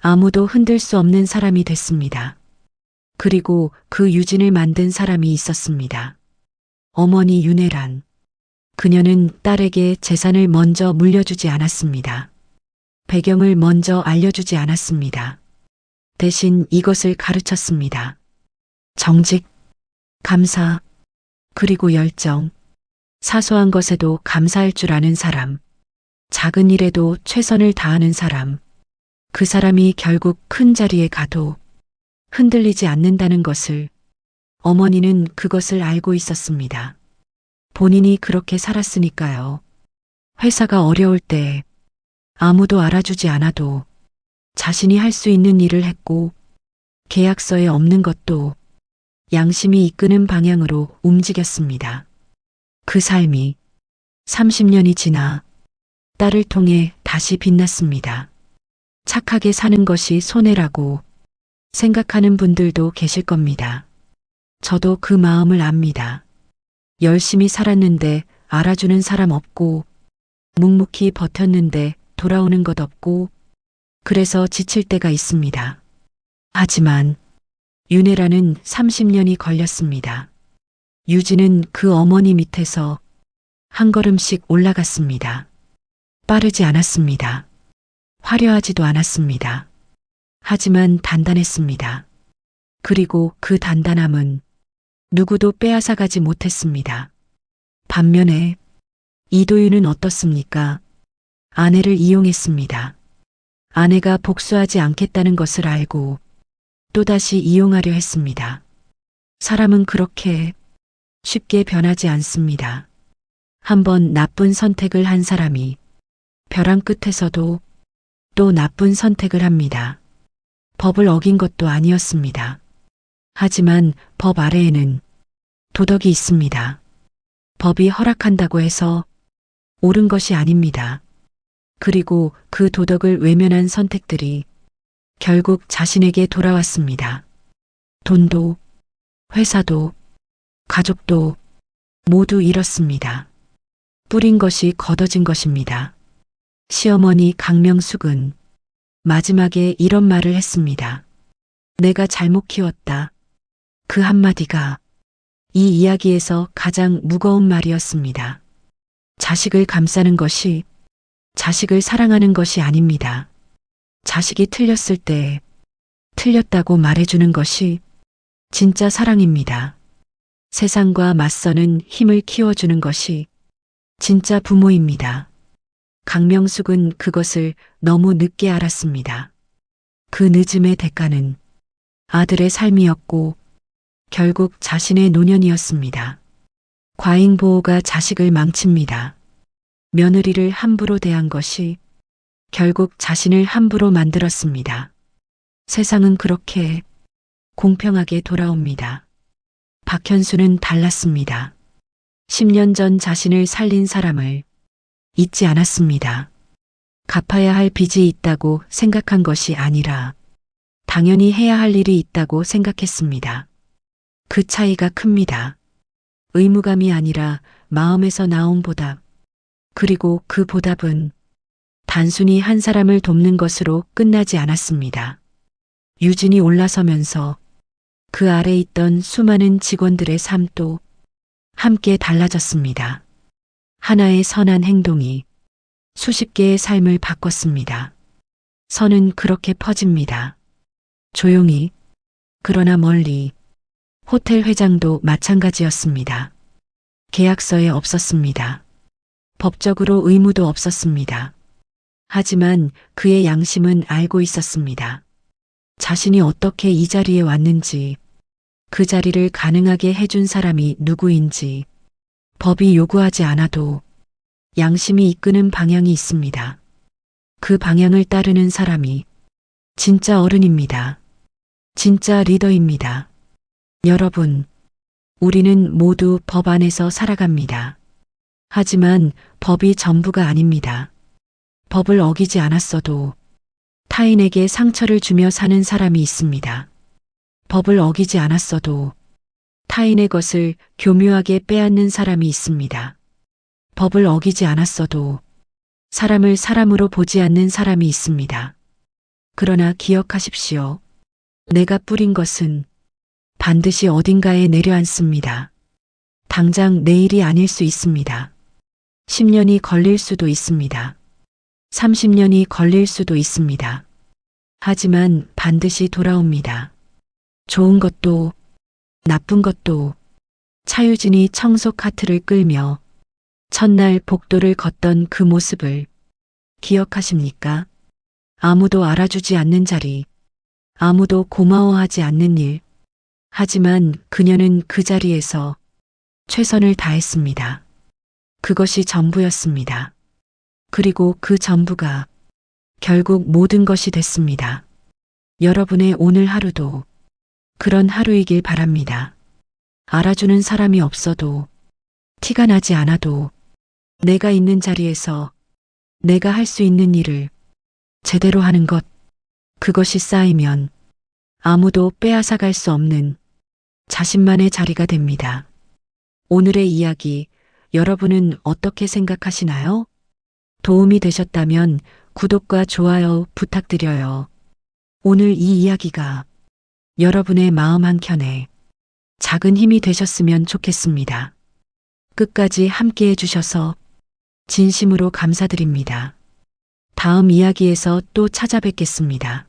아무도 흔들 수 없는 사람이 됐습니다. 그리고 그 유진을 만든 사람이 있었습니다. 어머니 윤혜란. 그녀는 딸에게 재산을 먼저 물려주지 않았습니다. 배경을 먼저 알려주지 않았습니다. 대신 이것을 가르쳤습니다. 정직, 감사, 그리고 열정. 사소한 것에도 감사할 줄 아는 사람. 작은 일에도 최선을 다하는 사람. 그 사람이 결국 큰 자리에 가도 흔들리지 않는다는 것을 어머니는 그것을 알고 있었습니다. 본인이 그렇게 살았으니까요. 회사가 어려울 때 아무도 알아주지 않아도 자신이 할 수 있는 일을 했고 계약서에 없는 것도 양심이 이끄는 방향으로 움직였습니다. 그 삶이 30년이 지나 딸을 통해 다시 빛났습니다. 착하게 사는 것이 손해라고 생각하는 분들도 계실 겁니다. 저도 그 마음을 압니다. 열심히 살았는데 알아주는 사람 없고, 묵묵히 버텼는데 돌아오는 것 없고, 그래서 지칠 때가 있습니다. 하지만 윤혜라는 30년이 걸렸습니다. 유진은 그 어머니 밑에서 한 걸음씩 올라갔습니다. 빠르지 않았습니다. 화려하지도 않았습니다. 하지만 단단했습니다. 그리고 그 단단함은 누구도 빼앗아가지 못했습니다. 반면에 이도윤은 어떻습니까? 아내를 이용했습니다. 아내가 복수하지 않겠다는 것을 알고 또다시 이용하려 했습니다. 사람은 그렇게 쉽게 변하지 않습니다. 한번 나쁜 선택을 한 사람이 벼랑 끝에서도 또 나쁜 선택을 합니다. 법을 어긴 것도 아니었습니다. 하지만 법 아래에는 도덕이 있습니다. 법이 허락한다고 해서 옳은 것이 아닙니다. 그리고 그 도덕을 외면한 선택들이 결국 자신에게 돌아왔습니다. 돈도, 회사도, 가족도 모두 잃었습니다. 뿌린 것이 걷어진 것입니다. 시어머니 강명숙은 마지막에 이런 말을 했습니다. 내가 잘못 키웠다. 그 한마디가 이 이야기에서 가장 무거운 말이었습니다. 자식을 감싸는 것이 자식을 사랑하는 것이 아닙니다. 자식이 틀렸을 때 틀렸다고 말해주는 것이 진짜 사랑입니다. 세상과 맞서는 힘을 키워주는 것이 진짜 부모입니다. 강명숙은 그것을 너무 늦게 알았습니다. 그 늦음의 대가는 아들의 삶이었고 결국 자신의 노년이었습니다. 과잉보호가 자식을 망칩니다. 며느리를 함부로 대한 것이 결국 자신을 함부로 만들었습니다. 세상은 그렇게 공평하게 돌아옵니다. 박현수는 달랐습니다. 10년 전 자신을 살린 사람을 잊지 않았습니다. 갚아야 할 빚이 있다고 생각한 것이 아니라 당연히 해야 할 일이 있다고 생각했습니다. 그 차이가 큽니다. 의무감이 아니라 마음에서 나온 보답. 그리고 그 보답은 단순히 한 사람을 돕는 것으로 끝나지 않았습니다. 유진이 올라서면서 그 아래 있던 수많은 직원들의 삶도 함께 달라졌습니다. 하나의 선한 행동이 수십 개의 삶을 바꿨습니다. 선은 그렇게 퍼집니다. 조용히, 그러나 멀리. 호텔 회장도 마찬가지였습니다. 계약서에 없었습니다. 법적으로 의무도 없었습니다. 하지만 그의 양심은 알고 있었습니다. 자신이 어떻게 이 자리에 왔는지, 그 자리를 가능하게 해준 사람이 누구인지, 법이 요구하지 않아도 양심이 이끄는 방향이 있습니다. 그 방향을 따르는 사람이 진짜 어른입니다. 진짜 리더입니다. 여러분, 우리는 모두 법 안에서 살아갑니다. 하지만 법이 전부가 아닙니다. 법을 어기지 않았어도 타인에게 상처를 주며 사는 사람이 있습니다. 법을 어기지 않았어도 타인의 것을 교묘하게 빼앗는 사람이 있습니다. 법을 어기지 않았어도 사람을 사람으로 보지 않는 사람이 있습니다. 그러나 기억하십시오. 내가 뿌린 것은 반드시 어딘가에 내려앉습니다. 당장 내일이 아닐 수 있습니다. 10년이 걸릴 수도 있습니다. 30년이 걸릴 수도 있습니다. 하지만 반드시 돌아옵니다. 좋은 것도 나쁜 것도. 차유진이 청소 카트를 끌며 첫날 복도를 걷던 그 모습을 기억하십니까? 아무도 알아주지 않는 자리, 아무도 고마워하지 않는 일. 하지만 그녀는 그 자리에서 최선을 다했습니다. 그것이 전부였습니다. 그리고 그 전부가 결국 모든 것이 됐습니다. 여러분의 오늘 하루도 그런 하루이길 바랍니다. 알아주는 사람이 없어도, 티가 나지 않아도 내가 있는 자리에서 내가 할 수 있는 일을 제대로 하는 것, 그것이 쌓이면 아무도 빼앗아갈 수 없는 자신만의 자리가 됩니다. 오늘의 이야기, 여러분은 어떻게 생각하시나요? 도움이 되셨다면 구독과 좋아요 부탁드려요. 오늘 이 이야기가 여러분의 마음 한켠에 작은 힘이 되셨으면 좋겠습니다. 끝까지 함께 해주셔서 진심으로 감사드립니다. 다음 이야기에서 또 찾아뵙겠습니다.